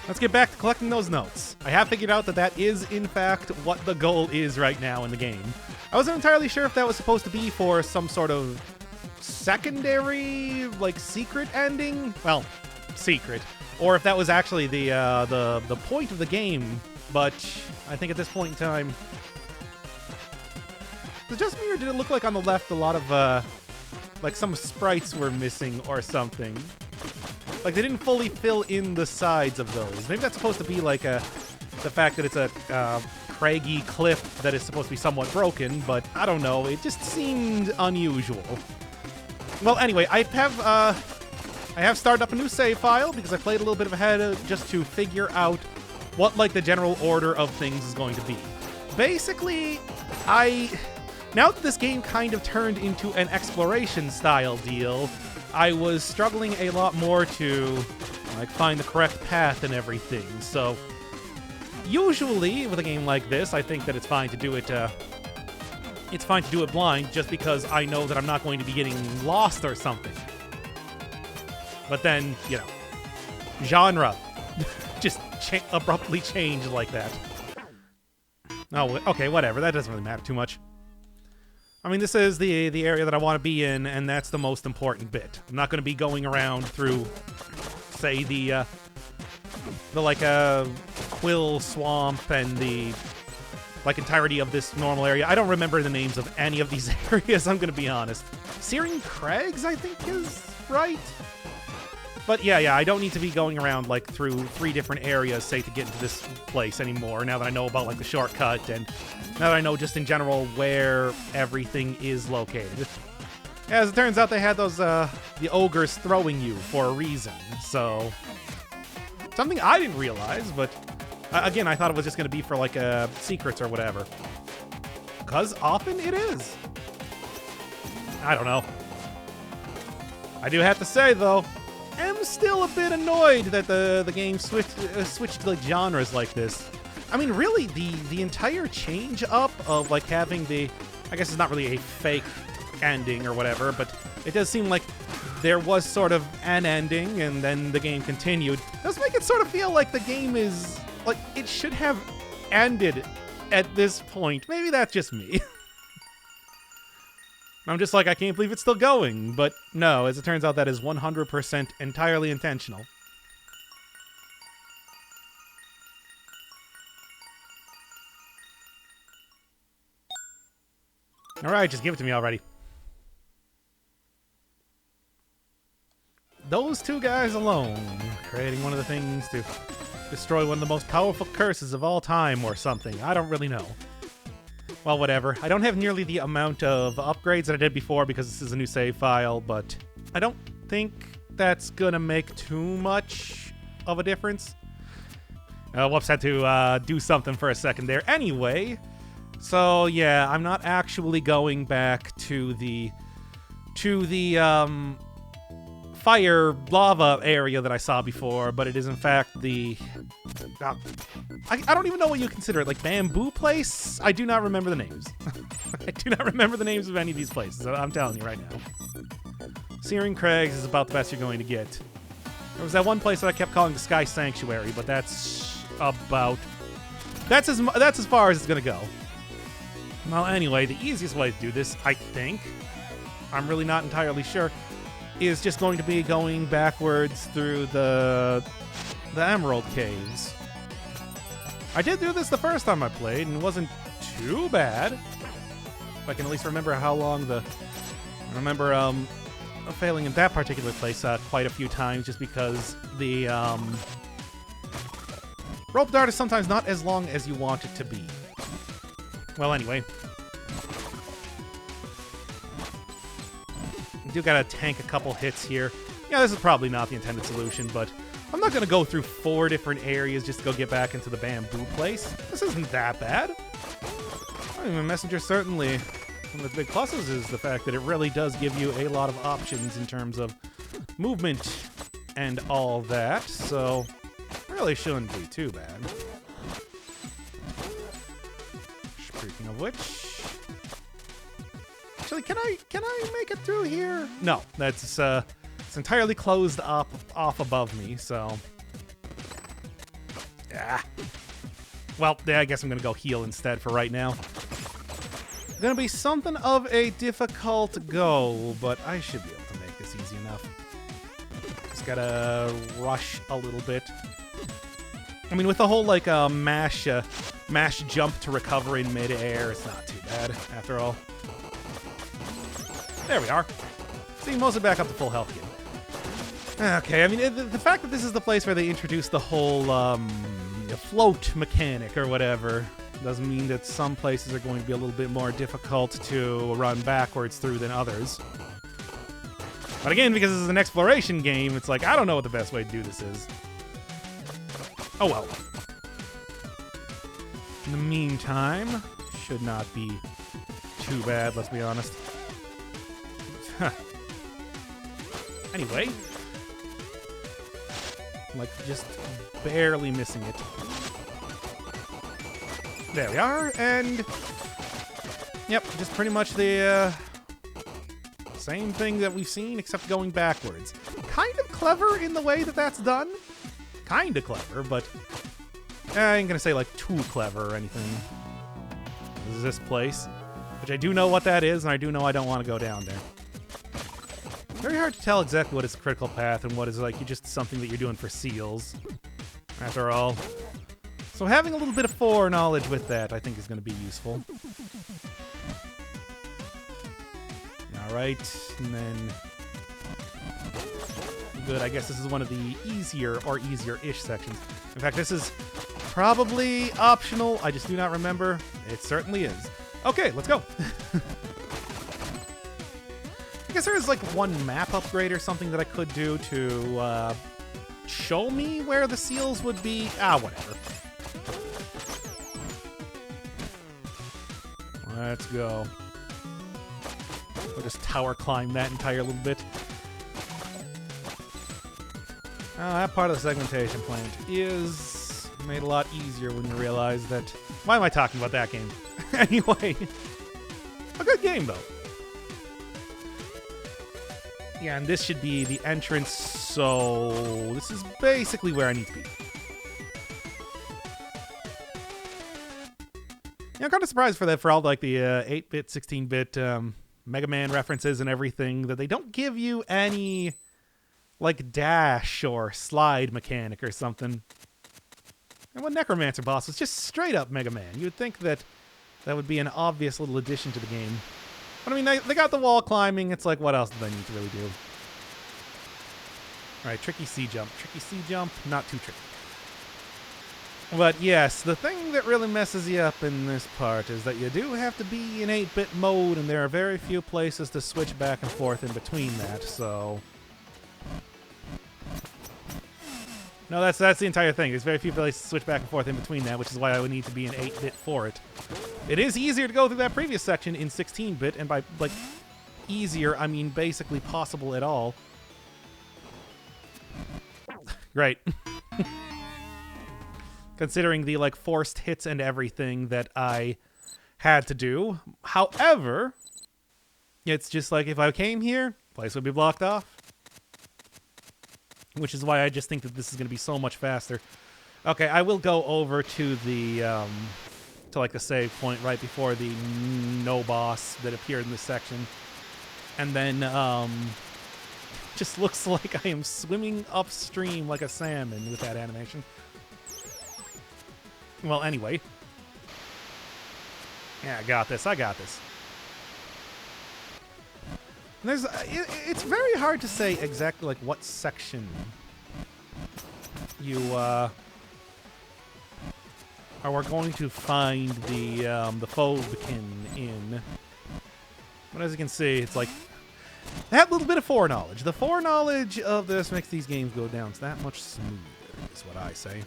let's get back to collecting those notes. I have figured out that that is, in fact, what the goal is right now in the game. I wasn't entirely sure if that was supposed to be for some sort of secondary, like, secret ending. Well, secret. Or if that was actually the point of the game. But I think at this point in time... Was it just me, or did it look like on the left a lot of, like some sprites were missing or something? Like they didn't fully fill in the sides of those. Maybe that's supposed to be like the fact that it's a craggy cliff that is supposed to be somewhat broken, but I don't know. It just seemed unusual. Well, anyway, I have started up a new save file because I played a little bit ahead just to figure out what like the general order of things is going to be. Basically, now that this game kind of turned into an exploration style deal, I was struggling a lot more to like find the correct path and everything. So usually with a game like this, I think that it's fine to do it blind just because I know that I'm not going to be getting lost or something. But then, you know, genre just abruptly changed like that. Oh, okay, whatever. That doesn't really matter too much. I mean, this is the area that I want to be in, and that's the most important bit. I'm not going to be going around through, say, the like Quill Swamp and the like entirety of this normal area. I don't remember the names of any of these areas, I'm going to be honest. Searing Crags, I think is right. But yeah, I don't need to be going around like through 3 different areas, say, to get into this place anymore, now that I know about like the shortcut, and now that I know just in general where everything is located. As it turns out, they had those, the ogres throwing you for a reason, so... Something I didn't realize, but again, I thought it was just going to be for like secrets or whatever. Because often it is. I don't know. I do have to say, though, I'm still a bit annoyed that the game switched to like genres like this. I mean, really, the entire change up of like having the, I guess it's not really a fake ending or whatever, but it does seem like there was sort of an ending and then the game continued. It does make it sort of feel like the game is like it should have ended at this point. Maybe that's just me. I'm just like, I can't believe it's still going. But no, as it turns out, that is 100% entirely intentional. Alright, just give it to me already. Those 2 guys alone, creating one of the things to destroy one of the most powerful curses of all time or something. I don't really know. Well, whatever. I don't have nearly the amount of upgrades that I did before because this is a new save file, but I don't think that's gonna make too much of a difference. Whoops, had to do something for a second there. Anyway, so yeah, I'm not actually going back to the fire lava area that I saw before, but it is in fact the I don't even know what you consider it, like bamboo place? I do not remember the names. I do not remember the names of any of these places, I'm telling you right now. Searing Crags is about the best you're going to get. There was that one place that I kept calling the Sky Sanctuary, but that's as far as it's gonna go. Well, anyway, the easiest way to do this, I think, I'm really not entirely sure, is just going to be going backwards through the Emerald Caves. I did do this the first time I played, and it wasn't too bad. If I can at least remember how long I remember failing in that particular place quite a few times, just because the rope dart is sometimes not as long as you want it to be. Well, anyway. You do gotta tank a couple hits here. Yeah, this is probably not the intended solution, but I'm not gonna go through 4 different areas just to go get back into the bamboo place. This isn't that bad. I mean, Messenger certainly, one of the big pluses is the fact that it really does give you a lot of options in terms of movement and all that, so really shouldn't be too bad. Speaking of which, actually, can I make it through here? No, that's it's entirely closed off above me, so Ah. Well, yeah, I guess I'm going to go heal instead for right now. Going to be something of a difficult go, but I should be able to make this easy enough. Just got to rush a little bit. I mean, with the whole, like, mash jump to recover in midair, it's not too bad, after all. There we are. See, mostly back up to full health again. Okay, I mean, the fact that this is the place where they introduced the whole, float mechanic or whatever doesn't mean that some places are going to be a little bit more difficult to run backwards through than others. But again, because this is an exploration game, it's like, I don't know what the best way to do this is. Oh well. In the meantime, should not be too bad, let's be honest. Anyway. Like, just barely missing it. There we are, and... Yep, just pretty much the same thing that we've seen, except going backwards. Kind of clever in the way that that's done. Kind of clever, but I ain't gonna say, like, too clever or anything. This is this place, which I do know what that is, and I do know I don't want to go down there. Very hard to tell exactly what is a critical path and what is, like, just something that you're doing for seals, after all. So having a little bit of foreknowledge with that, I think, is going to be useful. Alright, and then... Good, I guess this is one of the easier or easier-ish sections. In fact, this is probably optional. I just do not remember. It certainly is. Okay, let's go. I guess there is like one map upgrade or something that I could do to show me where the seals would be. Whatever. Let's go. We'll just tower climb that entire little bit. That part of the segmentation plant is made a lot easier when you realize that... Why am I talking about that game? Anyway. A good game, though. Yeah, and this should be the entrance, so... This is basically where I need to be. Yeah, I'm kind of surprised for all like the 8-bit, 16-bit Mega Man references and everything, that they don't give you any... like dash or slide mechanic or something. And what Necromancer boss was just straight up Mega Man. You would think that that would be an obvious little addition to the game. But I mean, they got the wall climbing. It's like, what else do they need to really do? Alright, tricky C-jump. Tricky C-jump, not too tricky. But yes, the thing that really messes you up in this part is that you do have to be in 8-bit mode, and there are very few places to switch back and forth in between that, so... No, that's the entire thing. There's very few places to switch back and forth in between that, which is why I would need to be in 8-bit for it. It is easier to go through that previous section in 16-bit, and by, like, easier, I mean basically possible at all. Great. Considering the, like, forced hits and everything that I had to do. However, it's just like if I came here, place would be blocked off. Which is why I just think that this is going to be so much faster. Okay, I will go over to the, to like the save point right before the no boss that appeared in this section. And then, just looks like I am swimming upstream like a salmon with that animation. Well, anyway. Yeah, I got this. It's very hard to say exactly like what section you are going to find the Phobekin in. But as you can see, it's like that little bit of foreknowledge. The foreknowledge of this makes these games go down that much smoother, is what I say.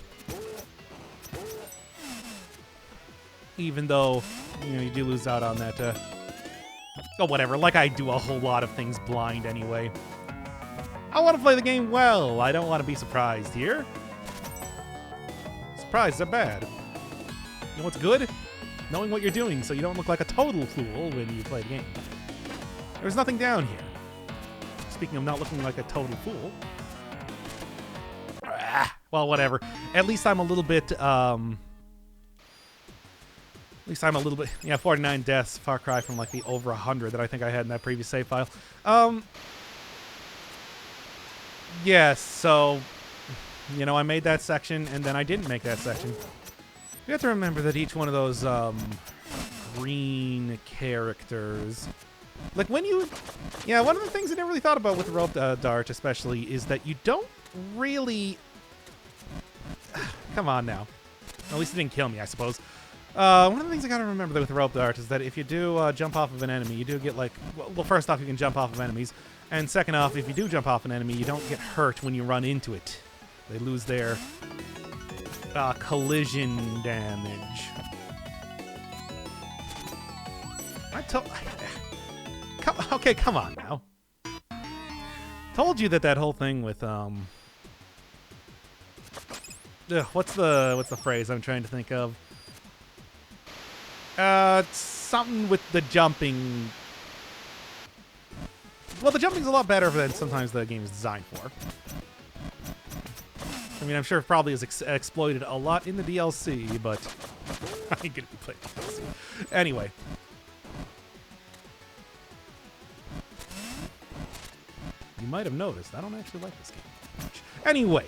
Even though, you know, you do lose out on that. Oh, whatever. Like I do a whole lot of things blind anyway. I want to play the game well. I don't want to be surprised here. Surprises are bad. You know what's good? Knowing what you're doing so you don't look like a total fool when you play the game. There's nothing down here. Speaking of not looking like a total fool. Well, whatever. At least I'm a little bit, yeah, 49 deaths, far cry from like the over 100 that I think I had in that previous save file. Yes, so, you know, I made that section, and then I didn't make that section. You have to remember that each one of those, green characters, like when you, yeah, one of the things I never really thought about with the rope dart especially is that you don't really, come on now. At least it didn't kill me, I suppose. One of the things I gotta remember with the rope dart is that if you do jump off of an enemy, you do get like, well, first off, you can jump off of enemies, and second off, if you do jump off an enemy, you don't get hurt when you run into it. They lose their collision damage. Okay, come on now. Told you that whole thing with what's the phrase I'm trying to think of? Something with the jumping. Well, the jumping's a lot better than sometimes the game is designed for. I mean, I'm sure it probably is exploited a lot in the DLC, but I ain't gonna be playing DLC. Anyway. You might have noticed, I don't actually like this game much. Anyway.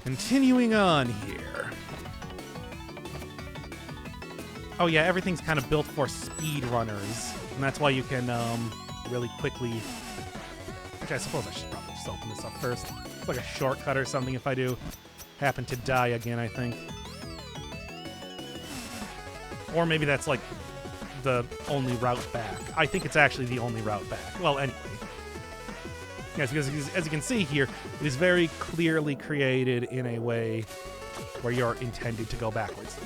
Continuing on here. Oh yeah, everything's kind of built for speedrunners, and that's why you can really quickly... Actually, I suppose I should probably just open this up first. It's like a shortcut or something if I do happen to die again, I think. Or maybe that's like the only route back. I think it's actually the only route back. Well, anyway. Yes, because as you can see here, it is very clearly created in a way where you're intended to go backwards.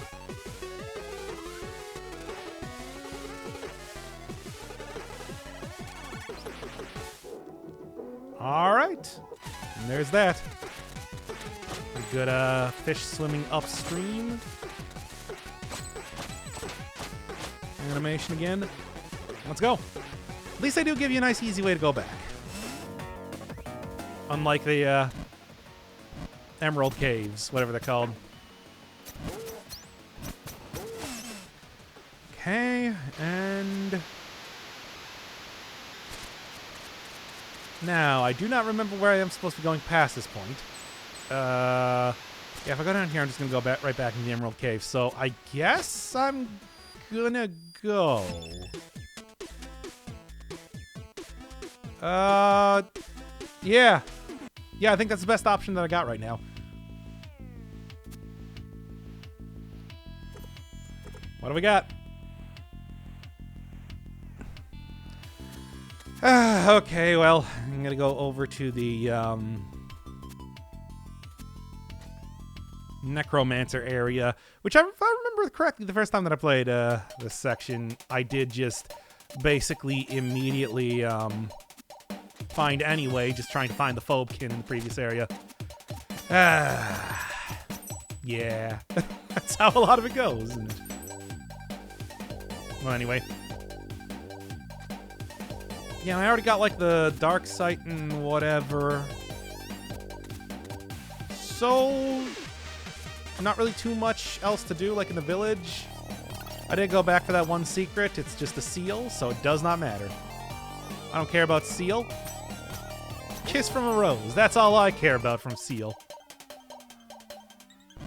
All right. And there's that. A good fish swimming upstream. Animation again. Let's go. At least they do give you a nice, easy way to go back. Unlike the Emerald Caves, whatever they're called. Okay, and... Now, I do not remember where I am supposed to be going past this point. Yeah, if I go down here, I'm just going to go right back into the Emerald Cave. So I guess I'm gonna go. Yeah. Yeah, I think that's the best option that I got right now. What do we got? Okay, well, I'm gonna go over to the Necromancer area, which if I remember correctly, the first time that I played this section, I did just basically immediately find anyway, just trying to find the Phobkin in the previous area. Yeah, that's how a lot of it goes, isn't it? Well, anyway. Yeah, I already got, like, the dark sight and whatever. So, not really too much else to do, like in the village. I did go back for that one secret. It's just a seal, so it does not matter. I don't care about seal. Kiss from a rose. That's all I care about from Seal.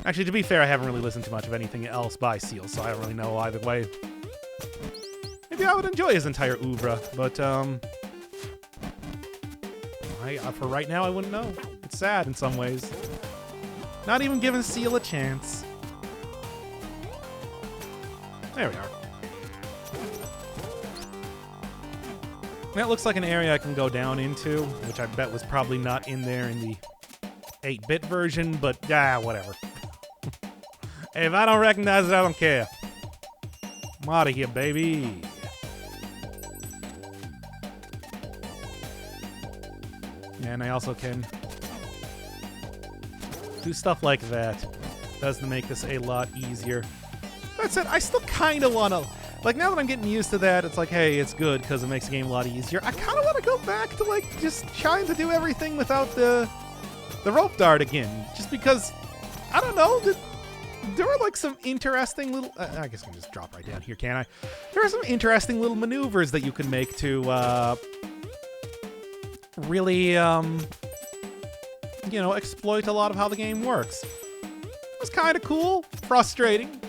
Actually, to be fair, I haven't really listened to much of anything else by Seal, so I don't really know either way. Maybe I would enjoy his entire oeuvre, but, for right now, I wouldn't know. It's sad in some ways. Not even giving Seal a chance. There we are. That looks like an area I can go down into, which I bet was probably not in there in the 8-bit version, but, whatever. If I don't recognize it, I don't care. I'm out of here, baby. And I also can do stuff like that. Does make this a lot easier. That said, I still kind of want to... Like, now that I'm getting used to that, it's like, hey, it's good because it makes the game a lot easier. I kind of want to go back to, like, just trying to do everything without the rope dart again. Just because, I don't know, there were, like, some interesting little... I guess I can just drop right down here, can't I? There are some interesting little maneuvers that you can make to really, you know, exploit a lot of how the game works. It was kind of cool, frustrating.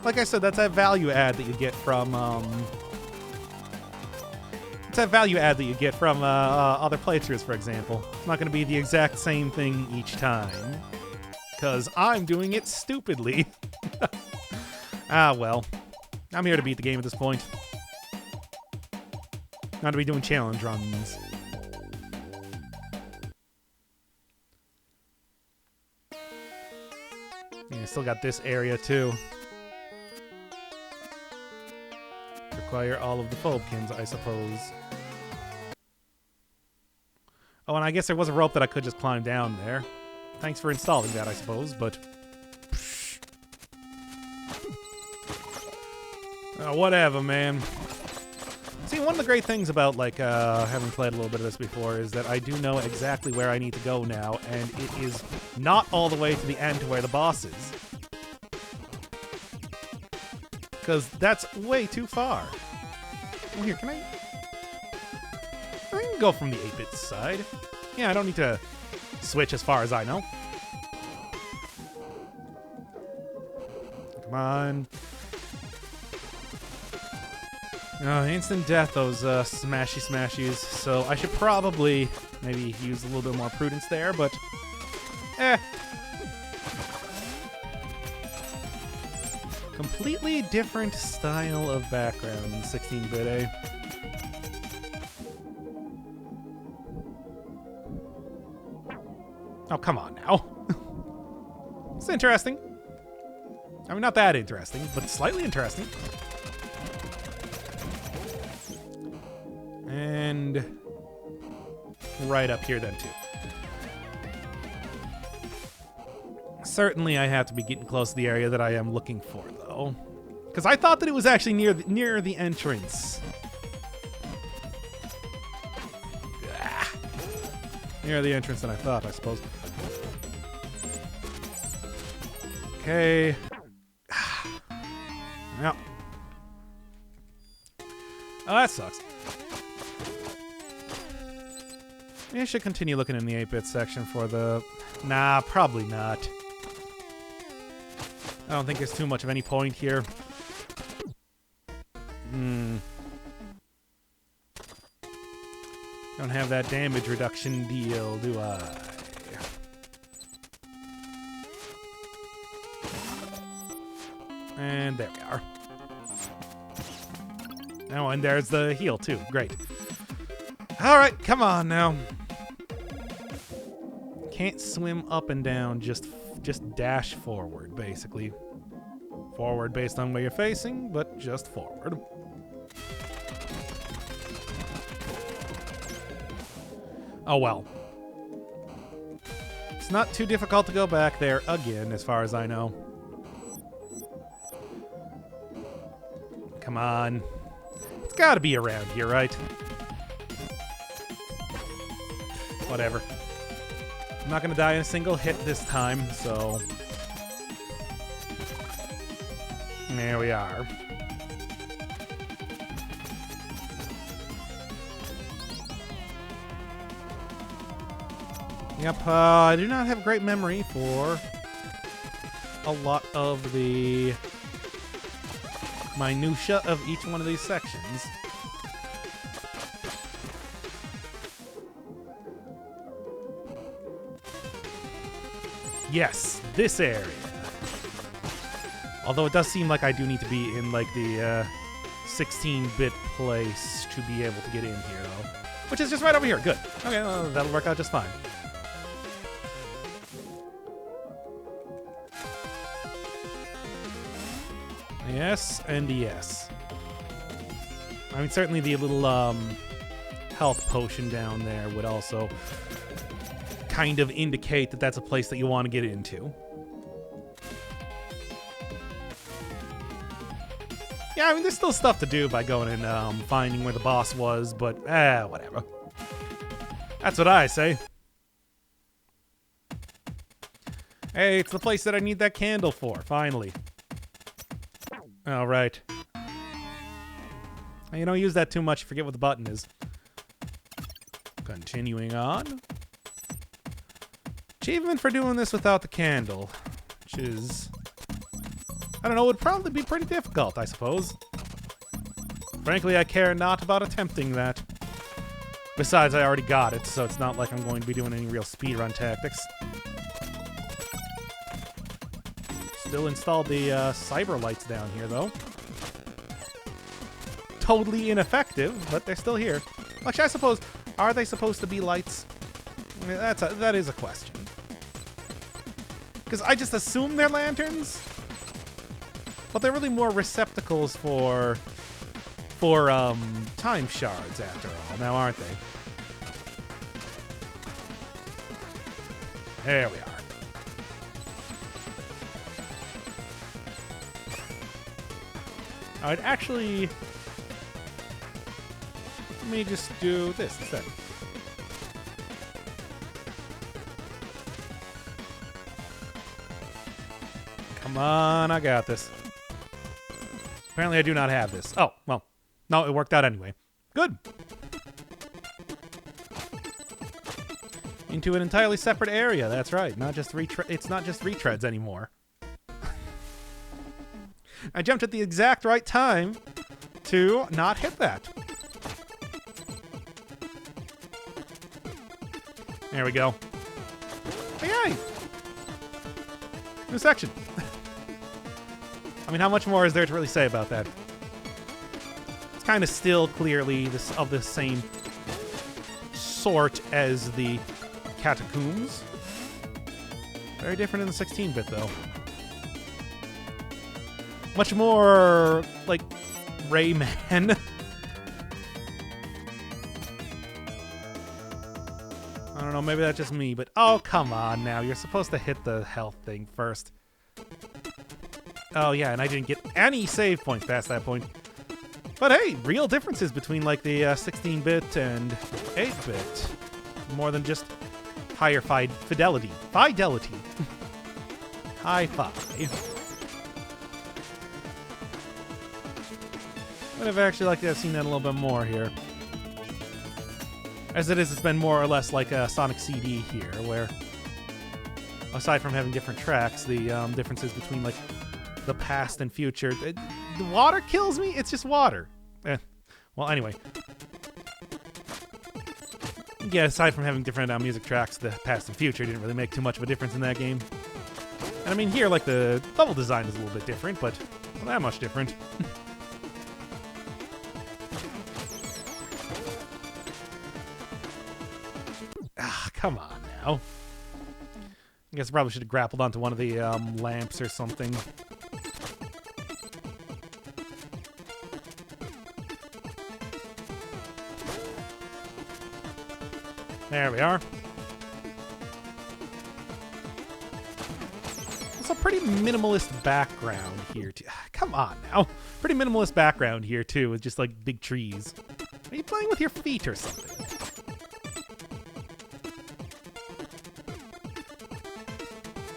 Like I said, that's that value add that you get from other playthroughs, for example. It's not going to be the exact same thing each time, because I'm doing it stupidly. Ah, well. I'm here to beat the game at this point. Not to be doing challenge runs. Yeah, still got this area, too. Require all of the Phobkins, I suppose. Oh, and I guess there was a rope that I could just climb down there. Thanks for installing that, I suppose, but... whatever, man. See, one of the great things about, like, having played a little bit of this before is that I do know exactly where I need to go now, and it is not all the way to the end to where the boss is. Because that's way too far. Oh, here, can I can go from the 8-bit side. Yeah, I don't need to switch as far as I know. Come on. Instant death, those smashies. So I should probably maybe use a little bit more prudence there, but... Completely different style of background in 16-bit, eh? Oh, come on now. It's interesting. I mean, not that interesting, but slightly interesting. And right up here then, too. Certainly I have to be getting close to the area that I am looking for, though. Because I thought that it was actually near the entrance. Near the entrance than I thought, I suppose. Okay. Well. Oh, that sucks. Maybe I should continue looking in the 8-bit section for the... Nah, probably not. I don't think there's too much of any point here. Don't have that damage reduction deal, do I? And there we are. Oh, and there's the heal, too. Great. All right, come on now. Can't swim up and down, just dash forward, basically. Forward based on where you're facing, but just forward. Oh well. It's not too difficult to go back there again, as far as I know. Come on. It's gotta be around here, right? Whatever. I'm not gonna die in a single hit this time, so... There we are. Yep, I do not have great memory for a lot of the minutia of each one of these sections. Yes, this area. Although it does seem like I do need to be in, like, the 16-bit place to be able to get in here, though. Which is just right over here. Good. Okay, well, that'll work out just fine. Yes, and yes. I mean, certainly the little health potion down there would also kind of indicate that that's a place that you want to get into. Yeah, I mean, there's still stuff to do by going and finding where the boss was, but whatever. That's what I say. Hey, it's the place that I need that candle for, finally. All right. You don't use that too much, you forget what the button is. Continuing on. Achievement for doing this without the candle, which is... I don't know, would probably be pretty difficult, I suppose. Frankly, I care not about attempting that. Besides, I already got it, so it's not like I'm going to be doing any real speedrun tactics. Still installed the cyber lights down here, though. Totally ineffective, but they're still here. Actually, I suppose, are they supposed to be lights? I mean, that is a question. Because I just assume they're lanterns, but they're really more receptacles for time shards, after all, now aren't they? There we are. I'd actually... Let me just do this instead. Come on, I got this. Apparently I do not have this. Oh, well. No, it worked out anyway. Good. Into an entirely separate area, that's right. It's not just retreads anymore. I jumped at the exact right time to not hit that. There we go. Hey! New section. I mean, how much more is there to really say about that? It's kind of still clearly of the same sort as the Catacombs. Very different in the 16-bit, though. Much more, like, Rayman. I don't know, maybe that's just me, but... Oh, come on now. You're supposed to hit the health thing first. Oh, yeah, and I didn't get any save points past that point. But hey, real differences between, like, the 16-bit and 8-bit. More than just higher fidelity. Fidelity. High five. Would have actually liked to have seen that a little bit more here. As it is, it's been more or less like a Sonic CD here, where, aside from having different tracks, the differences between, like, the past and future. The water kills me? It's just water. Well, anyway. Yeah, aside from having different music tracks, the past and future didn't really make too much of a difference in that game. And I mean, here, like, the level design is a little bit different, but not that much different. Come on now. I guess I probably should have grappled onto one of the lamps or something. There we are. It's a pretty minimalist background here, too. Come on now. Pretty minimalist background here, too, with just, like, big trees. Are you playing with your feet or something?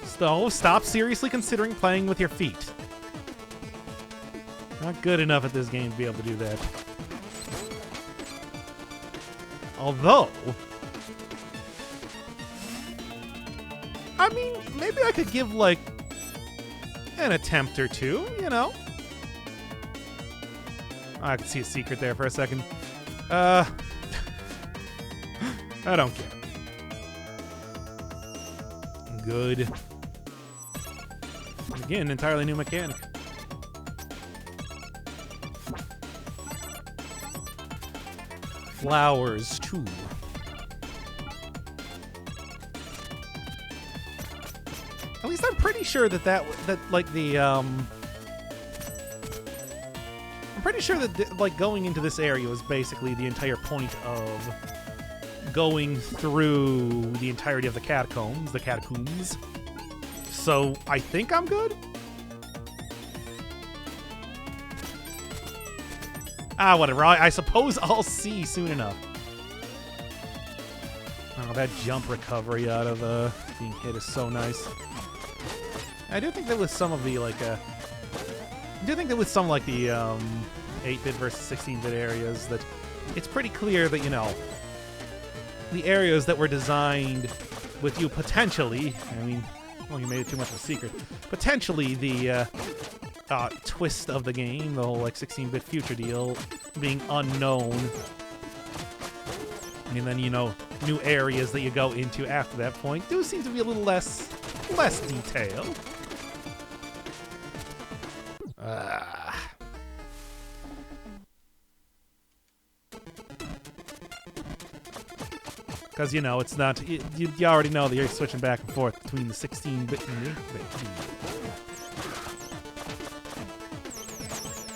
So, stop seriously considering playing with your feet. Not good enough at this game to be able to do that. Although... I mean, maybe I could give, like, an attempt or two, you know? I could see a secret there for a second. I don't care. Good. Again, entirely new mechanic. Flowers, too. At least I'm pretty sure that like the I'm pretty sure that like going into this area was basically the entire point of going through the entirety of the catacombs. So I think I'm good. Ah, whatever. I suppose I'll see soon enough. Oh, that jump recovery out of being hit is so nice. I do think that with some of the, like, I do think that with some, like, the 8-bit versus 16-bit areas, that it's pretty clear that, you know, the areas that were designed with you potentially, I mean, well, you made it too much of a secret, potentially the twist of the game, the whole, like, 16-bit future deal being unknown. And then, you know, new areas that you go into after that point do seem to be a little less detailed. Because, you know, it's not... You already know that you're switching back and forth between the 16-bit and the 8-bit.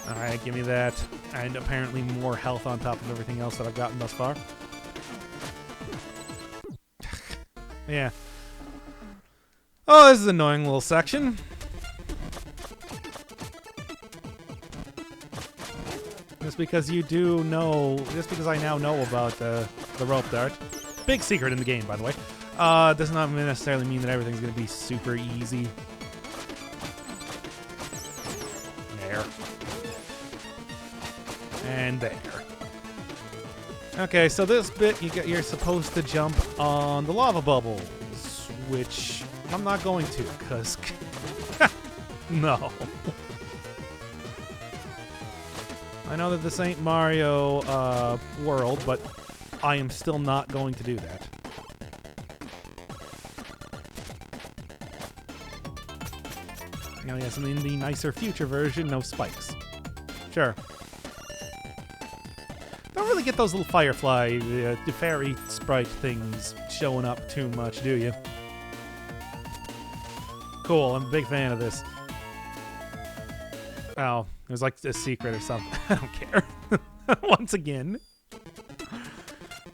Alright, give me that. And apparently more health on top of everything else that I've gotten thus far. Yeah. Oh, this is an annoying little section. Just because you do know... Just because I now know about the rope dart. Big secret in the game, by the way. Does not necessarily mean that everything's going to be super easy. There. And there. Okay, so this bit, you're supposed to jump on the lava bubbles, which I'm not going to, because... no. I know that this ain't Mario World, but I am still not going to do that. Now, yes, in the nicer future version, no spikes. Sure. Don't really get those little firefly, the fairy sprite things showing up too much, do you? Cool, I'm a big fan of this. Oh, it was like a secret or something. I don't care. Once again.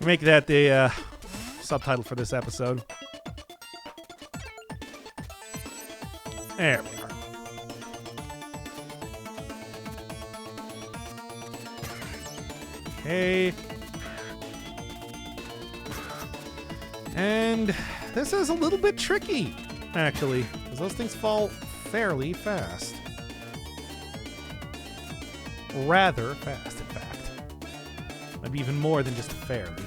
Make that the subtitle for this episode. There we are. Okay. And this is a little bit tricky, actually, because those things fall fairly fast. Rather fast, in fact. Maybe even more than just fairly.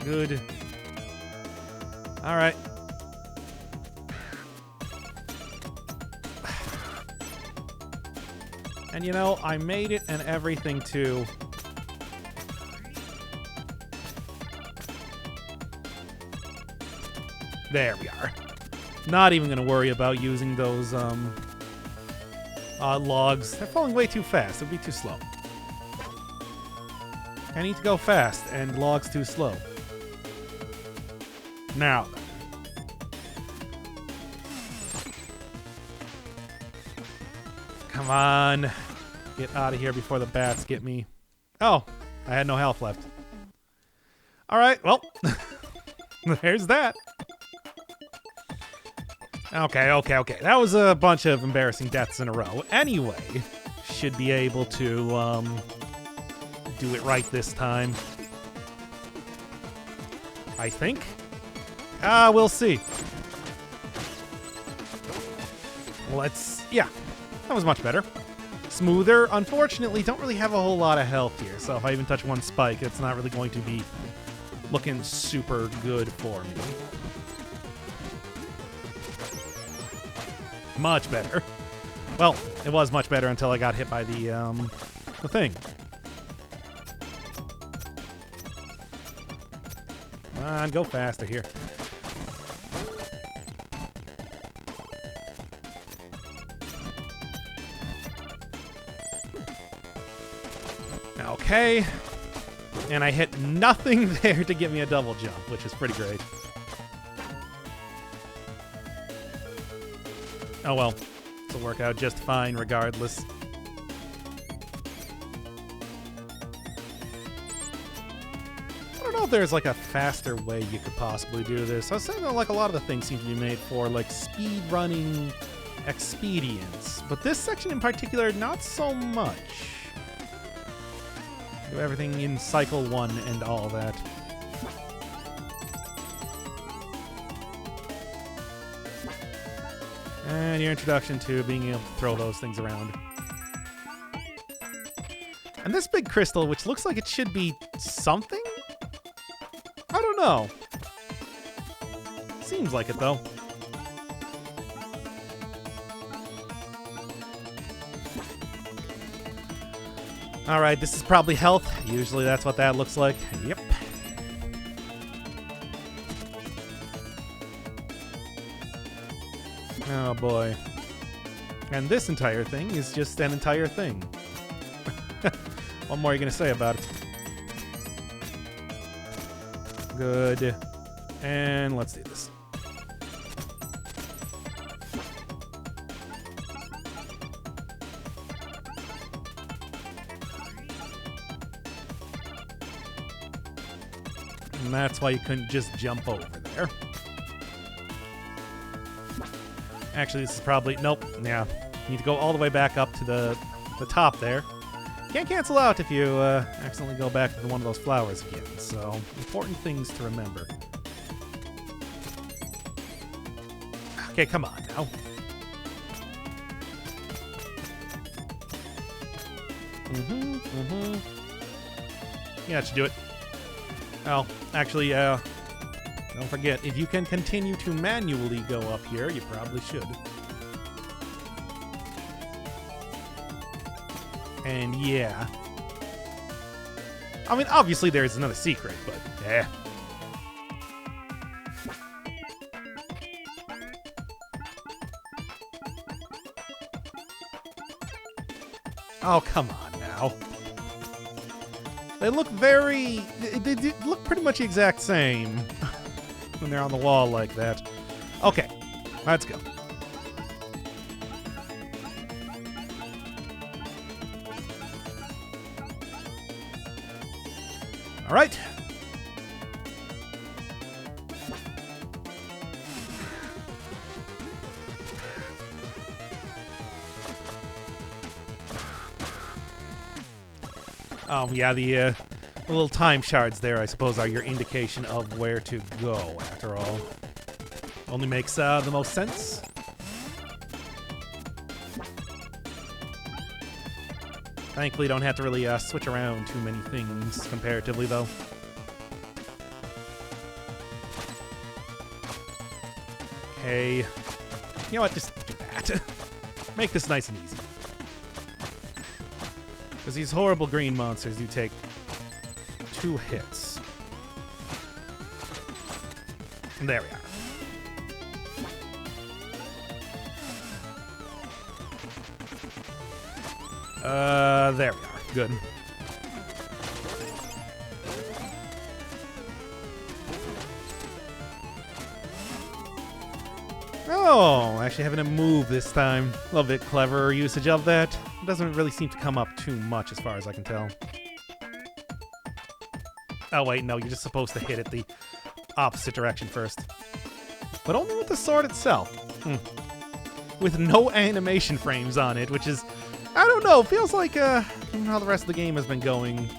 Good. Alright. And you know, I made it and everything too. There we are. Not even gonna worry about using those logs. They're falling way too fast. It'll be too slow. I need to go fast, and logs too slow. Now. Come on. Get out of here before the bats get me. Oh, I had no health left. Alright, well. There's that. Okay. That was a bunch of embarrassing deaths in a row. Anyway, should be able to do it right this time. I think. We'll see. Yeah, that was much better. Smoother. Unfortunately, don't really have a whole lot of health here, so if I even touch one spike, it's not really going to be looking super good for me. Much better. Well, it was much better until I got hit by the thing. Come on, go faster here. Okay. And I hit nothing there to give me a double jump, which is pretty great. Oh well. This will work out just fine regardless. I don't know if there's like a faster way you could possibly do this. I was saying that like a lot of the things seem to be made for like speedrunning expedience, but this section in particular, not so much. Do everything in cycle 1 and all that. And your introduction to being able to throw those things around. And this big crystal, which looks like it should be something? I don't know. Seems like it, though. Alright, this is probably health. Usually that's what that looks like. Yep. Oh boy. And this entire thing is just an entire thing. What more are you going to say about it? Good. And let's do this. And that's why you couldn't just jump over there. Actually, this is probably... Nope. Yeah. You need to go all the way back up to the top there. Can't cancel out if you accidentally go back to one of those flowers again. So, important things to remember. Okay, come on now. Yeah, that should do it. Oh, actually, don't forget, if you can continue to manually go up here, you probably should. And yeah. I mean, obviously there's another secret, but eh. Oh, come on now. They look very... They look pretty much the exact same when they're on the wall like that. Okay, let's go. All right. Yeah, the little time shards there, I suppose, are your indication of where to go, after all. Only makes the most sense. Thankfully, don't have to really switch around too many things, comparatively, though. Okay. You know what? Just do that. Make this nice and easy. Because these horrible green monsters do take 2 hits. And there we are. There we are. Good. Oh, actually having to move this time. A little bit cleverer usage of that. It doesn't really seem to come up too much as far as I can tell. Oh wait, no, you're just supposed to hit it the opposite direction first. But only with the sword itself. With no animation frames on it, which is, I don't know, feels like how the rest of the game has been going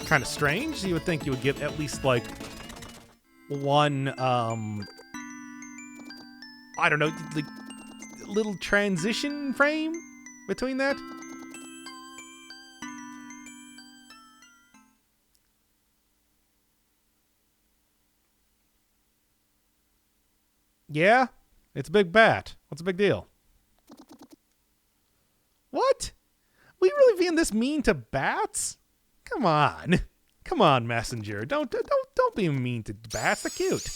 kind of strange. You would think you would get at least like one, I don't know, like little transition frame between that. Yeah, it's a big bat. What's the big deal? What? We really being this mean to bats? Come on. Come on, Messenger. Don't be mean to bats. They're cute.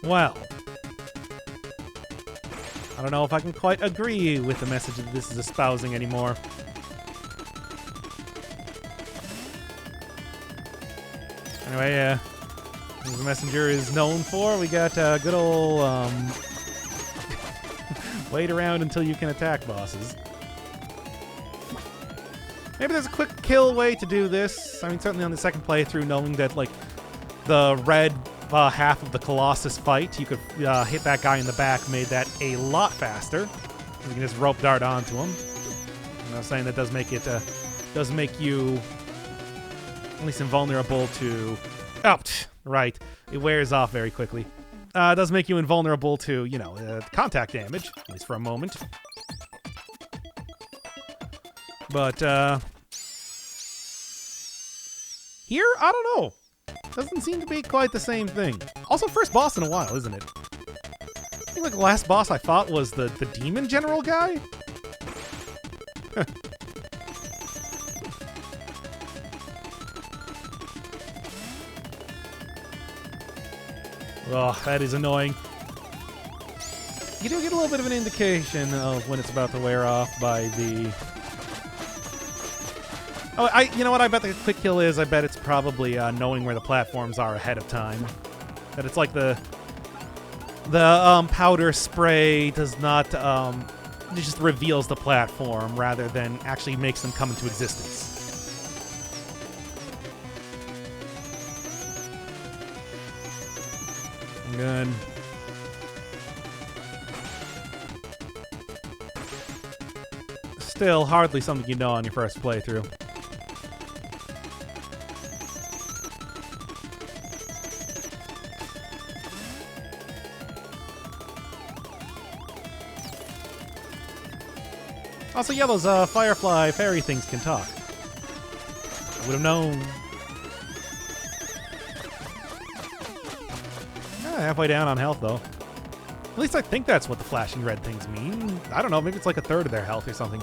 Well, I don't know if I can quite agree with the message that this is espousing anymore. Anyway, as the Messenger is known for, we got a good old wait around until you can attack bosses. Maybe there's a quick kill way to do this. I mean, certainly on the second playthrough, knowing that like the red half of the Colossus fight. You could hit that guy in the back, made that a lot faster. You can just rope dart onto him. And I was saying that does make it, does make you at least invulnerable to... Oh, right. It wears off very quickly. It does make you invulnerable to, you know, contact damage, at least for a moment. But, here, I don't know. Doesn't seem to be quite the same thing. Also, first boss in a while, isn't it? I think like the last boss I fought was the demon general guy. Oh, that is annoying. You do get a little bit of an indication of when it's about to wear off by the... Oh, you know what I bet the quick kill is? I bet it's probably knowing where the platforms are ahead of time. That it's like the powder spray does not, it just reveals the platform rather than actually makes them come into existence. Good. Still hardly something you know on your first playthrough. Also, yeah, those Firefly fairy things can talk. I would have known. Halfway down on health, though. At least I think that's what the flashing red things mean. I don't know, maybe it's like a third of their health or something.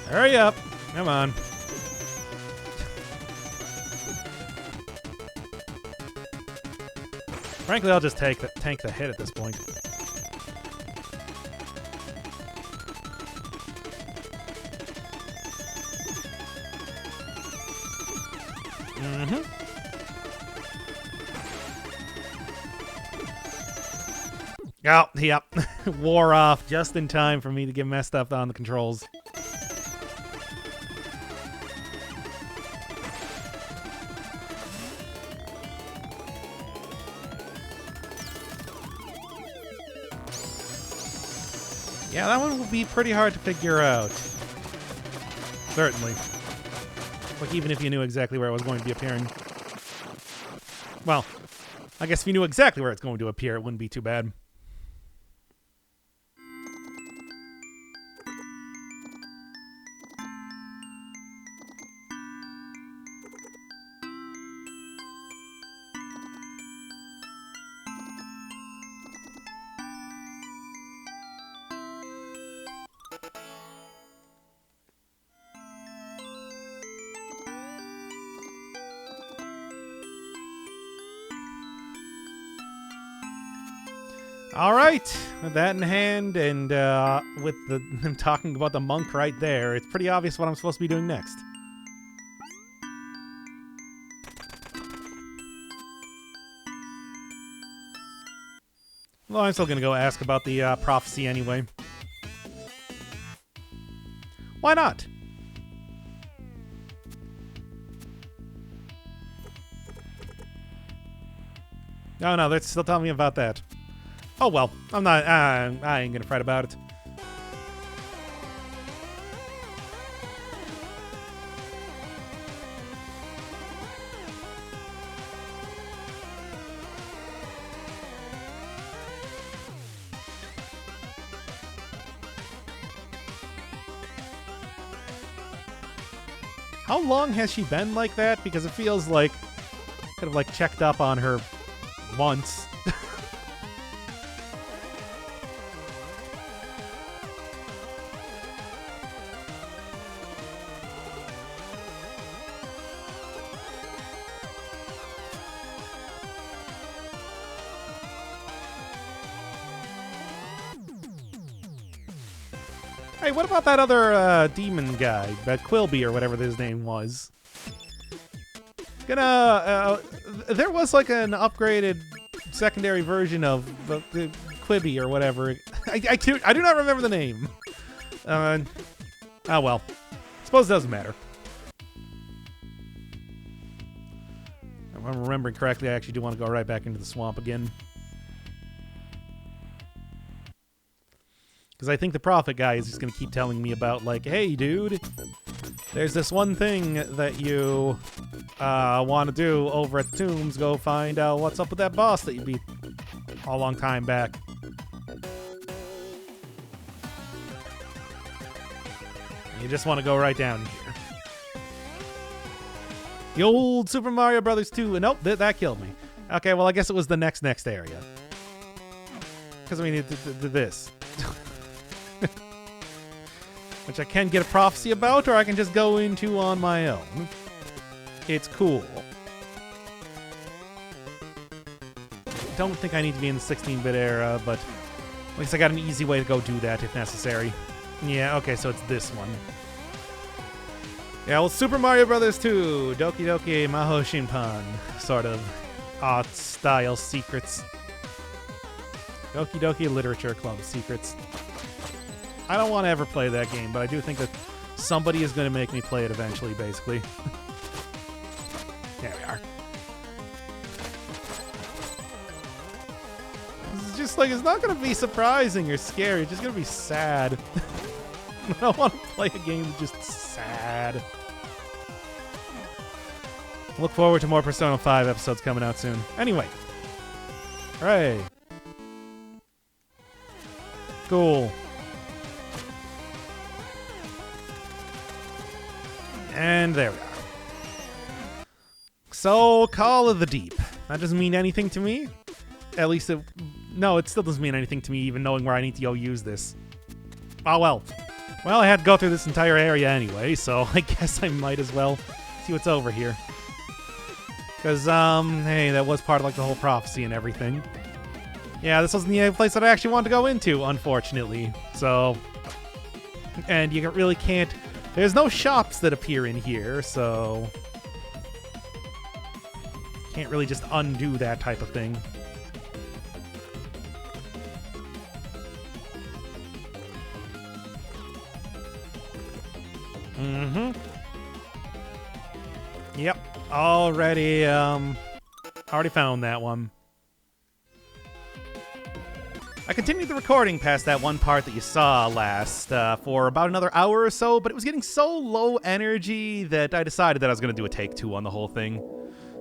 Hurry up. Come on. Frankly, I'll just tank the hit at this point. Oh, yep. Wore off just in time for me to get messed up on the controls. Yeah, that one would be pretty hard to figure out. Certainly. Like, even if you knew exactly where it was going to be appearing. Well, I guess if you knew exactly where it's going to appear, it wouldn't be too bad. All right, with that in hand, and with them talking about the monk right there, it's pretty obvious what I'm supposed to be doing next. Well, I'm still going to go ask about the prophecy anyway. Why not? Oh no, they're still telling me about that. Oh well, I'm not. I ain't gonna fret about it. How long has she been like that? Because it feels like could have like checked up on her once. Hey, what about that other demon guy, that Quilby or whatever his name was? There was like an upgraded secondary version of the Quibby or whatever. I do not remember the name. Oh well. Suppose it doesn't matter. If I'm remembering correctly, I actually do want to go right back into the swamp again. Because I think the prophet guy is just going to keep telling me about, like, hey, dude, there's this one thing that you want to do over at the tombs. Go find out what's up with that boss that you beat a long time back. You just want to go right down here. The old Super Mario Brothers 2. Nope, that killed me. Okay, well, I guess it was the next area. Because, I mean, this. Which I can get a prophecy about, or I can just go into on my own. It's cool. Don't think I need to be in the 16-bit era, but at least I got an easy way to go do that if necessary. Yeah, okay, so it's this one. Yeah, well, Super Mario Brothers 2, Doki Doki Maho Shinpan, sort of art-style secrets. Doki Doki Literature Club secrets. I don't want to ever play that game, but I do think that somebody is going to make me play it eventually, basically. There we are. It's just like, it's not going to be surprising or scary. It's just going to be sad. I don't want to play a game that's just sad. Look forward to more Persona 5 episodes coming out soon. Anyway. Hooray. Cool. And there we are. So, Call of the Deep. That doesn't mean anything to me. At least it... No, it still doesn't mean anything to me, even knowing where I need to go use this. Oh, well. Well, I had to go through this entire area anyway, so I guess I might as well see what's over here. Because, hey, that was part of, like, the whole prophecy and everything. Yeah, this wasn't the place that I actually wanted to go into, unfortunately. So... And you really can't... There's no shops that appear in here, so... Can't really just undo that type of thing. Mm-hmm. Yep. Already found that one. I continued the recording past that one part that you saw last for about another hour or so, but it was getting so low energy that I decided that I was going to do a take 2 on the whole thing.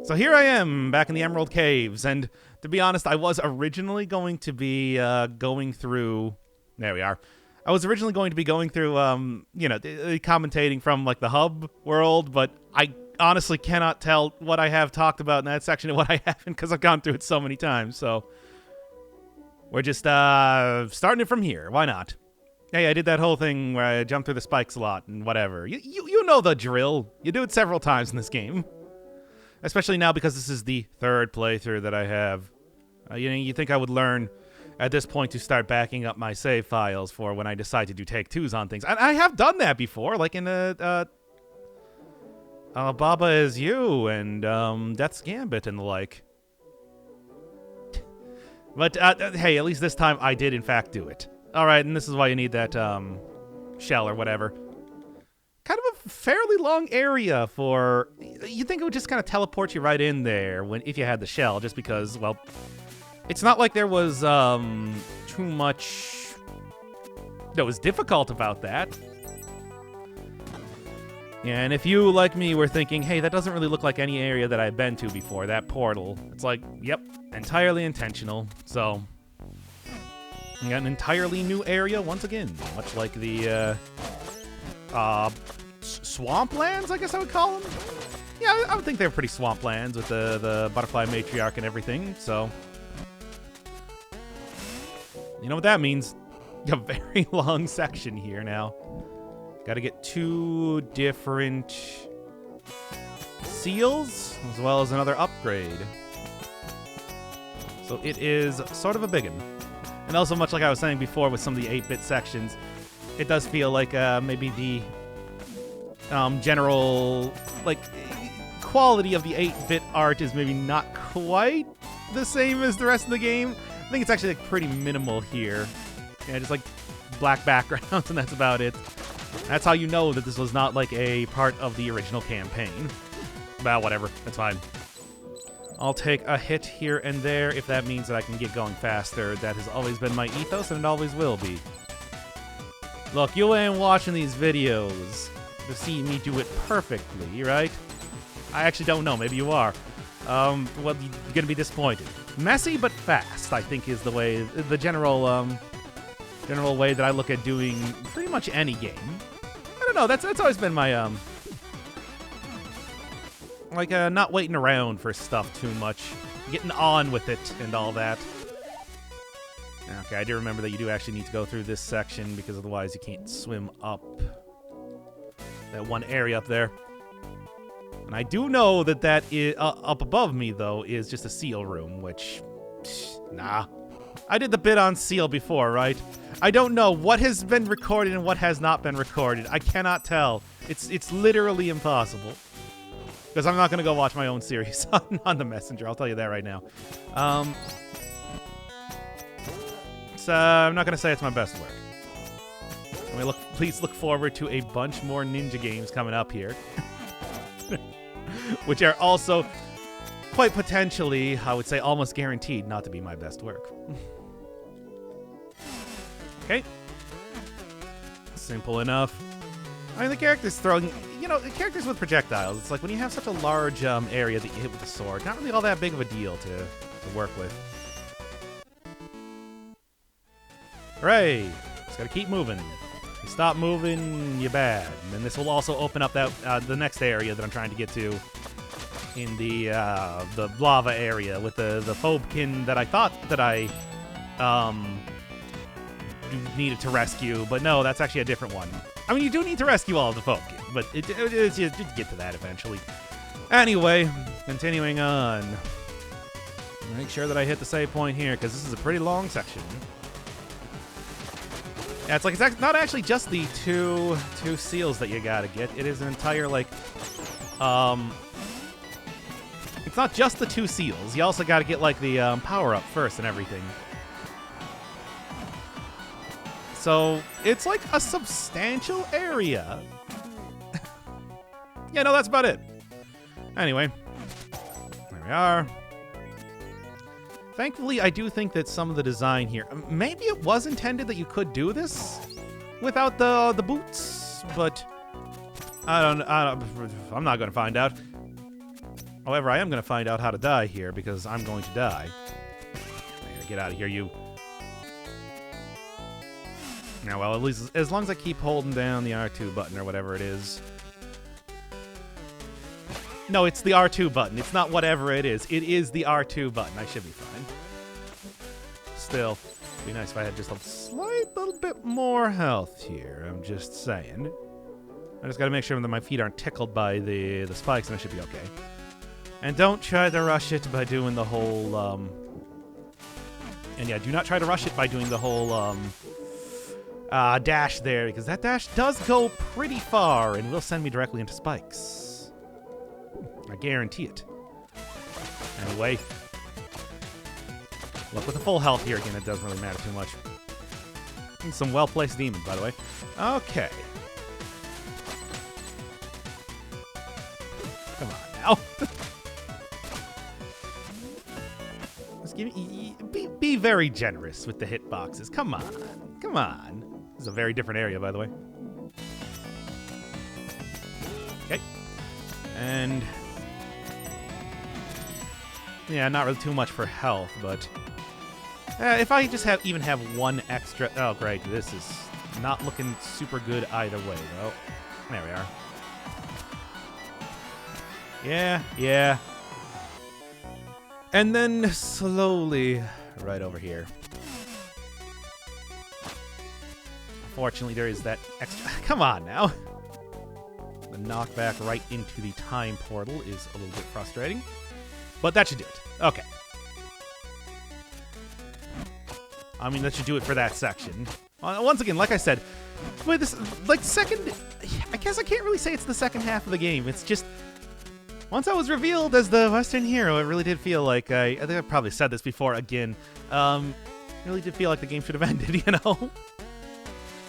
So here I am, back in the Emerald Caves, and to be honest, I was originally going to be going through... There we are. I was originally going to be going through, commentating from, like, the hub world, but I honestly cannot tell what I have talked about in that section and what I haven't, because I've gone through it so many times, so... We're just starting it from here. Why not? Hey, I did that whole thing where I jumped through the spikes a lot and whatever. You know the drill. You do it several times in this game. Especially now because this is the 3rd playthrough that I have. You think I would learn at this point to start backing up my save files for when I decide to do take 2s on things. And I have done that before, like in Baba Is You and Death's Gambit and the like. But, hey, at least this time I did, in fact, do it. Alright, and this is why you need that, shell or whatever. Kind of a fairly long area for... You'd think it would just kind of teleport you right in there if you had the shell, just because, well... It's not like there was, too much... that was difficult about that. Yeah, and if you, like me, were thinking, hey, that doesn't really look like any area that I've been to before, that portal. It's like, yep, entirely intentional. So, you got an entirely new area once again, much like the, swamplands, I guess I would call them? Yeah, I would think they're pretty swamplands with the butterfly matriarch and everything, so. You know what that means? A very long section here now. Gotta get 2 different seals, as well as another upgrade. So it is sort of a biggin'. And also, much like I was saying before with some of the 8-bit sections, it does feel like maybe the general, like, quality of the 8-bit art is maybe not quite the same as the rest of the game. I think it's actually, like, pretty minimal here. Yeah, just, like, black backgrounds, and that's about it. That's how you know that this was not like a part of the original campaign. Well, whatever. That's fine. I'll take a hit here and there if that means that I can get going faster. That has always been my ethos, and it always will be. Look, you ain't watching these videos to see me do it perfectly, right? I actually don't know. Maybe you are. Well, you're gonna be disappointed. Messy but fast, I think, is the way, the general way that I look at doing pretty much any game. I don't know. That's always been my not waiting around for stuff too much, getting on with it and all that. Okay, I do remember that you do actually need to go through this section because otherwise you can't swim up that one area up there. And I do know that that is, up above me, though, is just a seal room, which, nah. I did the bit on seal before, right? I don't know what has been recorded and what has not been recorded. I cannot tell. It's literally impossible. Because I'm not going to go watch my own series on The Messenger. I'll tell you that right now. So I'm not going to say it's my best work. I mean, please look forward to a bunch more ninja games coming up here. Which are also quite potentially, I would say almost guaranteed, not to be my best work. Okay. Simple enough. I mean, the character's throwing, the characters with projectiles, it's like when you have such a large area that you hit with the sword, not really all that big of a deal to work with. Hooray! Just gotta keep moving. If you stop moving, you're bad. And then this will also open up that the next area that I'm trying to get to in the lava area with the Phobkin that I thought that I needed to rescue, but no, that's actually a different one. I mean, you do need to rescue all of the Phobkin, but you get to that eventually. Anyway, continuing on. Make sure that I hit the save point here, because this is a pretty long section. Yeah, it's not actually just the two seals that you gotta get. It is an entire, it's not just the 2 seals. You also gotta get, the power-up first and everything. So, it's like a substantial area. Yeah, no, that's about it. Anyway, there we are. Thankfully, I do think that some of the design here, maybe it was intended that you could do this without the boots, but I'm not going to find out. However, I am going to find out how to die here because I'm going to die. Get out of here, you. Now, well, at least as long as I keep holding down the R2 button or whatever it is. No, it's the R2 button. It's not whatever it is. It is the R2 button. I should be fine. Still, it'd be nice if I had just a slight little bit more health here. I'm just saying. I just gotta make sure that my feet aren't tickled by the spikes, and I should be okay. And don't try to rush it by doing the whole, and yeah, do not try to rush it by doing the whole, dash there, because that dash does go pretty far and will send me directly into spikes. I guarantee it. Anyway. Look, with the full health here, again, it doesn't really matter too much. And some well-placed demons, by the way. Okay. Come on, now. Just give me, be very generous with the hitboxes. Come on. Come on. This is a very different area, by the way. Okay. And yeah, not really too much for health, but if I just even have one extra... Oh, great. This is not looking super good either way, though. There we are. Yeah. And then slowly right over here. Unfortunately, there is that extra... Come on, now. The knockback right into the time portal is a little bit frustrating. But that should do it. Okay. I mean, that should do it for that section. Once again, like I said, this, second... I guess I can't really say it's the second half of the game. It's just... Once I was revealed as the Western hero, it really did feel like... I think I probably said this before again. It really did feel like the game should have ended, you know?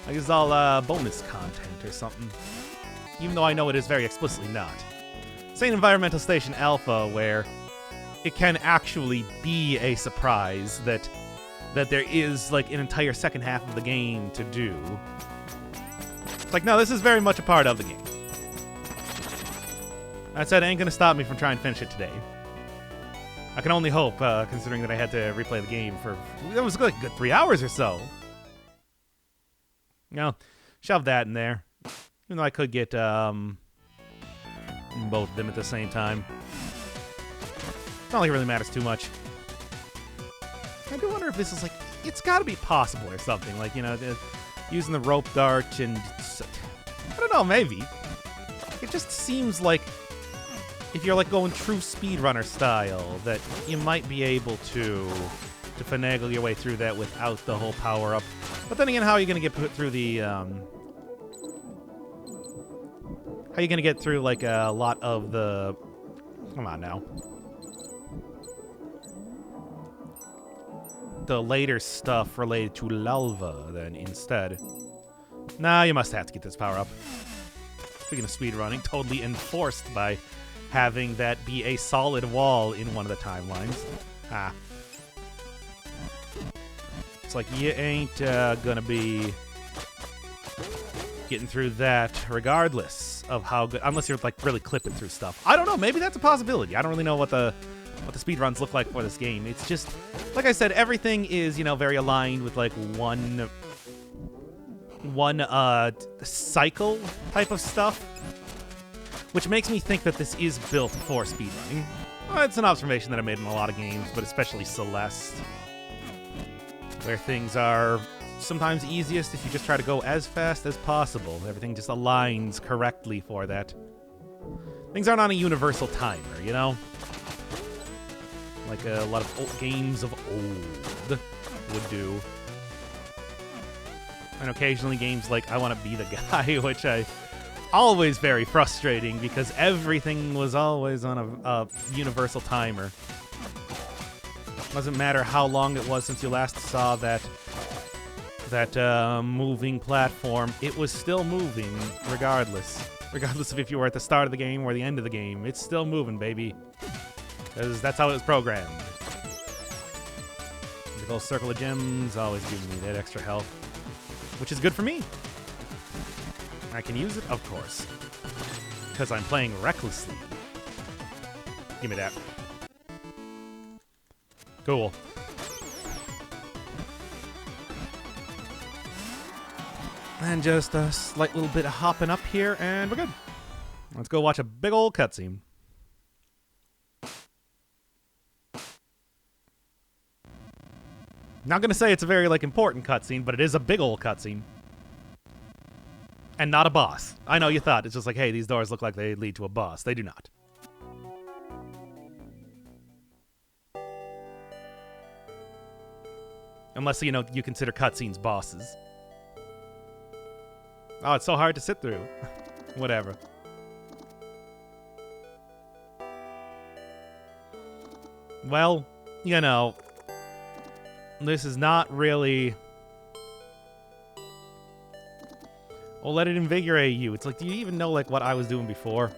Like it's all bonus content or something. Even though I know it is very explicitly not. Same Environmental Station Alpha, where it can actually be a surprise that there is like an entire second half of the game to do. It's like, no, this is very much a part of the game. That said, it ain't gonna stop me from trying to finish it today. I can only hope, considering that I had to replay the game for... It was like a good 3 hours or so. No, shove that in there. Even though I could get both of them at the same time. It's not like it really matters too much. I do wonder if this is like... It's gotta be possible or something. Like, you know, using the rope dart and... I don't know, maybe. It just seems like... If you're like going true speedrunner style, that you might be able to finagle your way through that without the whole power-up. But then again, how are you going to get put through the, how are you going to get through, like, a lot of the... Come on, now. The later stuff related to Lalva, then, instead. Nah, you must have to get this power-up. Speaking of speedrunning, totally enforced by having that be a solid wall in one of the timelines. Ah. It's like, you ain't gonna be getting through that regardless of how good... Unless you're, like, really clipping through stuff. I don't know, maybe that's a possibility. I don't really know what the speedruns look like for this game. It's just, like I said, everything is, you know, very aligned with, like, one cycle type of stuff. Which makes me think that this is built for speedrunning. Well, it's an observation that I made in a lot of games, but especially Celeste, where things are sometimes easiest if you just try to go as fast as possible. Everything just aligns correctly for that. Things aren't on a universal timer, you know? Like a lot of old games of old would do. And occasionally games like I Want to Be the Guy, which I... Always very frustrating because everything was always on a universal timer. Doesn't matter how long it was since you last saw that moving platform. It was still moving regardless. Regardless of if you were at the start of the game or the end of the game. It's still moving, baby. Because that's how it was programmed. The gold circle of gems always giving me that extra health. Which is good for me. I can use it, of course, because I'm playing recklessly. Give me that. Cool. And just a slight little bit of hopping up here, and we're good. Let's go watch a big old cutscene. Not gonna say it's a very, like, important cutscene, but it is a big old cutscene. And not a boss. I know you thought. It's just like, hey, these doors look like they lead to a boss. They do not. Unless, you know, you consider cutscenes bosses. Oh, it's so hard to sit through. Whatever. Well, you know, this is not really... Well, let it invigorate you. It's like, do you even know, like, what I was doing before?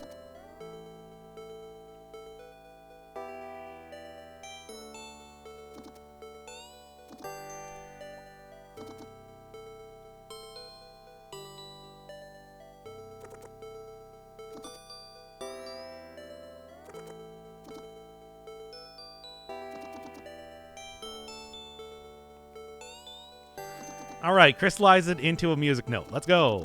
All right, crystallize it into a music note. Let's go.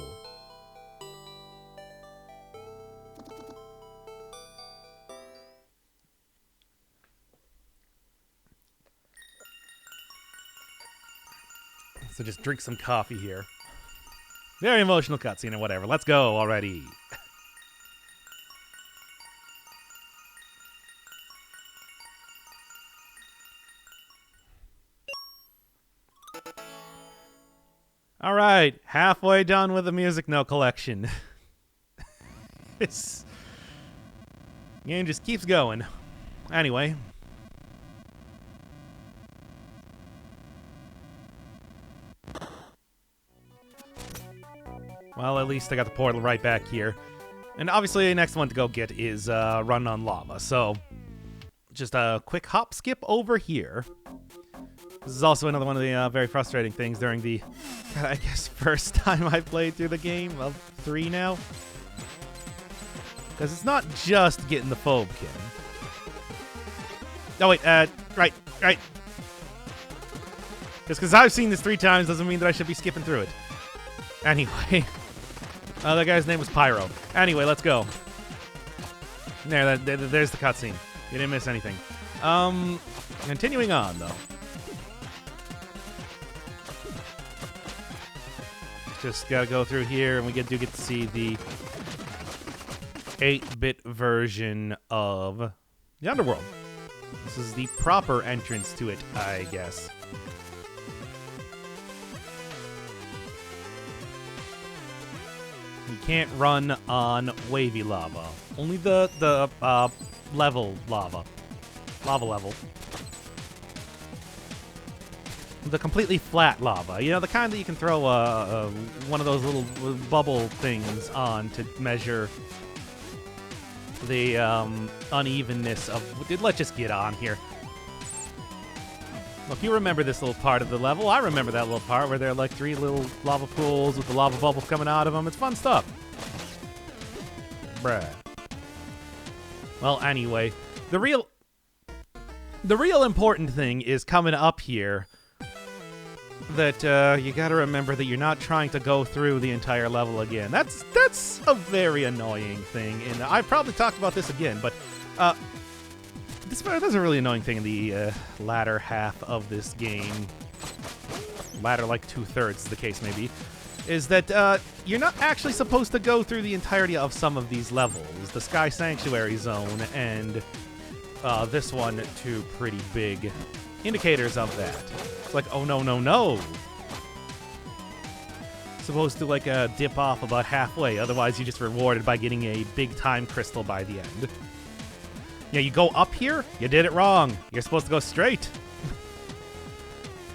So just drink some coffee here. Very emotional cutscene or whatever. Let's go already. All right, halfway done with the music note collection. This game just keeps going. Anyway. Well, at least I got the portal right back here. And obviously, the next one to go get is Run on Lava. So, just a quick hop skip over here. This is also another one of the very frustrating things during the, I guess, first time I played through the game of 3 now. Because it's not just getting the Phobkin. Oh, wait, right. Just because I've seen this 3 times doesn't mean that I should be skipping through it. Anyway. That guy's name was Pyro. Anyway, let's go. There's the cutscene. You didn't miss anything. Continuing on, though. Just gotta go through here, and we do get to see the 8-bit version of the Underworld. This is the proper entrance to it, I guess. You can't run on wavy lava. Only the level lava. Lava level. The completely flat lava. You know, the kind that you can throw one of those little bubble things on to measure the unevenness of... Let's just get on here. Look, you remember this little part of the level. I remember that little part where there are like 3 little lava pools with the lava bubbles coming out of them. It's fun stuff. Bruh. Well, anyway, the real important thing is coming up here. That you gotta remember that you're not trying to go through the entire level again. That's a very annoying thing, and I've probably talked about this again, but that's a really annoying thing in the latter half of this game. Latter, like 2/3, the case may be, is that you're not actually supposed to go through the entirety of some of these levels. The Sky Sanctuary Zone and this one, 2 pretty big indicators of that. It's like, oh no. Supposed to like dip off about halfway, otherwise you're just rewarded by getting a big time crystal by the end. Yeah, you go up here, you did it wrong. You're supposed to go straight.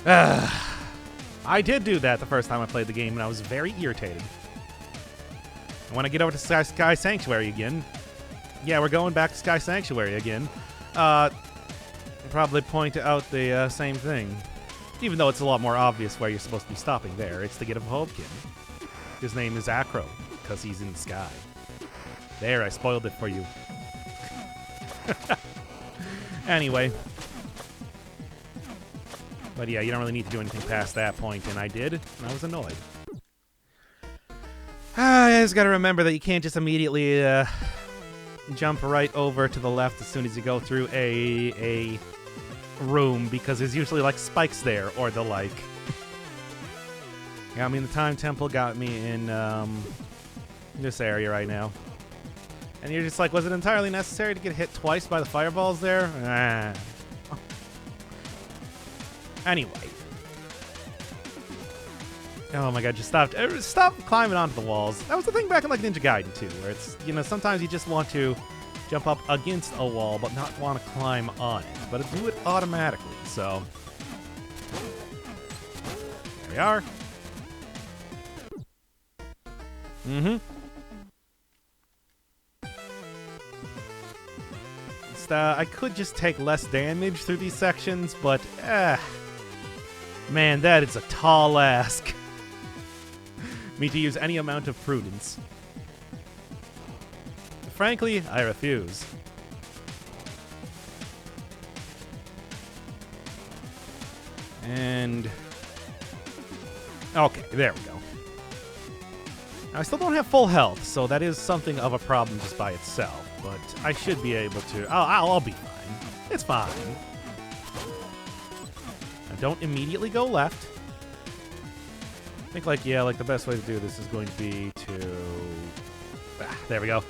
I did do that the first time I played the game, and I was very irritated. And when I get over to Sky Sanctuary again, yeah, we're going back to Sky Sanctuary again, probably point out the same thing. Even though it's a lot more obvious where you're supposed to be stopping there. It's to get a Phobkin. His name is Acro, because he's in the sky. There, I spoiled it for you. Anyway. But yeah, you don't really need to do anything past that point, and I did, and I was annoyed. I just gotta remember that you can't just immediately jump right over to the left as soon as you go through a room, because there's usually like spikes there or the like. Got me in the Time Temple, got me in this area right now. And you're just like, was it entirely necessary to get hit twice by the fireballs there? Anyway. Oh my god, just stop climbing onto the walls. That was the thing back in like Ninja Gaiden 2, where it's, you know, sometimes you just want to jump up against a wall but not want to climb on it. But it do it automatically, so. There we are. I could just take less damage through these sections, but man, that is a tall ask. Me to use any amount of prudence. Frankly, I refuse. And okay, there we go. I still don't have full health, so that is something of a problem just by itself. But I should be able to. I'll be fine. It's fine. Now don't immediately go left. I think, like, yeah, like the best way to do this is going to be to. There we go.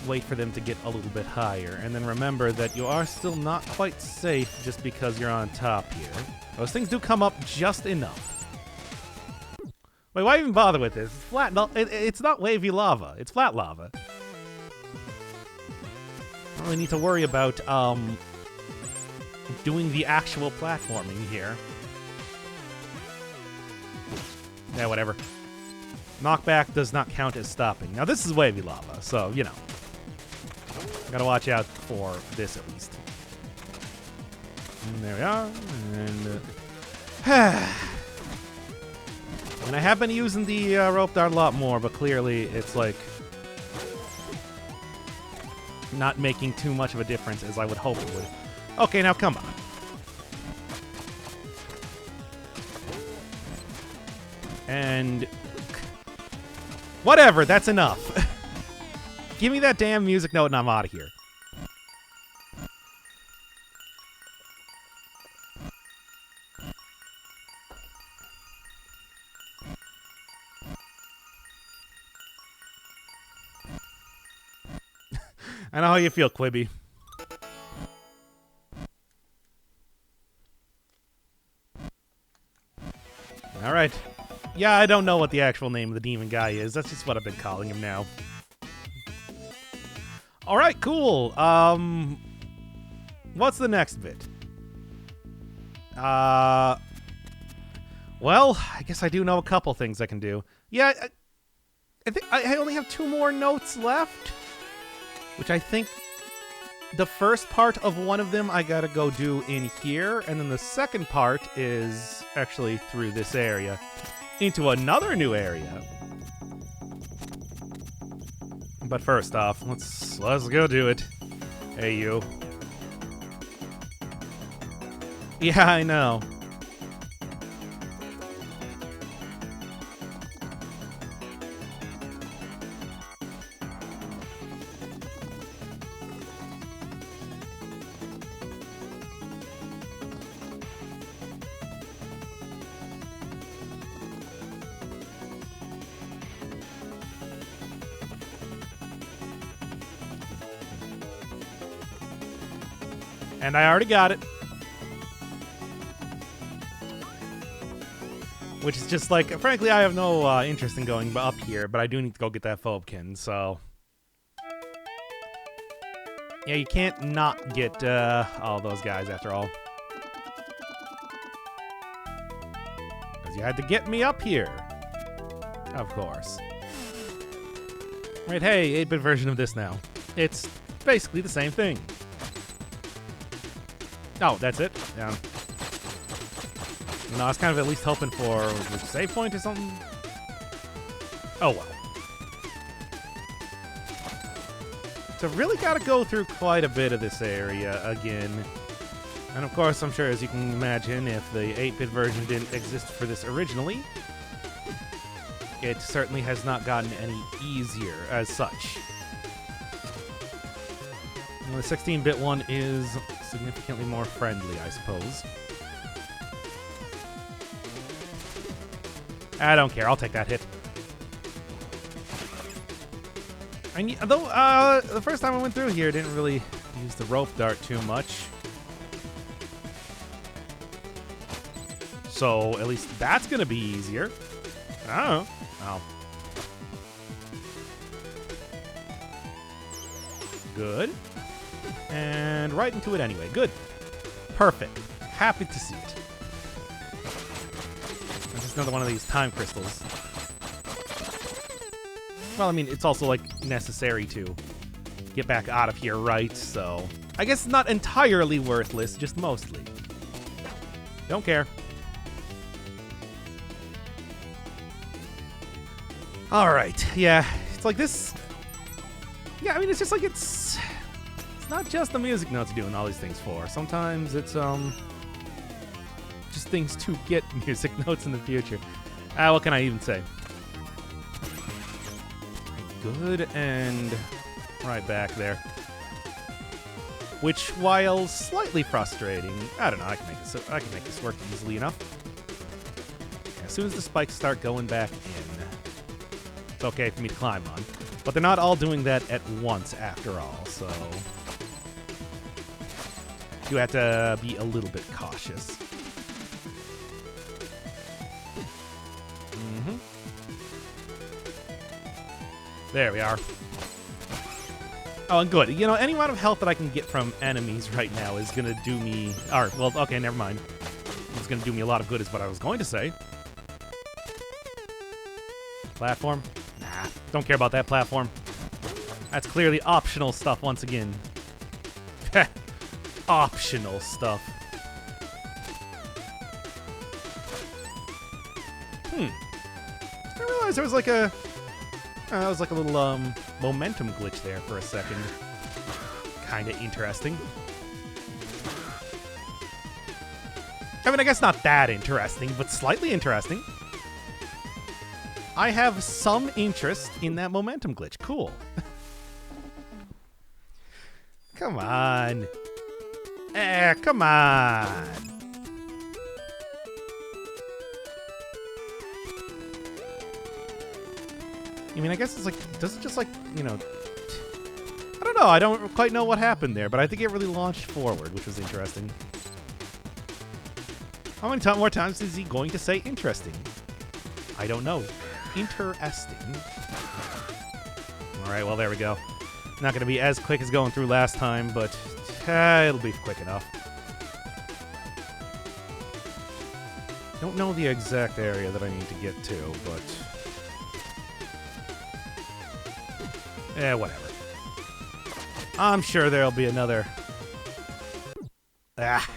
Wait for them to get a little bit higher, and then remember that you are still not quite safe just because you're on top here. Those things do come up just enough. Wait, why even bother with this? It's flat. No, it's not wavy lava. It's flat lava. I don't really need to worry about doing the actual platforming here. Yeah, whatever. Knockback does not count as stopping. Now, this is wavy lava, so, you know. Gotta watch out for this, at least. And there we are. And, and I have been using the rope dart a lot more, but clearly it's, like, not making too much of a difference as I would hope it would. Okay, now come on. And whatever, that's enough. Give me that damn music note and I'm out of here. I know how you feel, Quibi. All right. Yeah, I don't know what the actual name of the demon guy is. That's just what I've been calling him now. All right, cool. What's the next bit? Well, I guess I do know a couple things I can do. Yeah, I think I only have 2 more notes left, which I think the first part of one of them I gotta go do in here, and then the second part is actually through this area into another new area. But first off, let's go do it. Hey, you. Yeah, I know. And I already got it. Which is just like, frankly, I have no interest in going up here, but I do need to go get that Phobkin, so. Yeah, you can't not get all those guys after all. Because you had to get me up here. Of course. Right, hey, 8-bit version of this now. It's basically the same thing. Oh, that's it? Yeah. No, I was kind of at least hoping for a save point or something. Oh, well. So really got to go through quite a bit of this area again. And of course, I'm sure as you can imagine, if the 8-bit version didn't exist for this originally, it certainly has not gotten any easier as such. And the 16-bit one is significantly more friendly, I suppose. I don't care. I'll take that hit. And though the first time I went through here, I didn't really use the rope dart too much. So at least that's going to be easier. Oh. Oh. Good. And right into it anyway. Good. Perfect. Happy to see it. It's just another one of these time crystals. Well, I mean, it's also, like, necessary to get back out of here, right? So, I guess it's not entirely worthless, just mostly. Don't care. Alright, yeah. It's like this... Yeah, I mean, it's just like it's not just the music notes doing all these things for. Sometimes it's, just things to get music notes in the future. What can I even say? Good, and right back there. Which, while slightly frustrating, I don't know, I can make this work easily enough. As soon as the spikes start going back in, it's okay for me to climb on. But they're not all doing that at once after all, so you have to be a little bit cautious. There we are. Oh, and good. You know, any amount of health that I can get from enemies right now is going to do me... Or, well, okay, never mind. It's going to do me a lot of good is what I was going to say. Platform? Nah, don't care about that platform. That's clearly optional stuff once again. Optional stuff. I realized there was like a... that was like a little momentum glitch there for a second. Kinda interesting. I mean, I guess not that interesting, but slightly interesting. I have some interest in that momentum glitch. Cool. Come on. Come on. I mean, I guess it's like, does it just like, you know, I don't know. I don't quite know what happened there, but I think it really launched forward, which was interesting. How many more times is he going to say interesting? I don't know. Interesting. All right, well, there we go. Not going to be as quick as going through last time, but it'll be quick enough. Don't know the exact area that I need to get to, but... whatever. I'm sure there'll be another... Ah.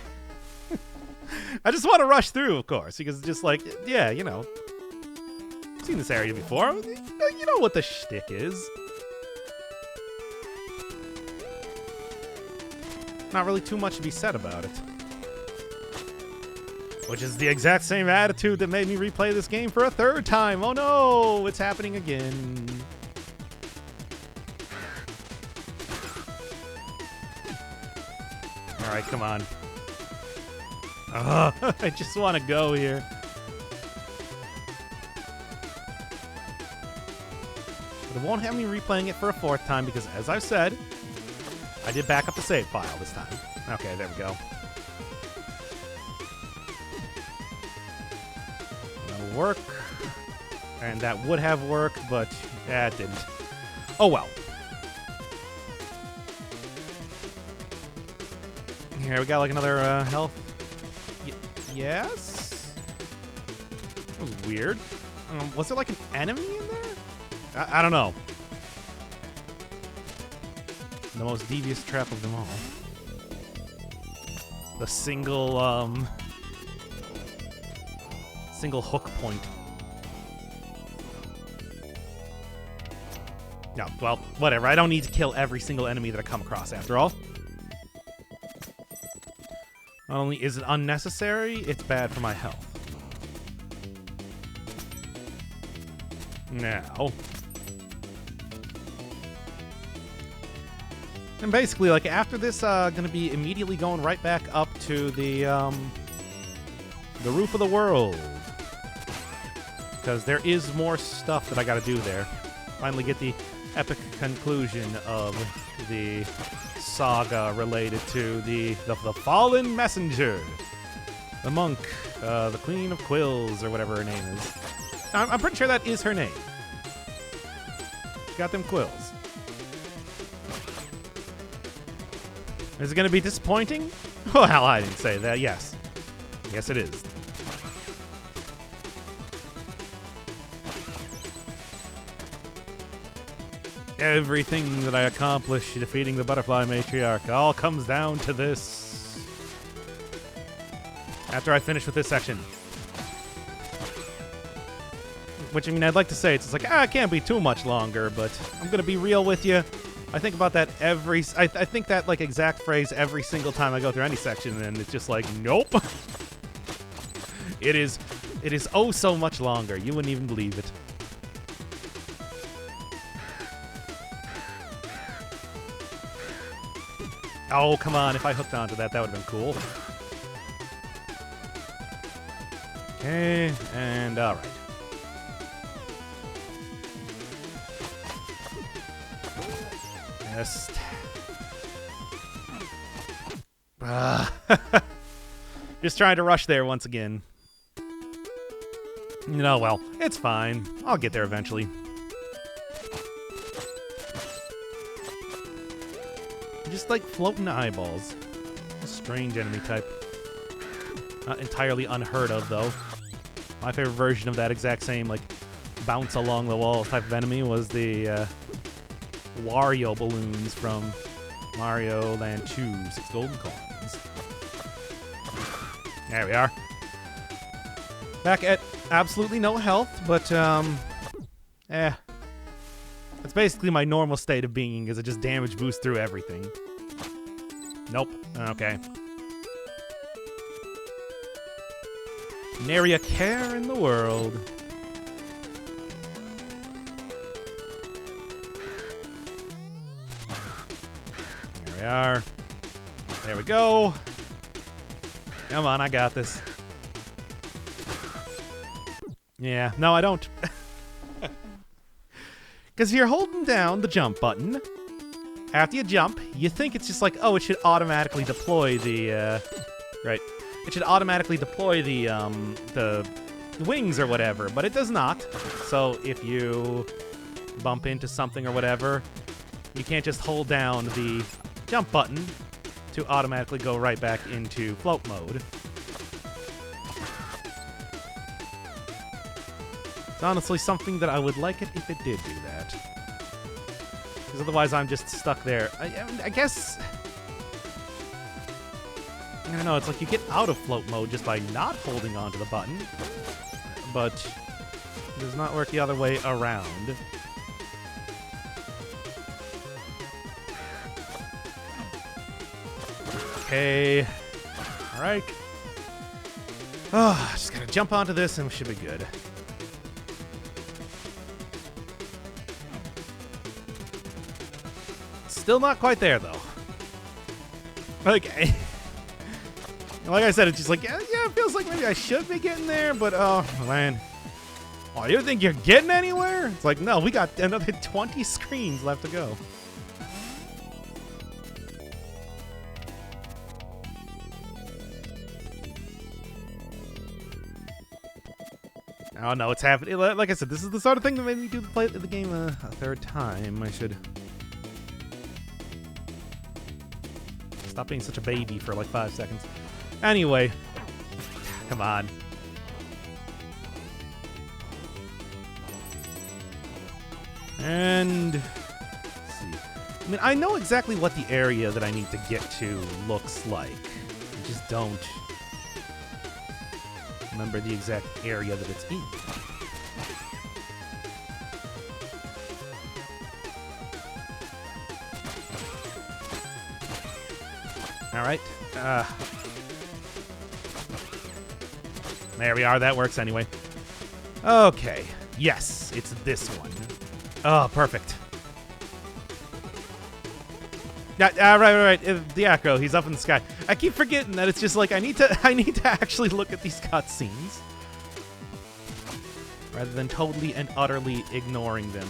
I just want to rush through, of course, because it's just like, yeah, you know. I've seen this area before. You know what the shtick is. Not really too much to be said about it. Which is the exact same attitude that made me replay this game for a third time. Oh no, it's happening again. All right, come on. I just want to go here. But it won't have me replaying it for a fourth time because, as I've said, I did back up the save file this time. Okay, there we go. That'll work. And that would have worked, but it didn't. Oh well. Here, we got like another health. Yes? That was weird. Was there like an enemy in there? I don't know. The most devious trap of them all. The single, single hook point. No, well, whatever. I don't need to kill every single enemy that I come across after all. Not only is it unnecessary, it's bad for my health. Now. And basically, like, after this, gonna be immediately going right back up to the roof of the world. Because there is more stuff that I gotta do there. Finally get the epic conclusion of the saga related to the fallen messenger, the monk, the Queen of Quills, or whatever her name is. I'm pretty sure that is her name. She's got them quills. Is it going to be disappointing? Well, I didn't say that. Yes. Yes, it is. Everything that I accomplish defeating the butterfly matriarch all comes down to this. After I finish with this section. Which, I mean, I'd like to say it's like, it can't be too much longer, but I'm going to be real with you. I think about that I think that, like, exact phrase every single time I go through any section, and it's just like, nope. It is oh so much longer. You wouldn't even believe it. Oh, come on. If I hooked onto that, that would have been cool. Okay, and all right. Just... just trying to rush there once again. No, well, it's fine. I'll get there eventually. Just like floating eyeballs. A strange enemy type. Not entirely unheard of, though. My favorite version of that exact same, like, bounce along the walls type of enemy was the Wario balloons from Mario Land 2, 6 golden coins. There we are. Back at absolutely no health, but, It's basically my normal state of being, is it just damage boost through everything. Nope. Okay. Nary a care in the world. There we are. There we go. Come on, I got this. Yeah, no, I don't. Because you're holding down the jump button. After you jump, you think it's just like, oh, it should automatically deploy the, right. It should automatically deploy the wings or whatever, but it does not. So if you bump into something or whatever, you can't just hold down the jump button to automatically go right back into float mode. It's honestly something that I would like it if it did do that. Because otherwise I'm just stuck there. I guess... I don't know, it's like you get out of float mode just by not holding onto the button. But it does not work the other way around. Okay. Alright. Oh, just gotta jump onto this and we should be good. Still not quite there, though. Okay. Like I said, it's just like, yeah, it feels like maybe I should be getting there, but, oh, man. Oh, you think you're getting anywhere? It's like, no, we got another 20 screens left to go. Oh, no, it's happening. Like I said, this is the sort of thing that made me play the game a third time. I should stop being such a baby for like 5 seconds. Anyway, come on. And let's see. I mean, I know exactly what the area that I need to get to looks like. I just don't remember the exact area that it's in. All right. There we are. That works anyway. Okay. Yes, it's this one. Oh, perfect. Yeah, right. The Acro, he's up in the sky. I keep forgetting that it's just like I need to actually look at these cutscenes rather than totally and utterly ignoring them.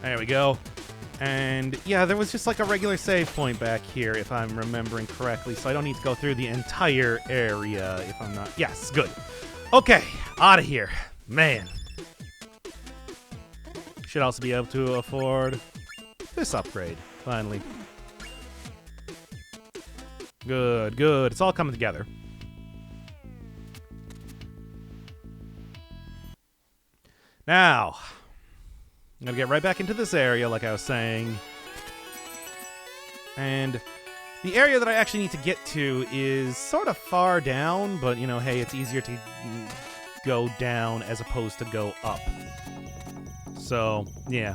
There we go. And yeah, there was just like a regular save point back here, if I'm remembering correctly, so I don't need to go through the entire area if I'm not... Yes, good. Okay, out of here. Man. Should also be able to afford this upgrade, finally. Good, good. It's all coming together. Now... I'm gonna get right back into this area, like I was saying. And the area that I actually need to get to is sort of far down, but, you know, hey, it's easier to go down as opposed to go up. So, yeah.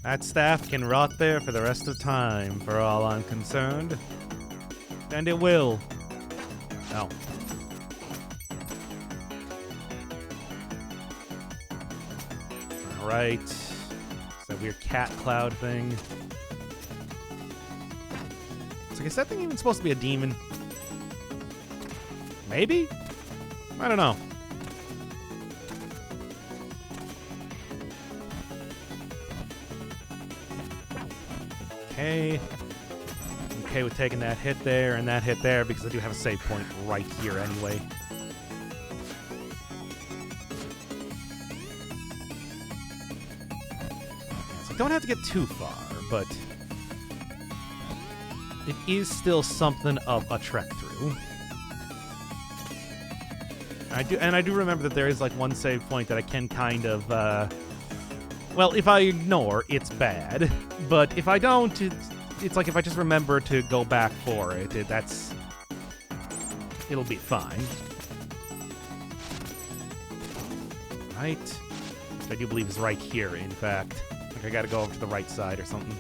That staff can rot there for the rest of time, for all I'm concerned. And it will. Oh. Right. It's that weird cat cloud thing. So I guess that thing even supposed to be a demon? Maybe? I don't know. Okay. Okay with taking that hit there and that hit there because I do have a save point right here anyway. don't have to get too far, but it is still something of a trek through. I do remember that there is like one save point that I can kind of, well, if I ignore, it's bad. But if I don't, it's like if I just remember to go back for it, it'll be fine. Right. I do believe is right here, in fact. Like I gotta go over to the right side or something.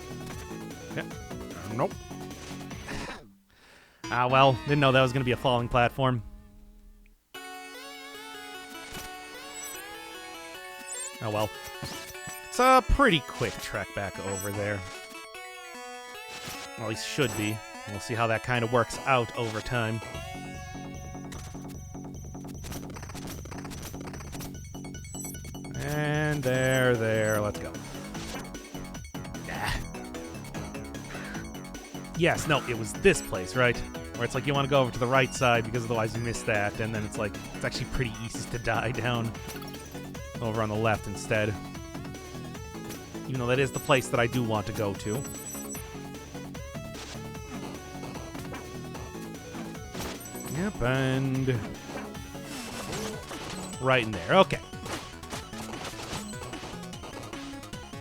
Yeah. Nope. Ah, well, didn't know that was gonna be a falling platform. Oh well. It's a pretty quick trek back over there. Well, at least should be. We'll see how that kind of works out over time. And there, let's go. Ah. Yes, no, it was this place, right? Where it's like you want to go over to the right side because otherwise you miss that, and then it's like, it's actually pretty easy to die down over on the left instead. Even though that is the place that I do want to go to. Yep, and right in there. Okay.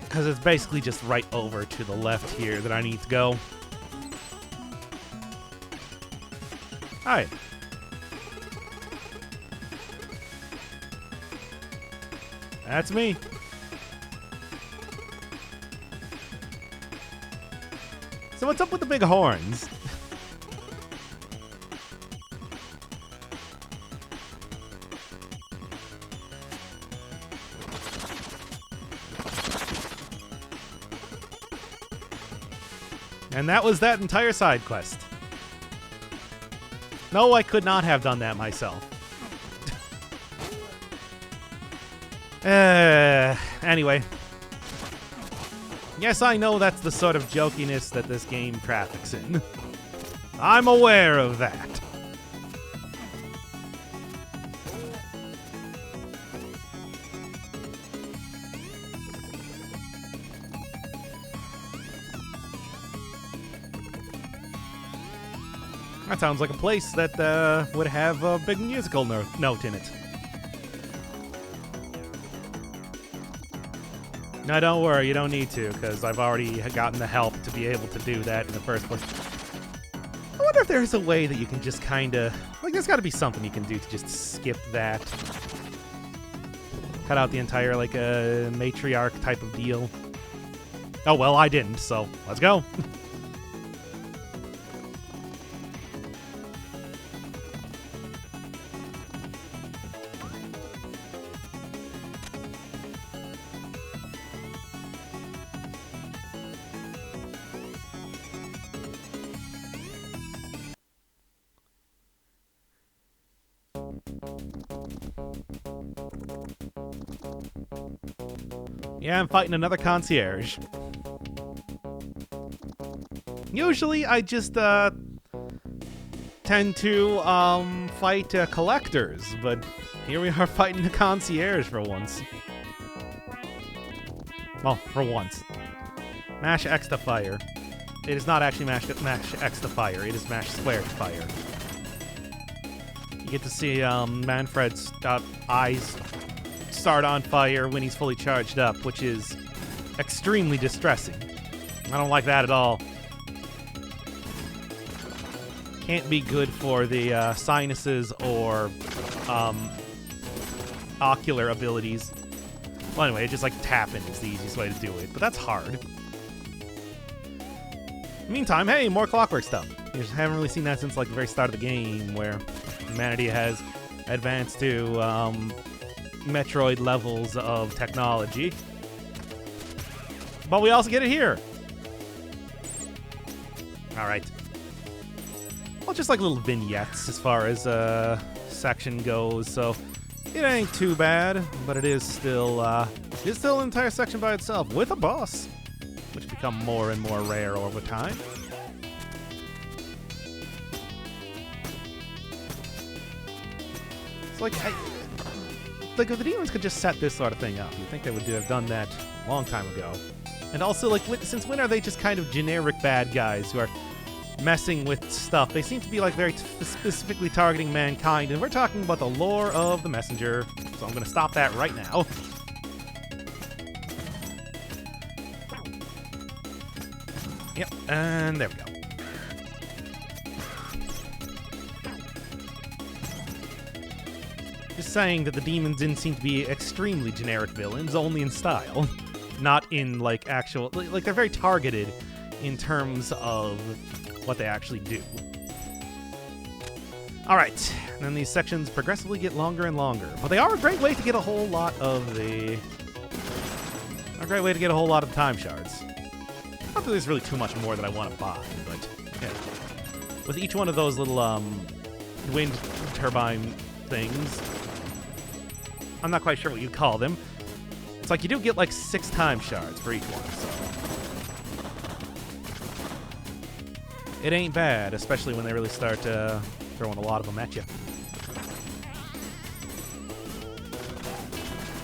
Because it's basically just right over to the left here that I need to go. Hi. That's me. So what's up with the big horns? And that was that entire side quest. No, I could not have done that myself. Anyway. Yes, I know that's the sort of jokiness that this game traffics in. I'm aware of that. That sounds like a place that would have a big musical note in it. No, don't worry, you don't need to, because I've already gotten the help to be able to do that in the first place. I wonder if there's a way that you can just kind of... Like, there's got to be something you can do to just skip that. Cut out the entire, like, matriarch type of deal. Oh, well, I didn't, so let's go. Yeah, I'm fighting another concierge. Usually, I just, tend to, fight, collectors, but here we are fighting a concierge for once. Well, for once. Mash X to fire. It is not actually mash X to fire, it is mash square to fire. You get to see, Manfred's, eyes start on fire when he's fully charged up, which is extremely distressing. I don't like that at all. Can't be good for the sinuses or ocular abilities. Well, anyway, just like tapping is the easiest way to do it, but that's hard. Meantime, hey, more clockwork stuff. You just haven't really seen that since like the very start of the game, where humanity has advanced to Metroid levels of technology. But we also get it here. Alright. Well, just like little vignettes as far as section goes, so it ain't too bad, but it is still an entire section by itself with a boss, which become more and more rare over time. It's like if the demons could just set this sort of thing up, you'd think they would have done that a long time ago. And also, like, since when are they just kind of generic bad guys who are messing with stuff? They seem to be, like, very specifically targeting mankind, and we're talking about the lore of the messenger, so I'm going to stop that right now. Yep, and there we go. Just saying that the demons didn't seem to be extremely generic villains, only in style. Not in, like, actual... Like, they're very targeted in terms of what they actually do. Alright, and then these sections progressively get longer and longer. But they are a great way to get a whole lot of the... A great way to get a whole lot of time shards. Not that there's really too much more that I want to buy, but... Yeah. With each one of those little, wind turbine things... I'm not quite sure what you'd call them. It's like you do get like 6 time shards for each one, so... It ain't bad, especially when they really start throwing a lot of them at you.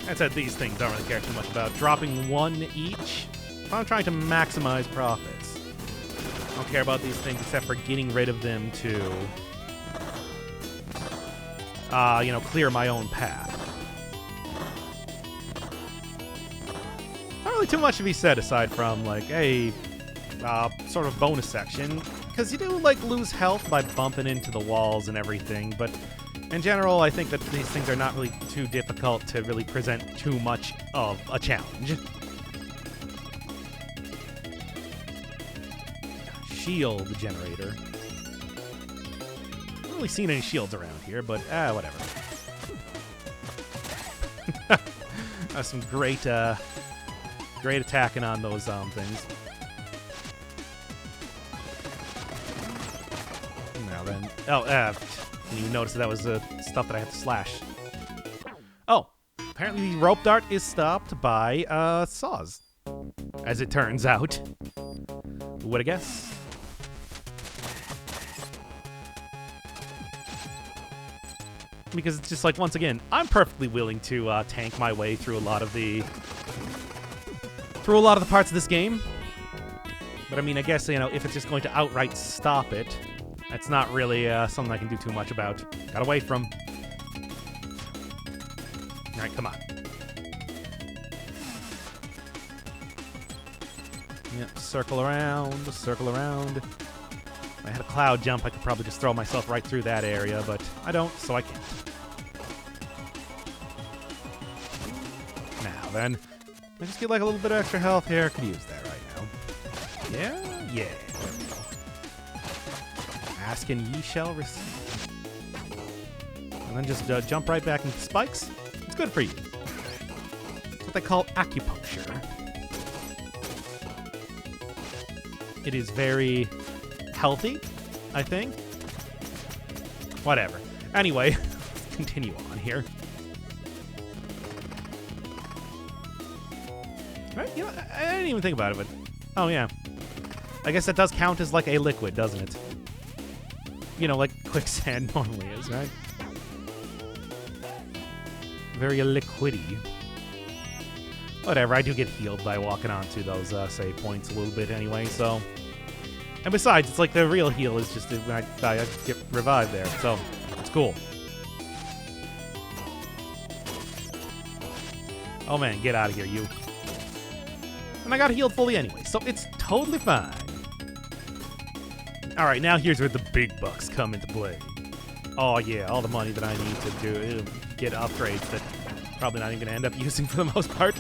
That said, these things don't really care too much about dropping 1 each. If I'm trying to maximize profits, I don't care about these things except for getting rid of them to, you know, clear my own path. Not really too much to be said aside from, like, a sort of bonus section, because you do, like, lose health by bumping into the walls and everything, but in general, I think that these things are not really too difficult to really present too much of a challenge. Shield generator. I haven't really seen any shields around here, but whatever. That's some great attacking on those things. Now then, you notice that was stuff that I had to slash. Oh, apparently the rope dart is stopped by saws, as it turns out. Who would have guessed? Because it's just like, once again, I'm perfectly willing to tank my way through a lot of the parts of this game. But I mean, I guess, you know, if it's just going to outright stop it, that's not really something I can do too much about. Got away from. All right, come on. Yep, circle around, circle around. If I had a cloud jump, I could probably just throw myself right through that area, but I don't, so I can't. Now then, I just get like a little bit of extra health here. Could use that right now. Yeah, yeah. There we go. Ask and ye shall receive. And then just jump right back into spikes. It's good for you. It's what they call acupuncture. It is very healthy, I think. Whatever. Anyway, let's continue on here. Right? You know, I didn't even think about it, but... Oh, yeah. I guess that does count as, like, a liquid, doesn't it? You know, like quicksand normally is, right? Very liquidy. Whatever, I do get healed by walking onto those save points a little bit anyway, so... And besides, it's like the real heal is just when I die, I get revived there, so it's cool. Oh man, get out of here, you. And I got healed fully anyway, so it's totally fine. Alright, now here's where the big bucks come into play. Oh yeah, all the money that I need to do get upgrades that probably not even going to end up using for the most part.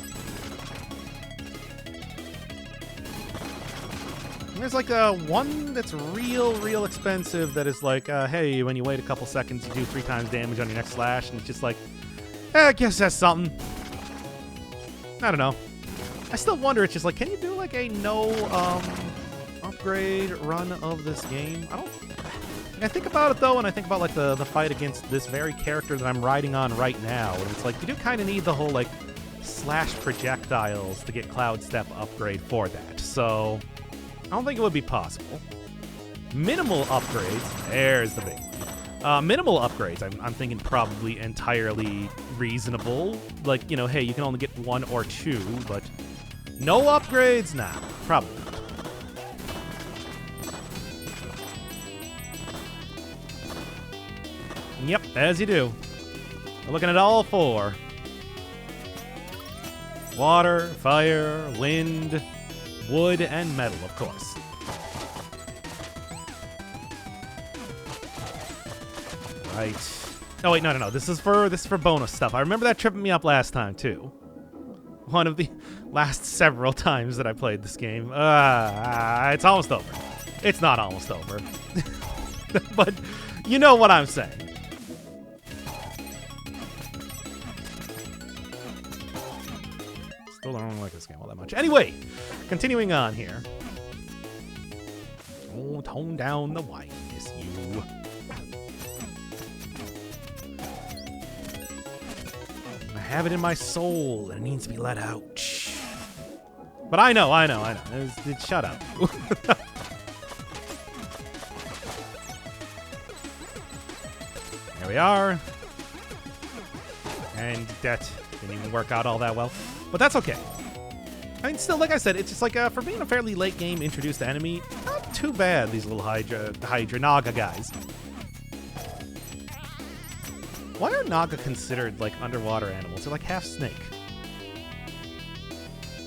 There's like one that's real expensive that is like, hey, when you wait a couple seconds, you do 3 times damage on your next slash, and it's just like, I guess that's something. I don't know. I still wonder, it's just like, can you do like a no upgrade run of this game? I don't... I think about it though, and I think about like the fight against this very character that I'm riding on right now, and it's like, you do kind of need the whole like slash projectiles to get Cloud Step upgrade for that, so... I don't think it would be possible. Minimal upgrades. There's the big one. Minimal upgrades, I'm thinking probably entirely reasonable. Like, you know, hey, you can only get 1 or 2, but No upgrades now. Probably not. Yep, as you do. We're looking at all 4. Water, fire, wind, wood, and metal, of course. Right. Oh wait, no. This is for bonus stuff. I remember that tripping me up last time too. One of the last several times that I played this game. It's almost over. It's not almost over. But you know what I'm saying. Still don't like this game all that much. Anyway, continuing on here. Oh, tone down the whiteness, you. I have it in my soul, and it needs to be let out. Shh. But I know. Shut up. There we are. And that didn't even work out all that well. But that's okay. I mean, still, like I said, it's just like, for being a fairly late game introduced enemy, not too bad, these little Hydra Naga guys. Why are Naga considered, like, underwater animals? They're like half snake.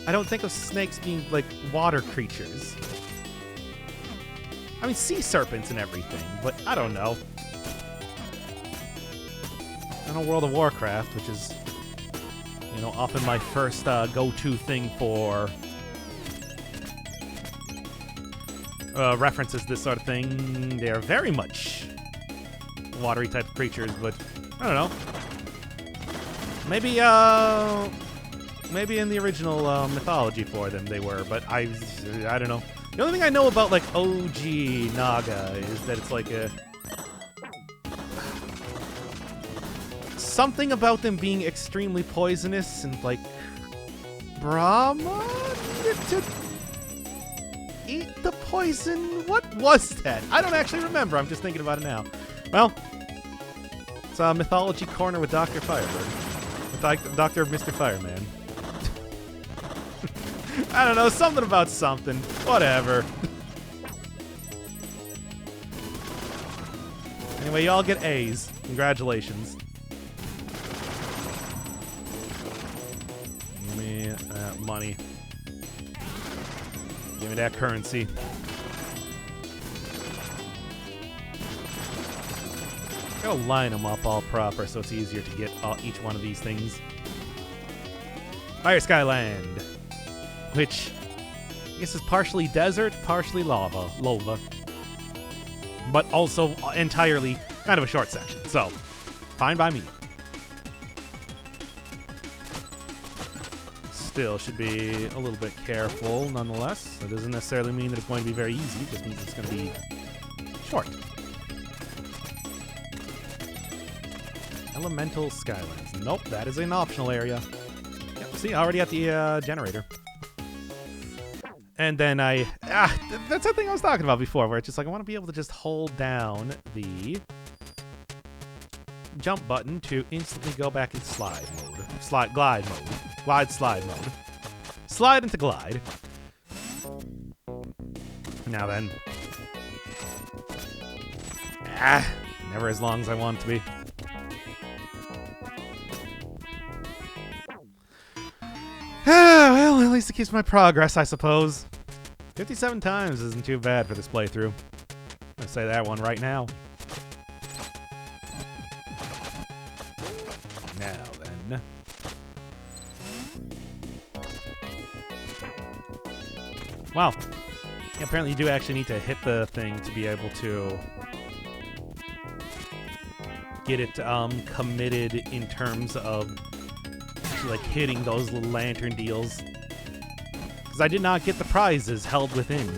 I don't think of snakes being, like, water creatures. I mean, sea serpents and everything, but I don't know. I know World of Warcraft, which is, you know, often my first go-to thing for references this sort of thing. They are very much watery type of creatures, but I don't know. Maybe in the original mythology for them they were, but I don't know. The only thing I know about like OG Naga is that it's like a something about them being extremely poisonous and like Brahma needed to eat the poison. What was that? I don't actually remember. I'm just thinking about it now. Well, it's a mythology corner with Dr. Firebird. With Dr. Mr. Fireman. I don't know, something about something. Whatever. Anyway, y'all get A's. Congratulations. Give me that money. Give me that currency. Gotta line them up all proper so it's easier to get each one of these things. Fire Skyland, which I guess is partially desert, partially lava, but also entirely kind of a short section. So, fine by me. Still should be a little bit careful, nonetheless. That doesn't necessarily mean that it's going to be very easy. It just means it's going to be short. Elemental Skylands. Nope, that is an optional area. Yep, see, already at the generator. And then that's the thing I was talking about before, where it's just like I want to be able to just hold down the jump button to instantly go back in slide mode. Glide mode. Slide mode. Slide into glide. Now then. Never as long as I want it to be. Well, at least it keeps my progress, I suppose. 57 times isn't too bad for this playthrough. I'm gonna say that one right now. Now then. Wow. Yeah, apparently you do actually need to hit the thing to be able to get it committed in terms of like hitting those little lantern deals, because I did not get the prizes held within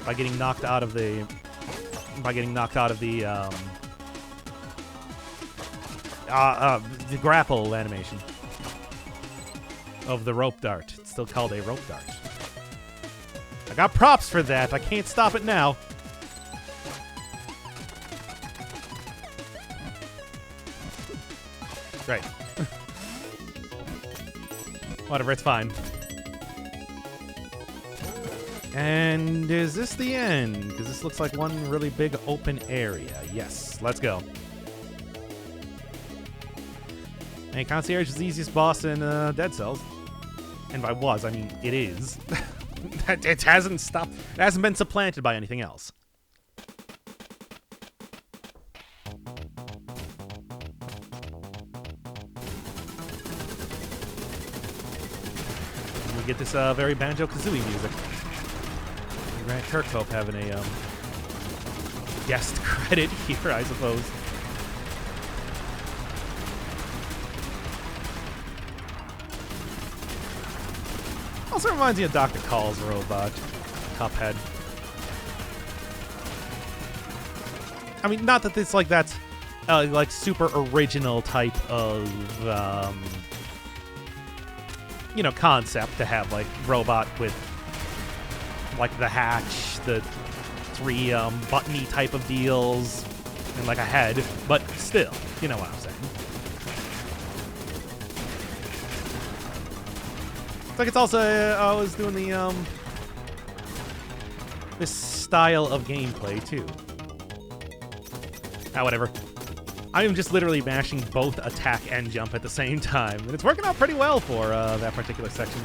by getting knocked out of the grapple animation of the rope dart. It's still called a rope dart. I got props for that. I can't stop it now. Great. Whatever, it's fine. And is this the end? Because this looks like one really big open area. Yes, let's go. And Concierge is the easiest boss in Dead Cells. And by was, I mean it is. It hasn't stopped. It hasn't been supplanted by anything else. And we get this very Banjo-Kazooie music. Grant Kirkhope having a guest credit here, I suppose. Also reminds me of Dr. Call's robot, Cuphead. I mean, not that it's like that's like super original type of you know, concept to have like robot with like the hatch, the 3 buttony type of deals, and like a head, but still, you know what I'm saying. It's like it's also I was doing the this style of gameplay too. Ah, whatever. I am just literally mashing both attack and jump at the same time, and it's working out pretty well for that particular section.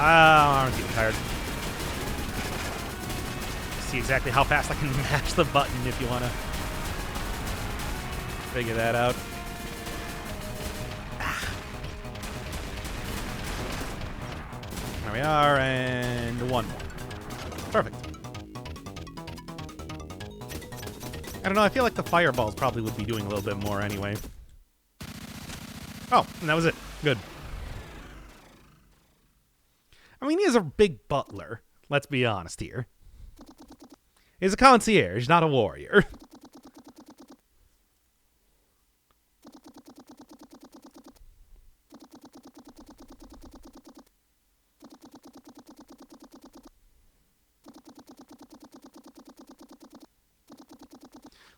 I'm getting tired. See exactly how fast I can mash the button if you want to figure that out. There we are, and one more. Perfect. I don't know, I feel like the fireballs probably would be doing a little bit more anyway. Oh, and that was it. Good. I mean, he is a big butler. Let's be honest here. He's a concierge, not a warrior.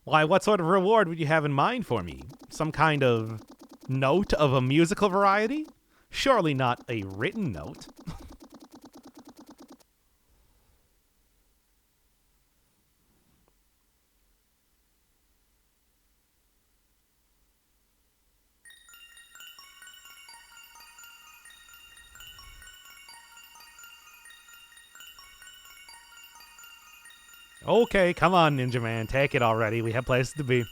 Why, what sort of reward would you have in mind for me? Some kind of note of a musical variety? Surely not a written note. Okay, come on, Ninja Man. Take it already. We have places to be.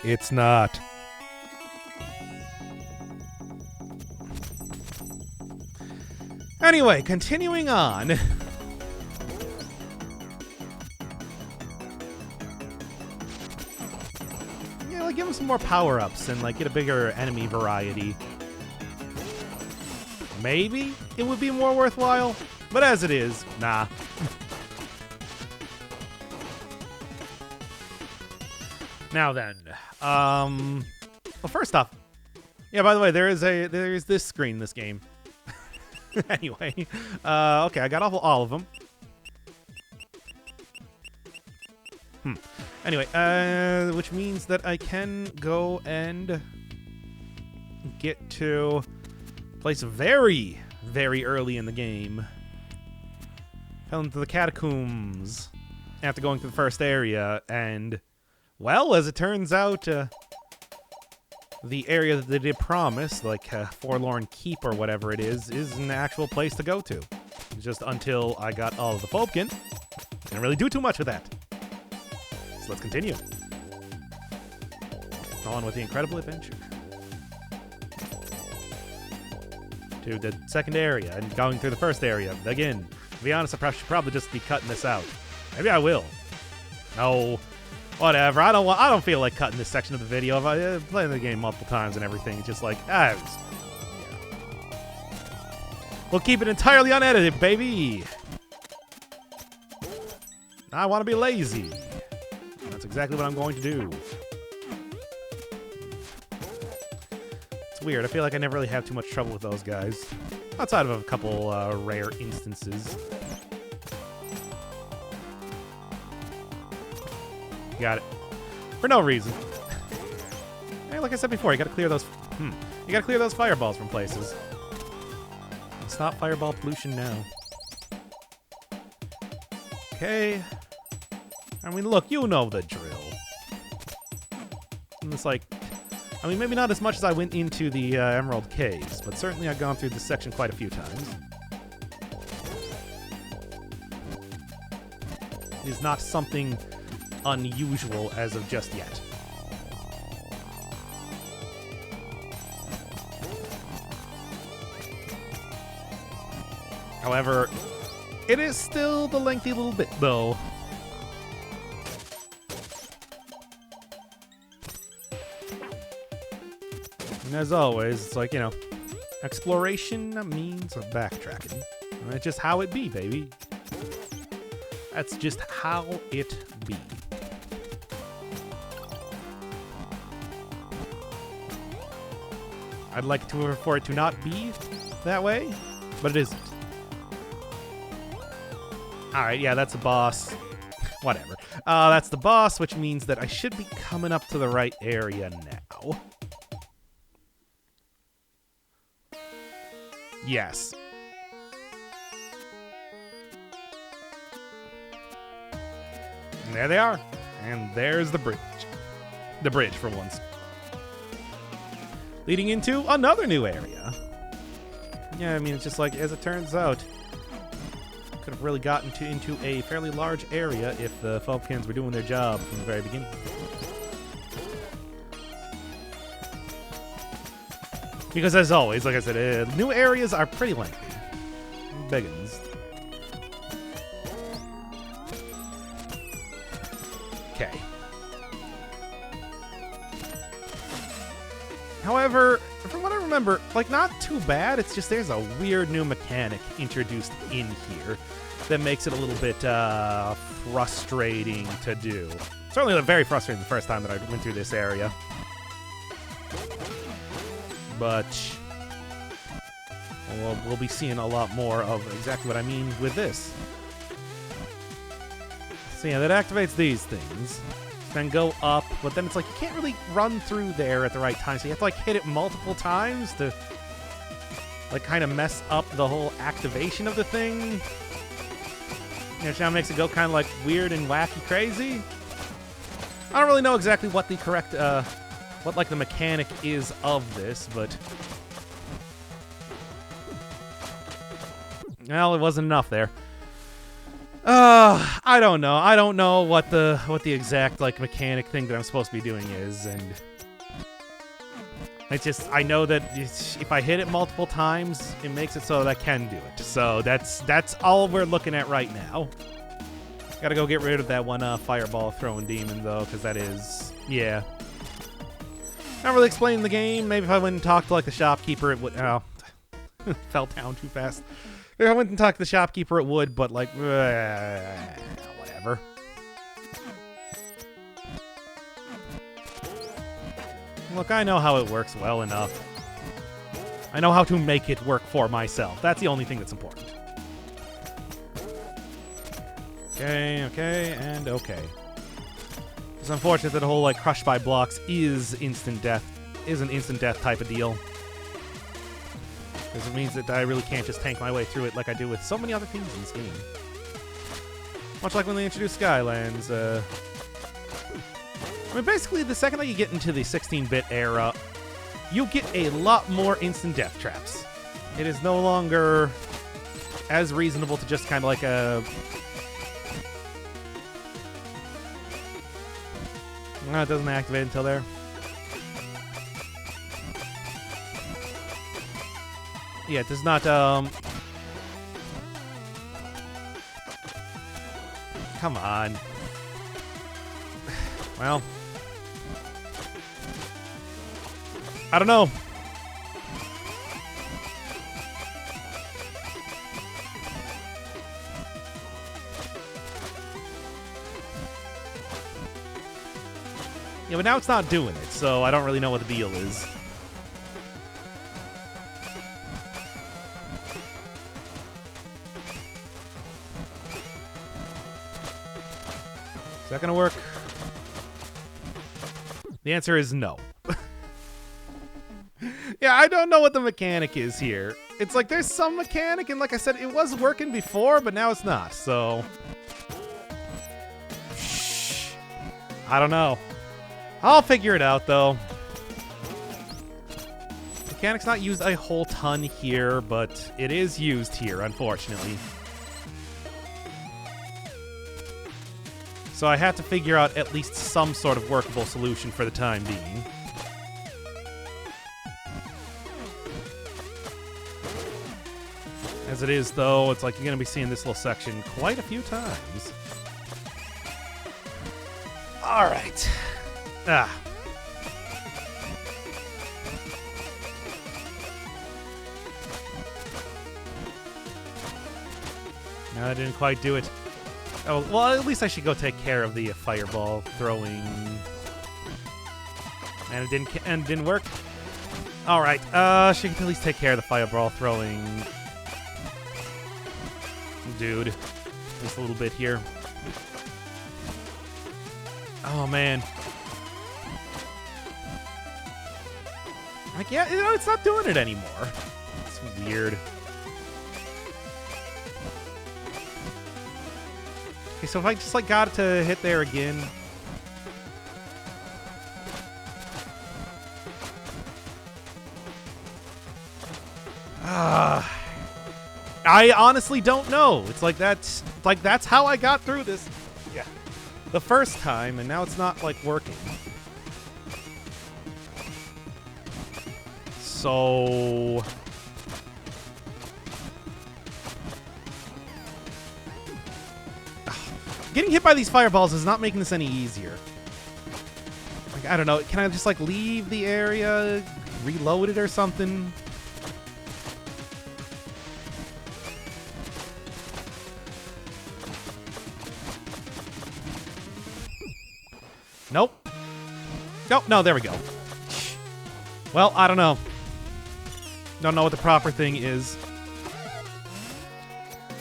It's not. Anyway, continuing on. Yeah, like give him some more power-ups and like get a bigger enemy variety. Maybe it would be more worthwhile, but as it is, nah. Now then, well, first off, yeah, by the way, there is this screen in this game. Anyway, okay, I got all of them. Anyway, which means that I can go and get to a place very, very early in the game. Fell into the Catacombs after going to the first area, and well, as it turns out, the area that they did promise, like Forlorn Keep or whatever it is an actual place to go to. Just until I got all of the Fobkin. Didn't really do too much with that. So let's continue. On with the incredible adventure. To the second area and going through the first area. Again, to be honest, I should probably just be cutting this out. Maybe I will. No. Whatever. I don't feel like cutting this section of the video. If I play the game multiple times and everything, it's just like, yeah. We'll keep it entirely unedited, baby. I want to be lazy. That's exactly what I'm going to do. It's weird. I feel like I never really have too much trouble with those guys. Outside of a couple rare instances. Got it. For no reason. Hey, like I said before, you gotta clear those... You gotta clear those fireballs from places. Stop fireball pollution now. Okay. I mean, look, you know the drill. And it's like... I mean, maybe not as much as I went into the Emerald Caves, but certainly I've gone through this section quite a few times. It is not something unusual as of just yet. However, it is still the lengthy little bit, though. And as always, it's like, you know, exploration means backtracking. And that's just how it be, baby. That's just how it be. I'd like for it to not be that way, but it isn't. Alright, yeah, that's a boss. Whatever. That's the boss, which means that I should be coming up to the right area now. Yes. And there they are. And there's the bridge. The bridge, for once. Leading into another new area. Yeah, I mean, it's just like, as it turns out, could have really gotten into a fairly large area if the Fobkins were doing their job from the very beginning. Because as always, like I said, new areas are pretty lengthy. Biggins. Okay. However, from what I remember, like, not too bad. It's just there's a weird new mechanic introduced in here that makes it a little bit frustrating to do. Certainly very frustrating the first time that I went through this area. But we'll be seeing a lot more of exactly what I mean with this. So yeah, that activates these things. Then go up, but then it's like you can't really run through there at the right time, so you have to like hit it multiple times to like kind of mess up the whole activation of the thing. Which now makes it go kind of like weird and wacky crazy. I don't really know exactly what the correct what like the mechanic is of this, but well, it wasn't enough there. I don't know. I don't know what the exact like mechanic thing that I'm supposed to be doing is, and it's just I know that if I hit it multiple times, it makes it so that I can do it. So that's all we're looking at right now. Gotta go get rid of that one fireball throwing demon though, because that is not really explaining the game. Maybe if I went and talked to like the shopkeeper, it would. Oh, fell down too fast. If I went and talked to the shopkeeper, it would, but like, whatever. Look, I know how it works well enough. I know how to make it work for myself. That's the only thing that's important. Okay, and okay. It's unfortunate that the whole like crush by blocks is instant death, is an instant death type of deal. Because it means that I really can't just tank my way through it like I do with so many other things in this game. Much like when they introduced Skylands. I mean, basically, the second that you get into the 16-bit era, you get a lot more instant death traps. It is no longer as reasonable to just kind of like a... No, it doesn't activate until there. Yeah, it does not, Come on. Well... I don't know. Yeah, but now it's not doing it, so I don't really know what the deal is. Is that gonna work? The answer is no. Yeah, I don't know what the mechanic is here. It's like there's some mechanic, and like I said, it was working before, but now it's not, so... Shh. I don't know. I'll figure it out, though. Mechanic's not used a whole ton here, but it is used here, unfortunately. So I had to figure out at least some sort of workable solution for the time being. As it is, though, it's like you're going to be seeing this little section quite a few times. All right. Ah. No, I didn't quite do it. Oh, well, at least I should go take care of the fireball throwing. And it didn't work. All right. She can at least take care of the fireball throwing. Dude, just a little bit here. Oh man. Like, yeah, you know, it's not doing it anymore. It's weird. Okay, so if I just like got it to hit there again. I honestly don't know. It's like that's how I got through this. Yeah. The first time, and now it's not like working. So getting hit by these fireballs is not making this any easier. Like, I don't know. Can I just like leave the area, reload it or something? Nope. Nope, no, there we go. Well, I don't know. Don't know what the proper thing is.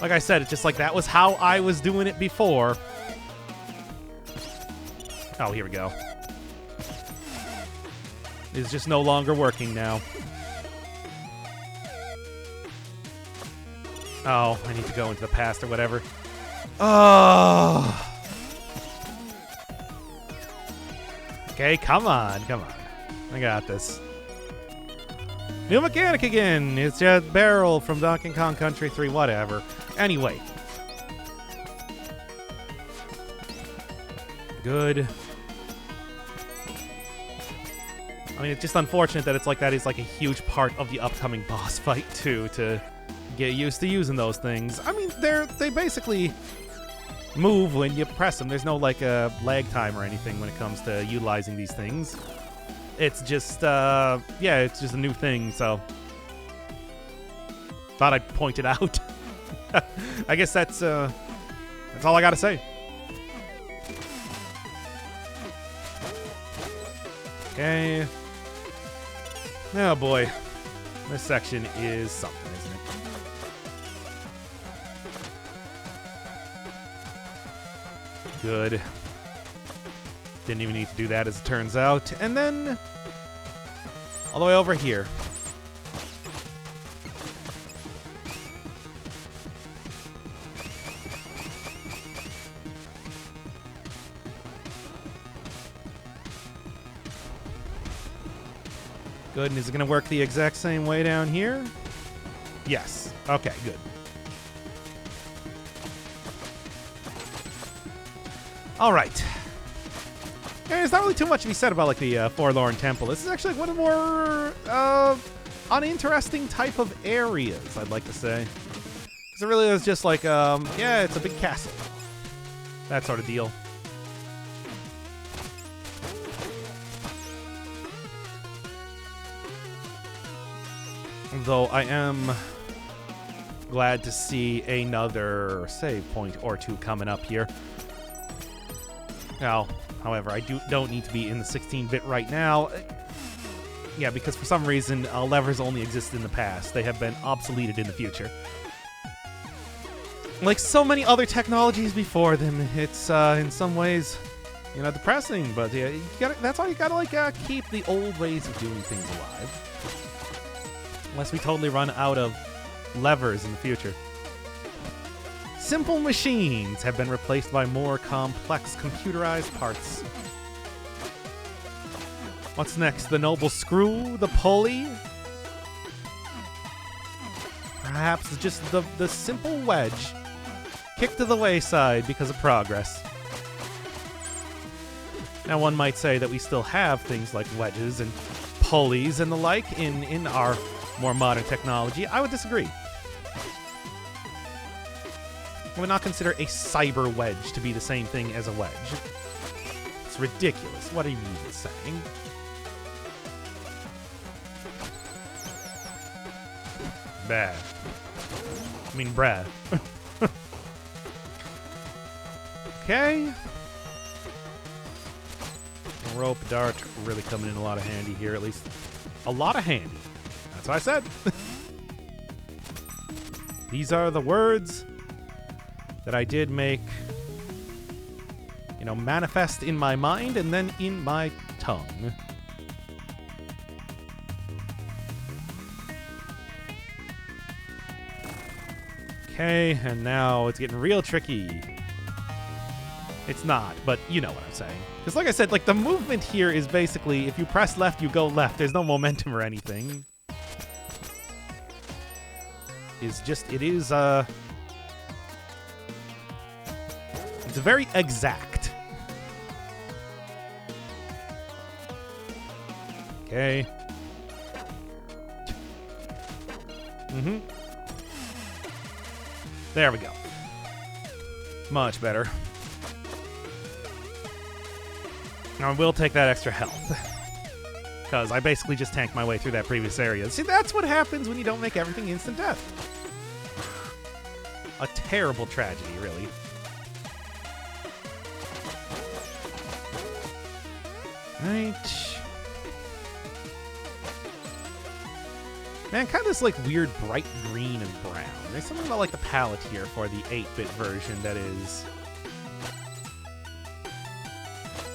Like I said, it's just like that was how I was doing it before. Oh, here we go. It's just no longer working now. Oh, I need to go into the past or whatever. Oh. Okay, come on, come on. I got this. New mechanic again. It's a barrel from Donkey Kong Country 3, whatever. Anyway. Good. I mean, it's just unfortunate that it's like that is like a huge part of the upcoming boss fight, too, to get used to using those things. I mean, they basically move when you press them. There's no like a lag time or anything when it comes to utilizing these things. It's just yeah, it's just a new thing, so thought I'd point it out. I guess that's all I gotta say. Okay. Oh boy, this section is something, isn't it? Good. Didn't even need to do that, as it turns out. And then all the way over here. Good, and is it going to work the exact same way down here? Yes. Okay, good. All right. And there's not really too much to be said about like the Forlorn Temple. This is actually one of the more uninteresting type of areas, I'd like to say. Because it really is just like, yeah, it's a big castle. That sort of deal. Though I am glad to see another save point or two coming up here. Now, however, I don't need to be in the 16-bit right now. Yeah, because for some reason, levers only exist in the past. They have been obsoleted in the future. Like so many other technologies before them, it's in some ways, you know, depressing. But yeah, that's all you gotta like keep the old ways of doing things alive. Unless we totally run out of levers in the future. Simple machines have been replaced by more complex computerized parts. What's next? The noble screw? The pulley? Perhaps just the simple wedge kicked to the wayside because of progress. Now one might say that we still have things like wedges and pulleys and the like in our more modern technology. I would disagree. I would not consider a cyber wedge to be the same thing as a wedge. It's ridiculous. What are you even saying? Bad. I mean, Brad. Okay. Rope dart really coming in a lot of handy here, at least a lot of handy. That's what I said. These are the words that I did make, you know, manifest in my mind and then in my tongue. Okay, and now it's getting real tricky. It's not, but you know what I'm saying. Because like I said, like the movement here is basically, if you press left, you go left. There's no momentum or anything. It's very exact. Okay. There we go. Much better. Now I will take that extra health. Because I basically just tanked my way through that previous area. See, that's what happens when you don't make everything instant death. A terrible tragedy, really. Right. Man, kind of this like weird bright green and brown. There's something about like the palette here for the 8-bit version that is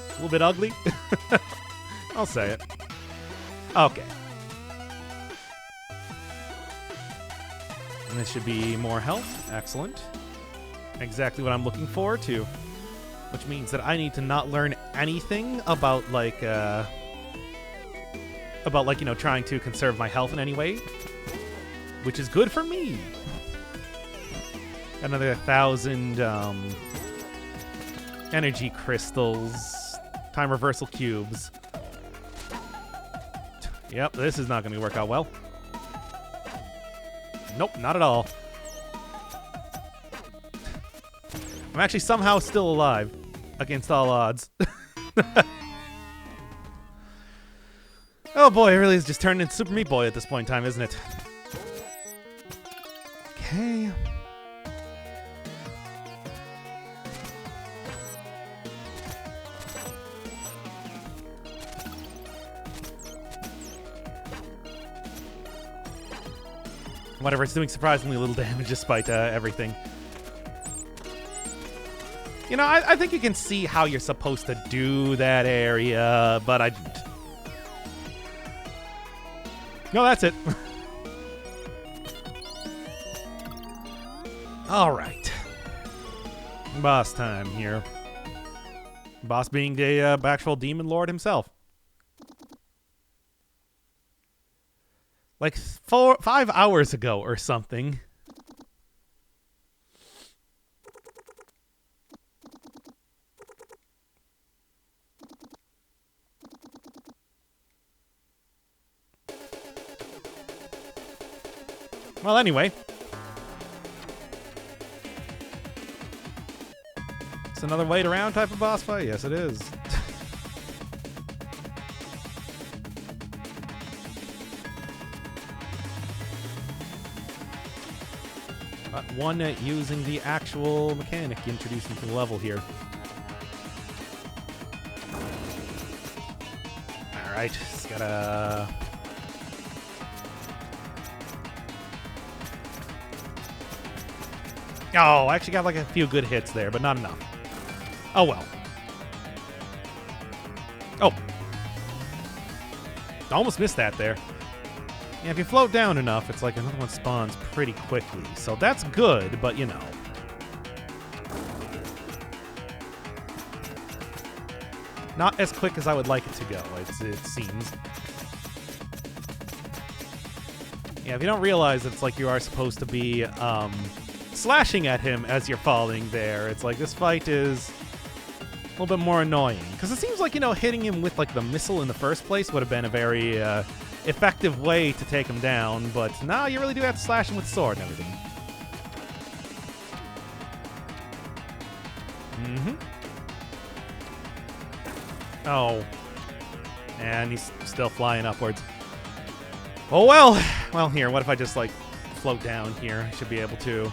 a little bit ugly. I'll say it. Okay. And this should be more health. Excellent. Exactly what I'm looking forward to. Which means that I need to not learn anything about like, you know, trying to conserve my health in any way. Which is good for me. Got another 1,000 energy crystals. Time reversal cubes. Yep, this is not going to work out well. Nope, not at all. I'm actually somehow still alive. Against all odds. Oh boy, it really is just turning into Super Meat Boy at this point in time, isn't it? Okay. Whatever, it's doing surprisingly little damage despite everything. You know, I think you can see how you're supposed to do that area, but I didn't. No, that's it. All right. Boss time here. Boss being the actual demon lord himself. like 5 hours ago or something. Well, anyway. It's another wait around type of boss fight. Yes, it is. But one using the actual mechanic introduced into the level here. Alright, just gotta... Oh, I actually got like a few good hits there, but not enough. Oh well. Oh. Almost missed that there. Yeah, if you float down enough, it's like another one spawns pretty quickly. So that's good, but you know. Not as quick as I would like it to go, it seems. Yeah, if you don't realize it's like you are supposed to be slashing at him as you're falling there, it's like this fight is a little bit more annoying. Because it seems like, you know, hitting him with like the missile in the first place would have been a very effective way to take him down, but now you really do have to slash him with sword and everything. Oh. And he's still flying upwards. Oh well. Well, here, what if I just like float down here? I should be able to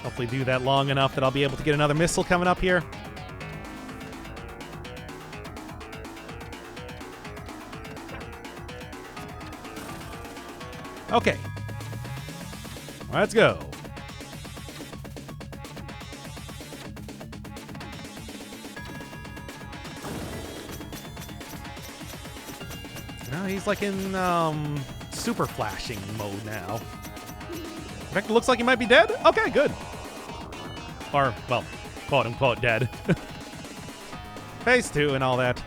hopefully do that long enough that I'll be able to get another missile coming up here. Okay. Let's go. No, he's like in super flashing mode now. In fact, it looks like he might be dead. Okay, good. Or, well, quote-unquote dead. Phase 2 and all that.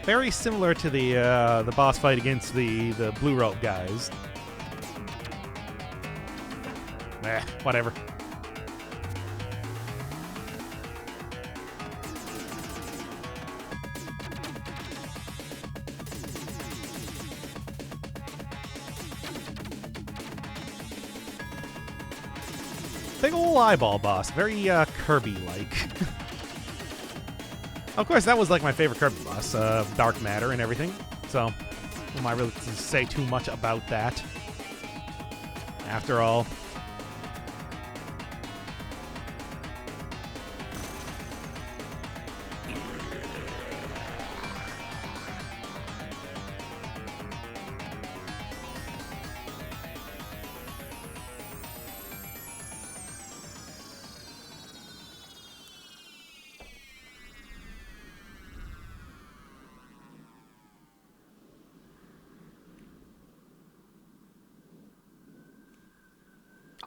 Very similar to the boss fight against the blue rope guys. Whatever. Big ol' eyeball boss. Very Kirby-like. Of course, that was like my favorite Kirby boss. Dark matter and everything. So, who am I really to say too much about that? After all.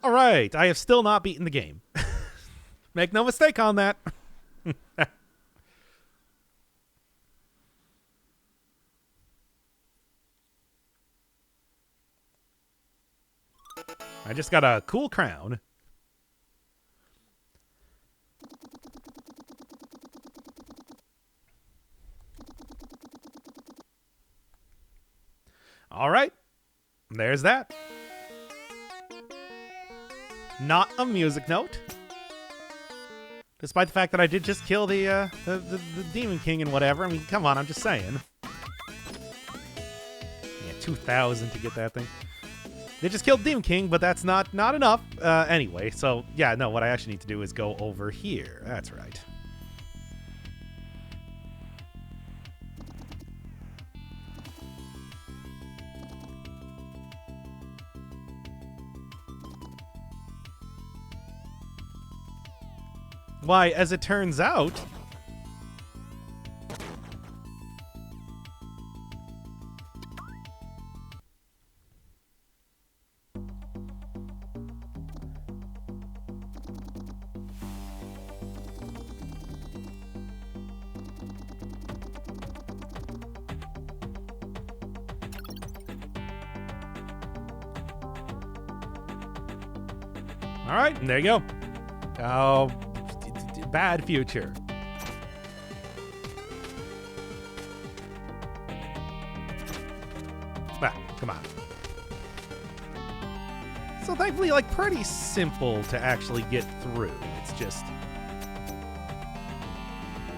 All right, I have still not beaten the game. Make no mistake on that. I just got a cool crown. All right, there's that. Not a music note. Despite the fact that I did just kill the Demon King and whatever. I mean, come on, I'm just saying. Yeah, 2,000 to get that thing. They just killed Demon King, but that's not enough. Anyway, so yeah, no, what I actually need to do is go over here. That's right. Why, as it turns out... All right, and there you go. Oh, bad future. Ah, come on. So thankfully, like, pretty simple to actually get through. It's just,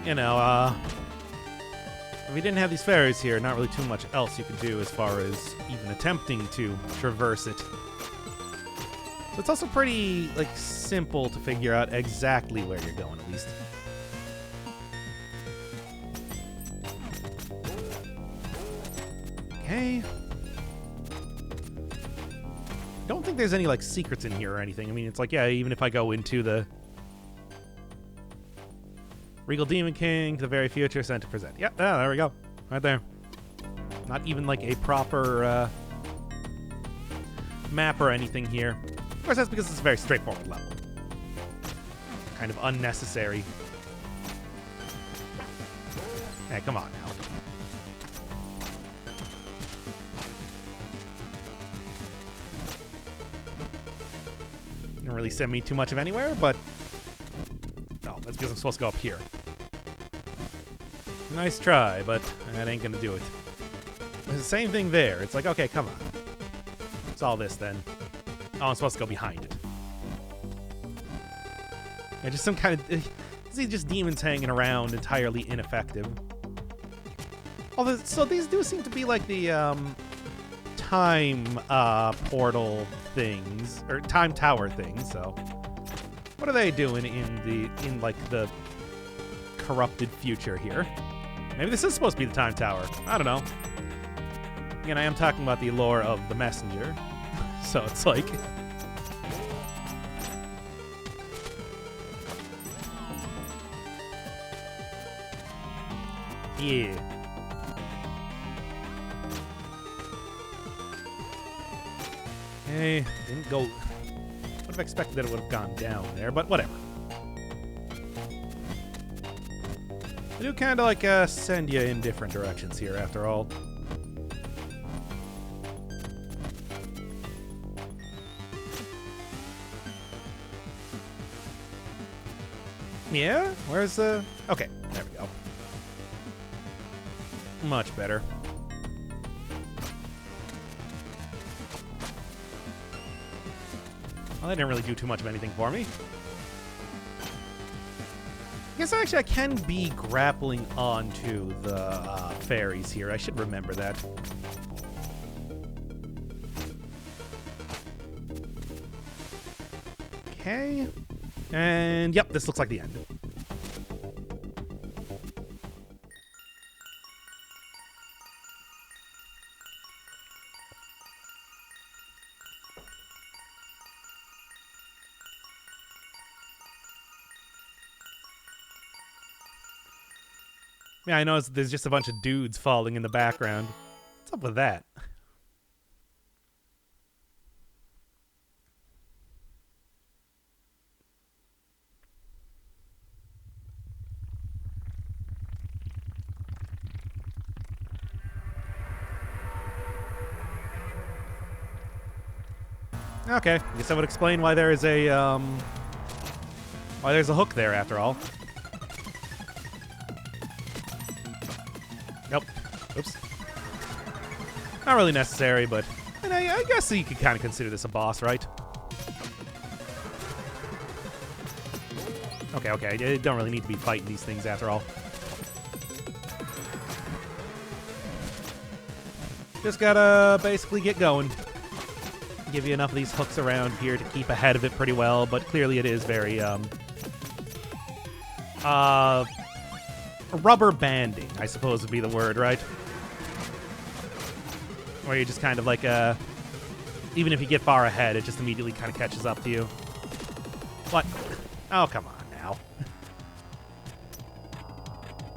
you know, if we didn't have these fairies here, not really too much else you could do as far as even attempting to traverse it. So it's also pretty, like, simple to figure out exactly where you're going, at least. Okay. Don't think there's any, like, secrets in here or anything. I mean, it's like, yeah, even if I go into the Regal Demon King, the very future, sent to present. Yep, yeah, there we go. Right there. Not even, like, a proper map or anything here. Of course, that's because it's a very straightforward level. Kind of unnecessary. Hey, come on now. Didn't really send me too much of anywhere, but no, that's because I'm supposed to go up here. Nice try, but that ain't gonna do it. It's the same thing there. It's like, okay, come on. It's all this then. Oh, I'm supposed to go behind it. Yeah, just some kind of... See, just demons hanging around, entirely ineffective. Although, so these do seem to be like the time portal things, or time tower things. So, what are they doing in like the corrupted future here? Maybe this is supposed to be the time tower. I don't know. Again, I am talking about the lore of the messenger, so it's like. Yeah. Okay, didn't go. Would have expected that it would have gone down there, but whatever. They do kind of like send you in different directions here, after all. Yeah? Where's the... Okay, there we go. Much better. Well, that didn't really do too much of anything for me. I guess actually I can be grappling onto the fairies here. I should remember that. Okay. And yep, this looks like the end. Yeah, I noticed there's just a bunch of dudes falling in the background. What's up with that? Okay, I guess that would explain why there is a hook there after all. Nope. Oops. Not really necessary, but and I guess you could kind of consider this a boss, right? Okay. You don't really need to be fighting these things after all. Just gotta basically get going. Give you enough of these hooks around here to keep ahead of it pretty well, but clearly it is very rubber banding, I suppose would be the word, right? Where you just kind of like even if you get far ahead, it just immediately kind of catches up to you. What? Oh, come on now.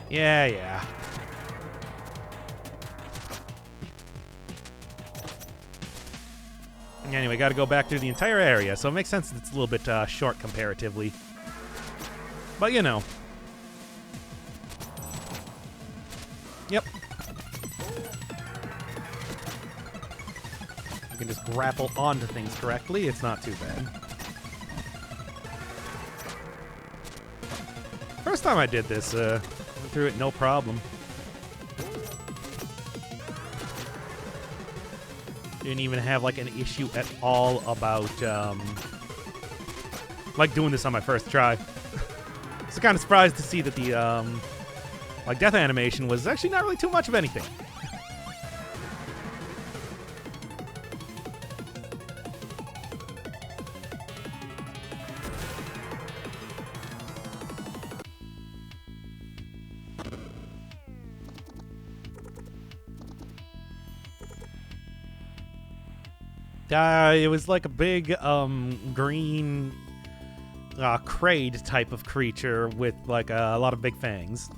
Yeah. Anyway, got to go back through the entire area, so it makes sense that it's a little bit short comparatively. But, you know. Yep. You can just grapple onto things correctly. It's not too bad. first time I did this, went through it no problem. Didn't even have like an issue at all about like doing this on my first try. So kind of surprised to see that the like death animation was actually not really too much of anything. It was like a big green Kraid type of creature with like a lot of big fangs.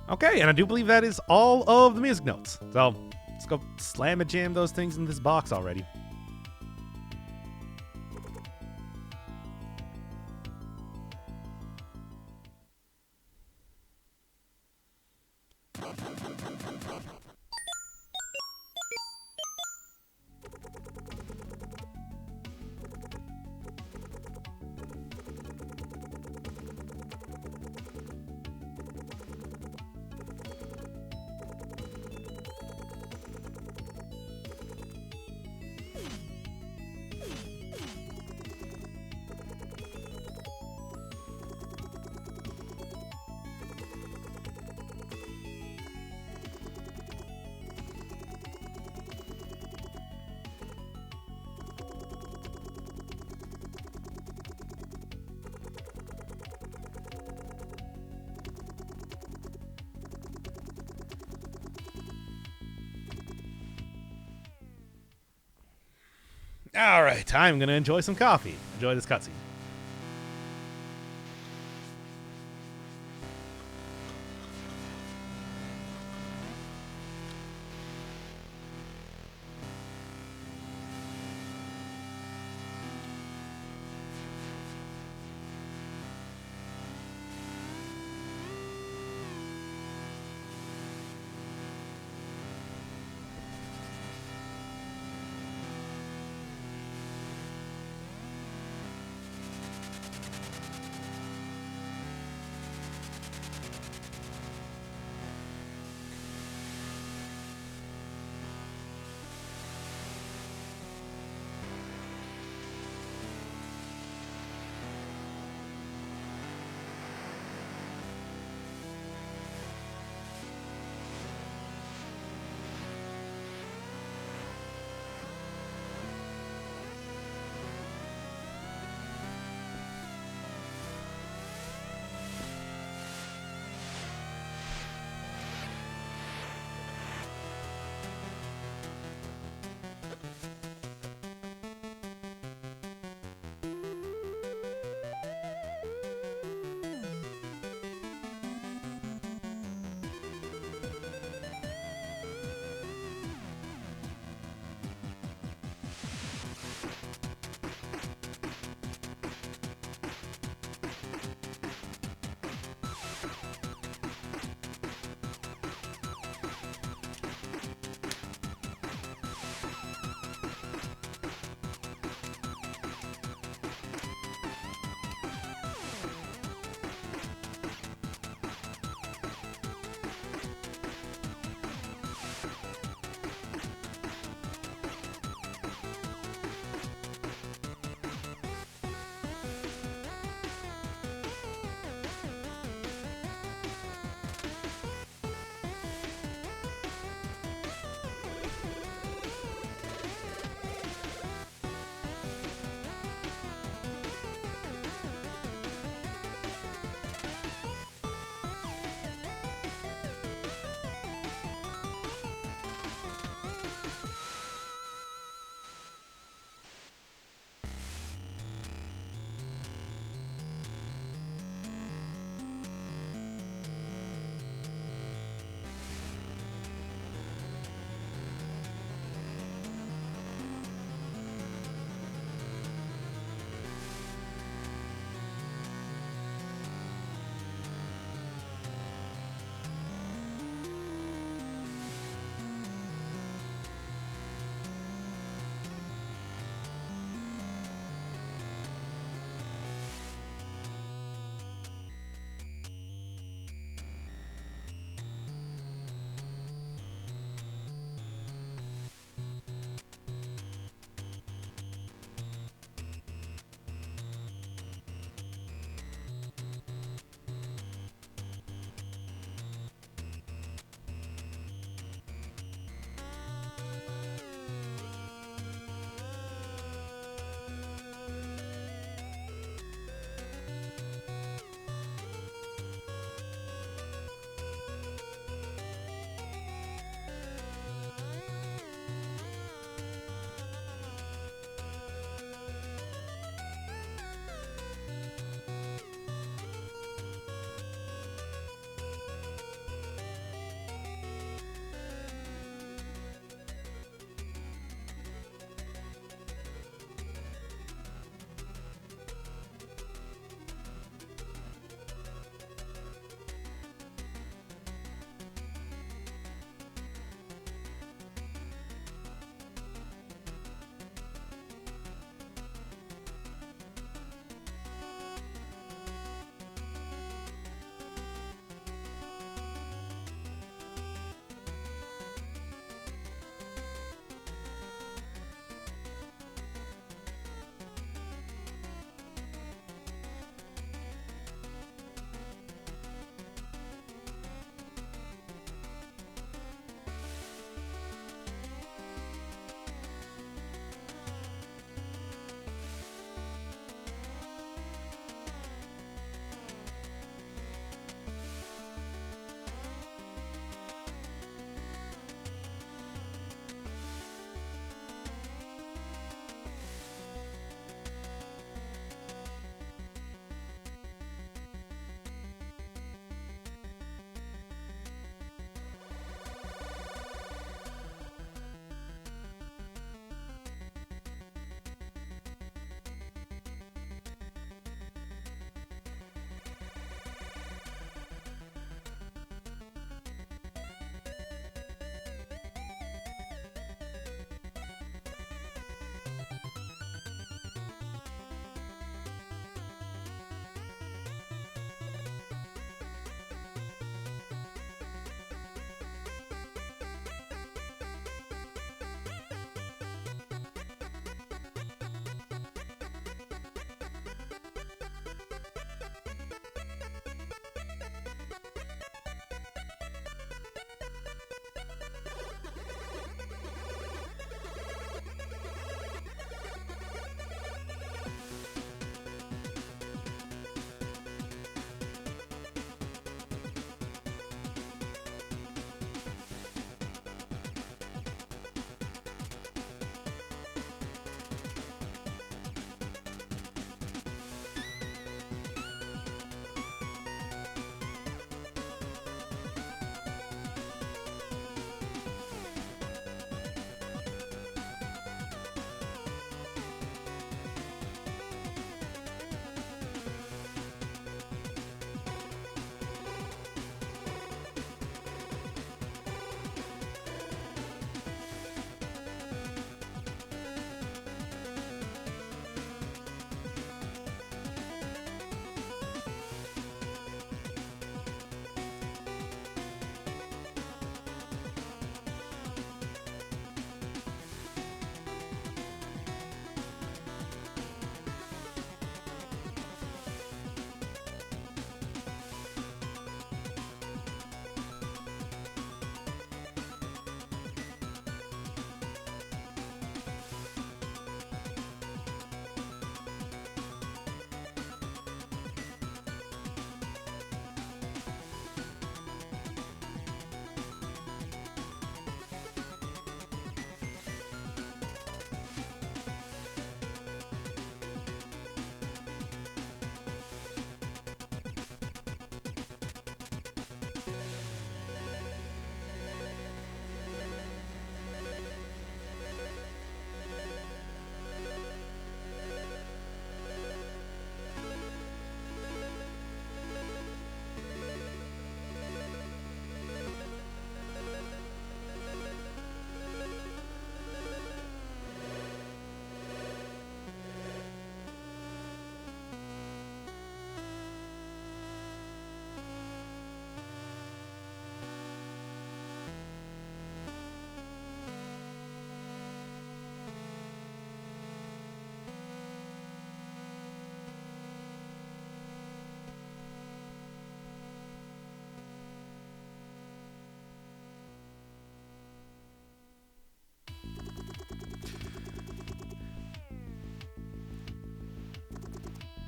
Okay, and I do believe that is all of the music notes. So let's go slam and jam those things in this box already. All right, I'm going to enjoy some coffee. Enjoy this cutscene.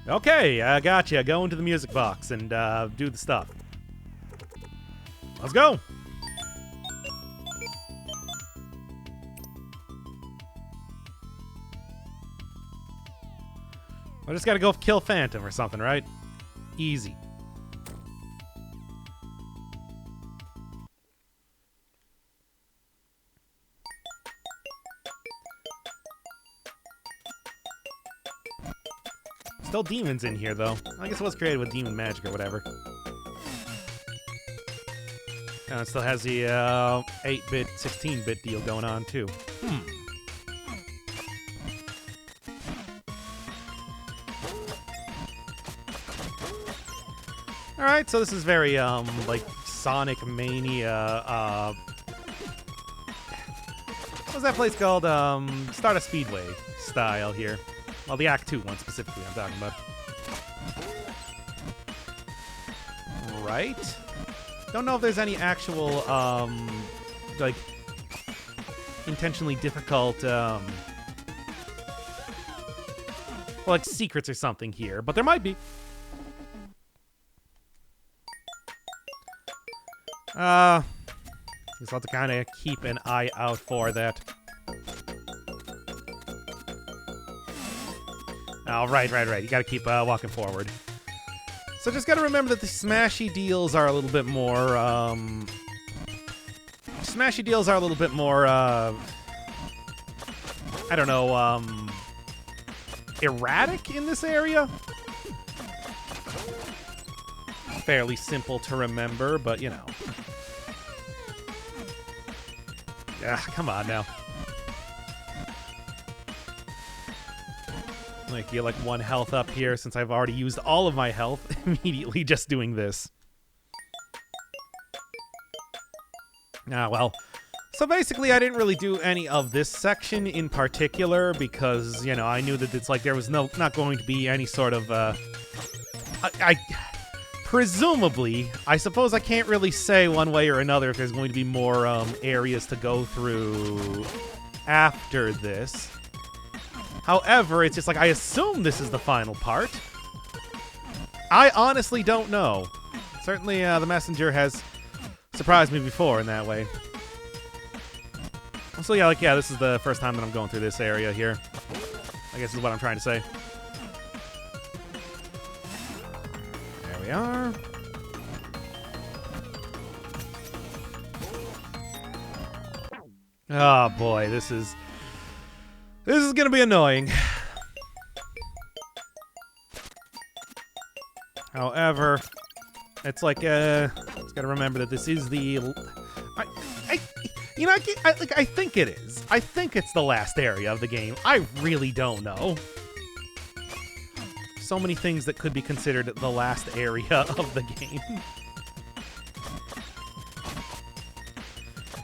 Okay, I gotcha. Go into the music box and do the stuff. Let's go. I just gotta go kill Phantom or something, right? Easy. Still demons in here, though. I guess it was created with demon magic or whatever. And it still has the 8-bit, 16-bit deal going on, too. Alright, so this is very, like, Sonic Mania, what's that place called? Stardust Speedway style here. Well, the Act 2 one specifically I'm talking about. Right? Don't know if there's any actual, like, intentionally difficult, well, like, secrets or something here, but there might be. Just have to kind of keep an eye out for that. Oh, right. You gotta keep walking forward. So just gotta remember that the smashy deals are a little bit more, I don't know, erratic in this area. Fairly simple to remember, but you know. Come on now. Like, get like 1 health up here since I've already used all of my health immediately just doing this. Well. So basically, I didn't really do any of this section in particular because, you know, I knew that it's like there was not going to be any sort of, presumably, I suppose I can't really say one way or another if there's going to be more areas to go through after this. However, it's just like I assume this is the final part. I honestly don't know. Certainly, the messenger has surprised me before in that way. So yeah, this is the first time that I'm going through this area here. I guess is what I'm trying to say. There we are. Oh boy, this is gonna be annoying. However, it's like just gotta remember that this is the. I think it is. I think it's the last area of the game. I really don't know. So many things that could be considered the last area of the game.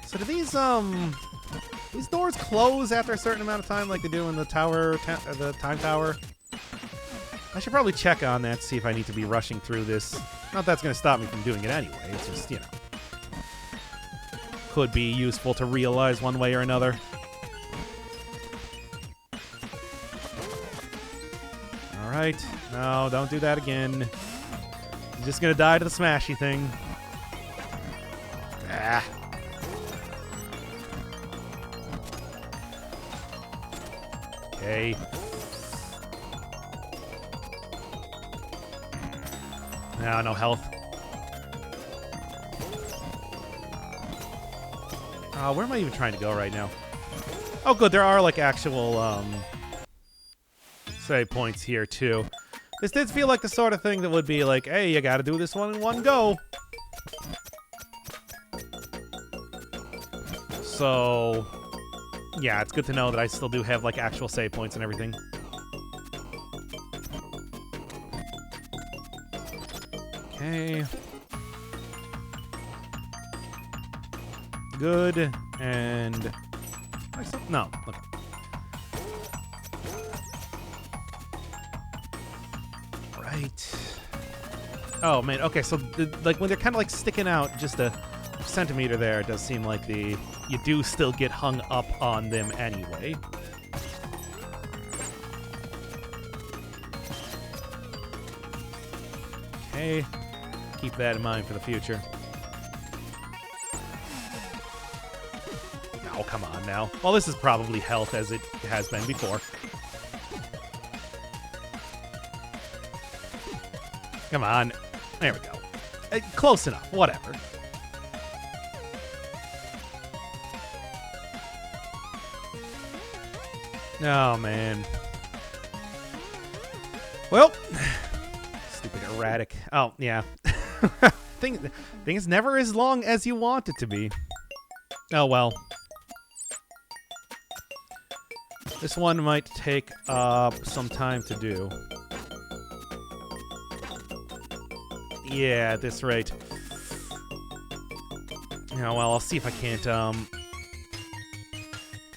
So do these doors close after a certain amount of time like they do in the tower, the time tower? I should probably check on that to see if I need to be rushing through this. Not that's going to stop me from doing it anyway. It's just, you know. Could be useful to realize one way or another. Alright. No, don't do that again. You're just going to die to the smashy thing. Ah. Okay. No health. Where am I even trying to go right now? Oh, good. There are, like, actual, save points here, too. This did feel like the sort of thing that would be like, hey, you gotta do this one in one go. So, yeah, it's good to know that I still do have, like, actual save points and everything. Okay. Good, and... No, okay. Right. Oh, man, okay, so, like, when they're kind of, like, sticking out just a centimeter there, it does seem like you do still get hung up on them anyway. Okay. Keep that in mind for the future. Oh, come on now. Well, this is probably health as it has been before. Come on. There we go. Close enough. Whatever. Oh, man. Well, stupid erratic. Oh, yeah. Thing is never as long as you want it to be. Oh, well. This one might take some time to do. Yeah, at this rate. Yeah, well, I'll see if I can't,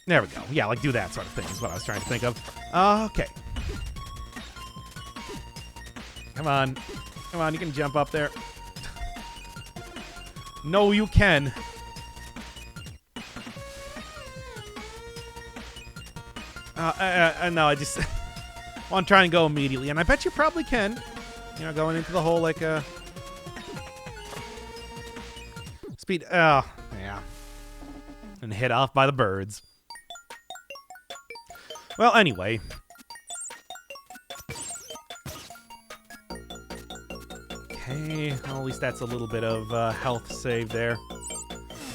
There we go. Yeah, like do that sort of thing is what I was trying to think of. Okay. Come on. Come on, you can jump up there. No, you can. No, I just want to try and go immediately, and I bet you probably can. You know, going into the hole like a speed. Oh, yeah, and hit off by the birds. Well, anyway. Okay, well, at least that's a little bit of health save there.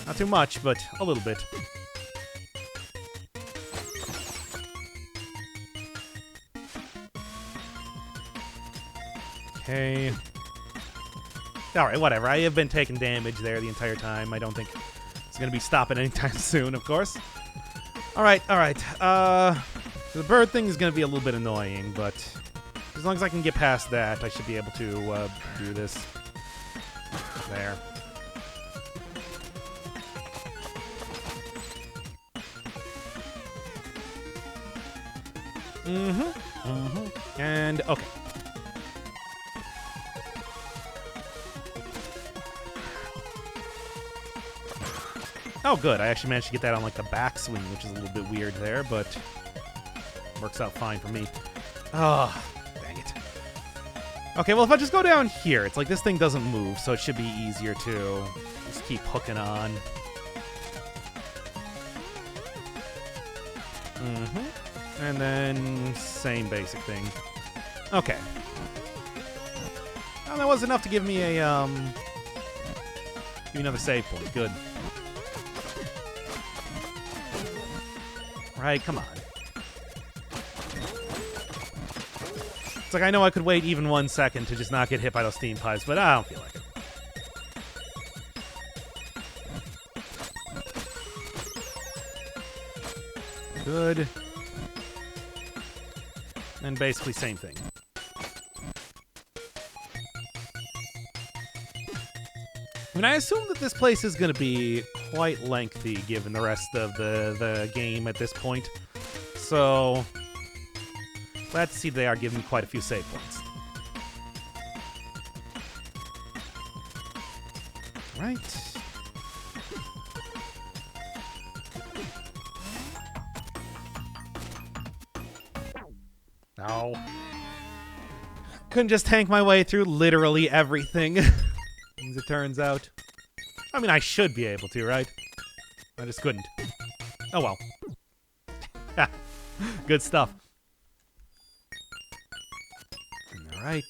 Not too much, but a little bit. Okay. Alright, whatever. I have been taking damage there the entire time. I don't think it's going to be stopping anytime soon, of course. Alright, alright. The bird thing is going to be a little bit annoying, but as long as I can get past that, I should be able to do this. There. And, okay. Oh, good. I actually managed to get that on, like, the backswing, which is a little bit weird there, but works out fine for me. Oh, dang it. Okay, well, if I just go down here, it's like this thing doesn't move, so it should be easier to just keep hooking on. And then same basic thing. Okay. Well, that was enough to give me a, give me another save point. Good. Right, come on. It's like I know I could wait even 1 second to just not get hit by those steam pipes, but I don't feel like it. Good. And basically same thing. I mean, I assume that this place is going to be quite lengthy given the rest of the game at this point. So, glad to see they are giving me quite a few save points. Right. No. Couldn't just tank my way through literally everything, as it turns out. I mean, I should be able to, right? I just couldn't. Oh well. Good stuff. Alright.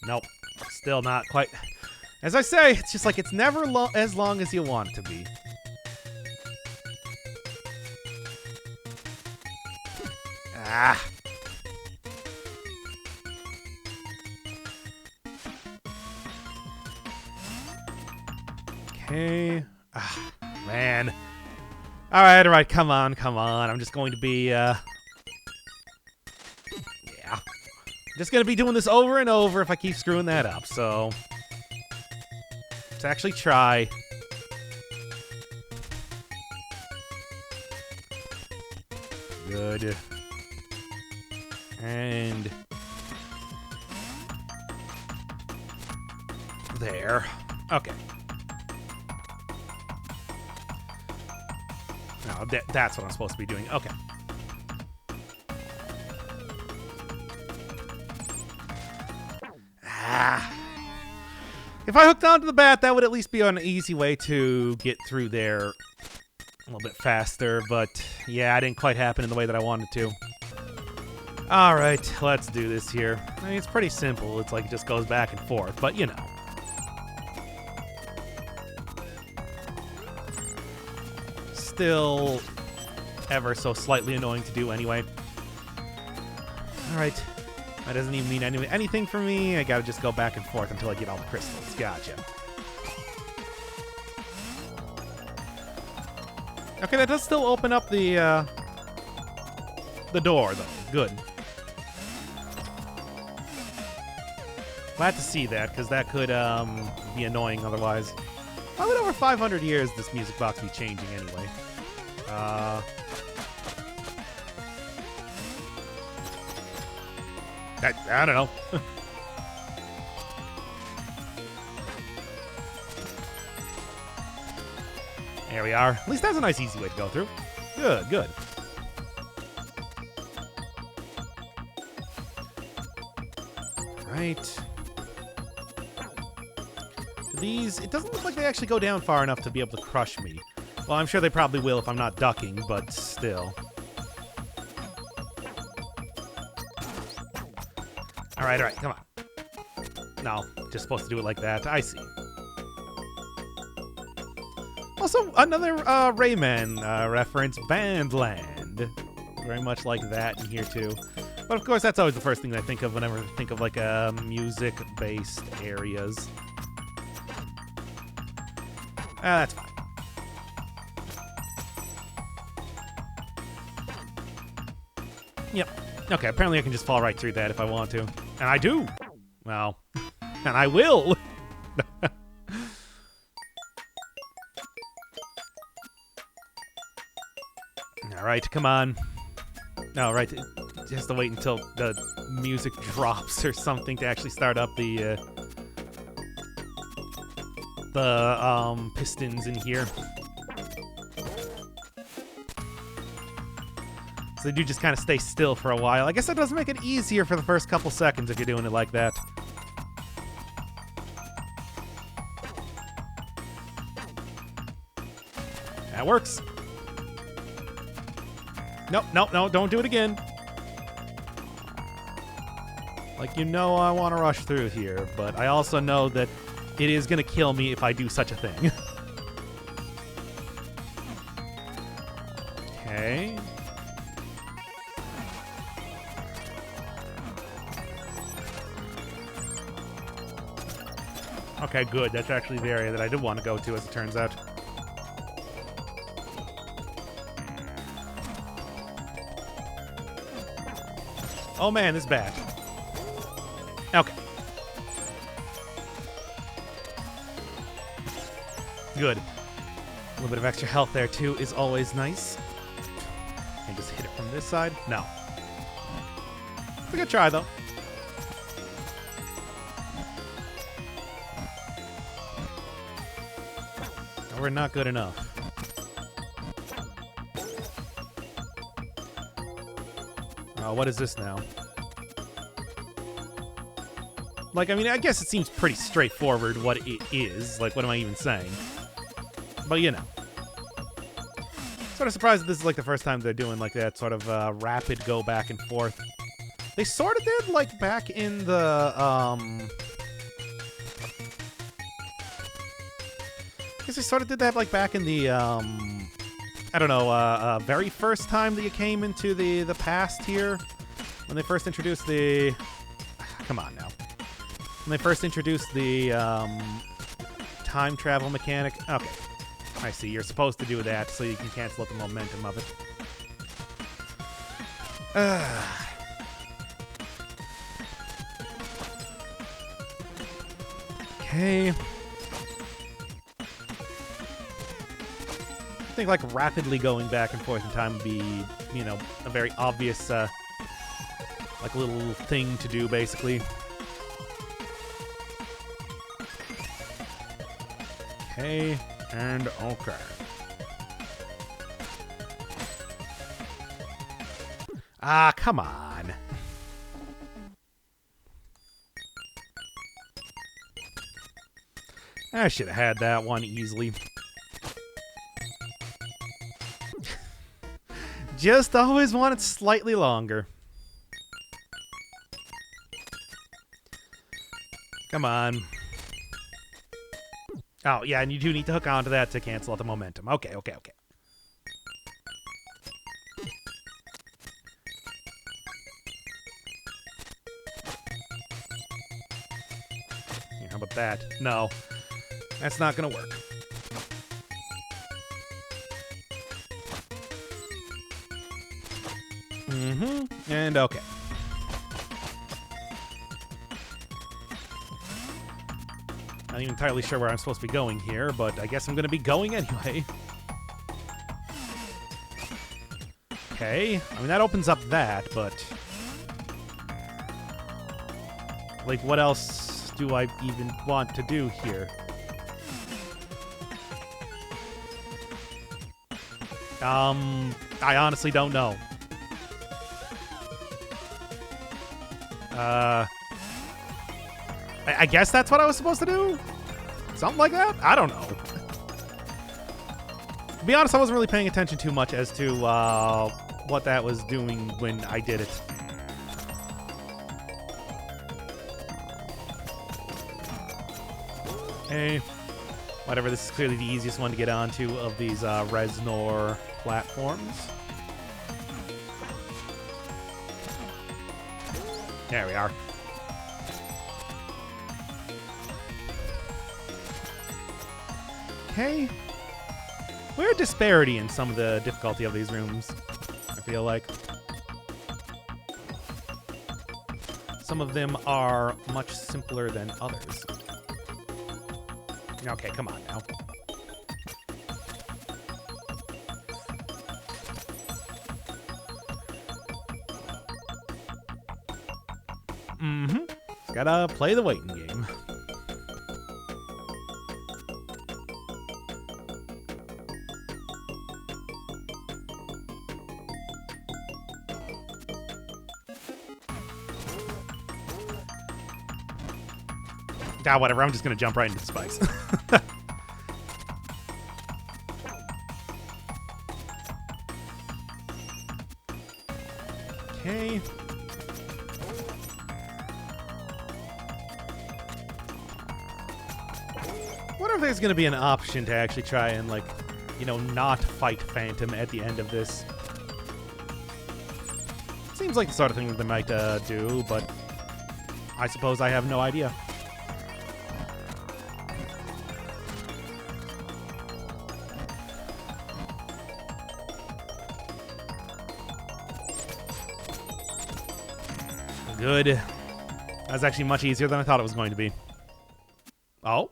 Nope. Still not quite. As I say, it's just like it's never as long as you want it to be. Ah. Okay. Ah, man. Alright, alright, come on, come on. I'm just going to be, yeah. I'm just gonna be doing this over and over if I keep screwing that up, so let's actually try. Good. And there. Okay. No, that's what I'm supposed to be doing. Okay. If I hooked onto the bat, that would at least be an easy way to get through there a little bit faster. But yeah, it didn't quite happen in the way that I wanted to. All right, let's do this here. I mean, it's pretty simple. It's like it just goes back and forth, but you know. Still ever so slightly annoying to do anyway. All right. That doesn't even mean anything for me. I gotta just go back and forth until I get all the crystals. Gotcha. Okay, that does still open up the door, though. Good. Glad to see that, because that could be annoying otherwise. Why would over 500 years this music box be changing anyway? I don't know. There we are. At least that's a nice, easy way to go through. Good, good. Right. These, it doesn't look like they actually go down far enough to be able to crush me. Well, I'm sure they probably will if I'm not ducking, but still. All right, come on. No, just supposed to do it like that. I see. Also, another Rayman reference, Bandland. Very much like that in here, too. But, of course, that's always the first thing I think of whenever I think of, like, music-based areas. That's fine. Yep. Okay, apparently I can just fall right through that if I want to. And I do! Well, and I will! Alright, come on. No, right, it has to wait until the music drops or something to actually start up the pistons in here. So they do just kind of stay still for a while. I guess that does make it easier for the first couple seconds if you're doing it like that. That works. Nope, don't do it again. Like, you know I want to rush through here, but I also know that it is going to kill me if I do such a thing. Okay. Okay, good. That's actually the area that I did want to go to, as it turns out. Oh man, this is bad. Okay. Good. A little bit of extra health there, too, is always nice. And just hit it from this side? No. It's a good try, though. We're not good enough. What is this now? Like, I mean, I guess it seems pretty straightforward what it is. Like, what am I even saying? But, you know. Sort of surprised that this is, like, the first time they're doing, like, that sort of rapid go back and forth. They sort of did, like, back in the, I guess they sort of did that, like, back in the, I don't know, very first time that you came into the past here. When they first introduced the... Come on now. When they first introduced the time travel mechanic. Okay. I see. You're supposed to do that so you can cancel out the momentum of it. Okay. I think, like, rapidly going back and forth in time would be, you know, a very obvious, like, little thing to do, basically. Okay, and okay. Ah, come on. I should have had that one easily. Just always want it slightly longer. Come on. Oh, yeah, and you do need to hook onto that to cancel out the momentum. Okay, okay, okay. Here, how about that? No. That's not gonna work. Mm-hmm. And okay. Not even entirely sure where I'm supposed to be going here, but I guess I'm gonna be going anyway. Okay. I mean, that opens up that, but... like, what else do I even want to do here? I honestly don't know. I guess that's what I was supposed to do? Something like that? I don't know. To be honest, I wasn't really paying attention too much as to what that was doing when I did it. Hey, whatever, this is clearly the easiest one to get onto of these Reznor platforms. There we are. Okay. Weird disparity in some of the difficulty of these rooms, I feel like. Some of them are much simpler than others. Okay, come on now. Mm-hmm. Gotta play the waiting game. Ah, whatever. I'm just gonna jump right into the spikes. Okay. Wonder if there's gonna be an option to actually try and, like, you know, not fight Phantom at the end of this. Seems like the sort of thing that they might do, but I suppose I have no idea. Good. That was actually much easier than I thought it was going to be. Oh?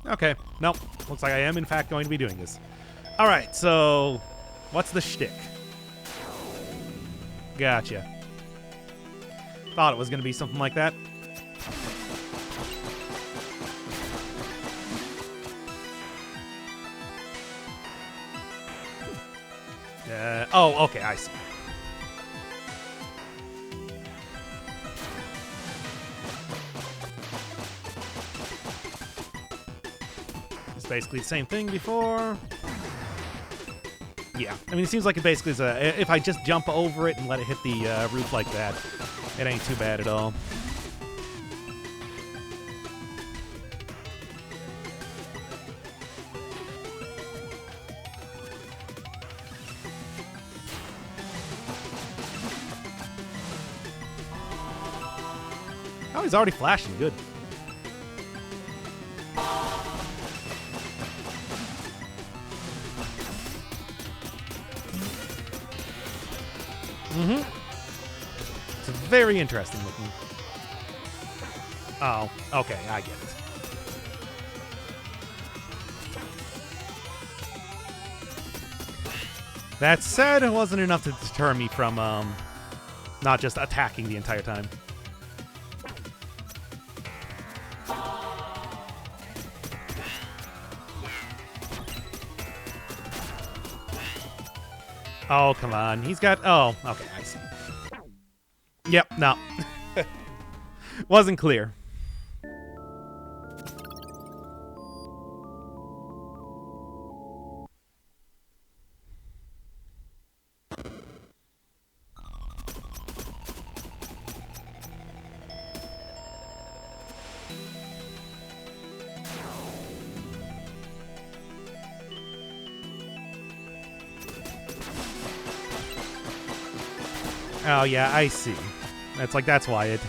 Okay. Nope. Looks like I am, in fact, going to be doing this. Alright, so... what's the shtick? Gotcha. Thought it was going to be something like that. Oh, okay, I see. Basically the same thing before. Yeah, I mean, it seems like it basically is if I just jump over it and let it hit the roof like that, it ain't too bad at all. Oh, he's already flashing. Good. Mm-hmm. It's very interesting looking. Oh, okay, I get it. That said, it wasn't enough to deter me from not just attacking the entire time. Oh, come on. He's got... Oh, okay, I see. Yep, no. Wasn't clear. Oh, yeah, I see. That's why it...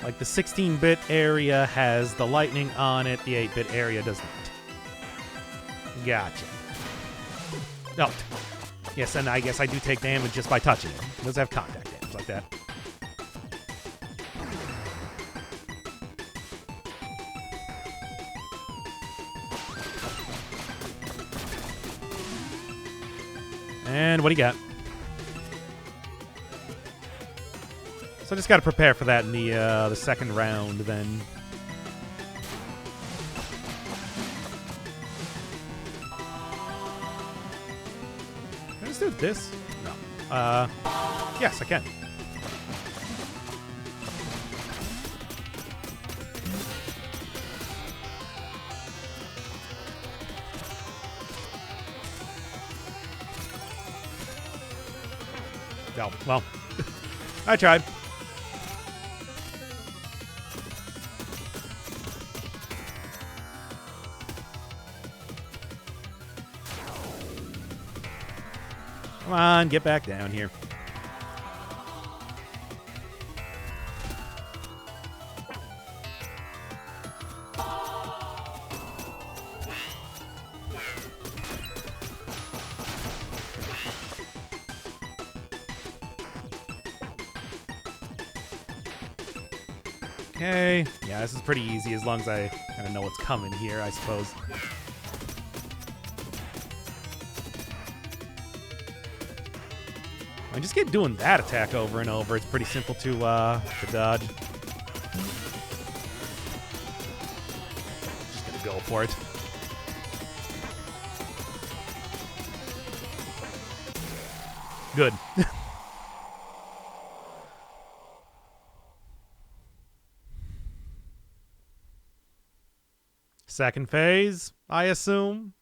Like, the 16-bit area has the lightning on it, the 8-bit area does not. Gotcha. Oh. Yes, and I guess I do take damage just by touching it. It does have contact damage like that. And what do you got? So I just got to prepare for that in the second round, then. Can I just do this? No. Yes, I can. No, well, I tried. Come on, get back down here. Okay. Yeah, this is pretty easy as long as I kind of know what's coming here, I suppose. I just keep doing that attack over and over. It's pretty simple to dodge. Just gonna go for it. Good. Second phase, I assume.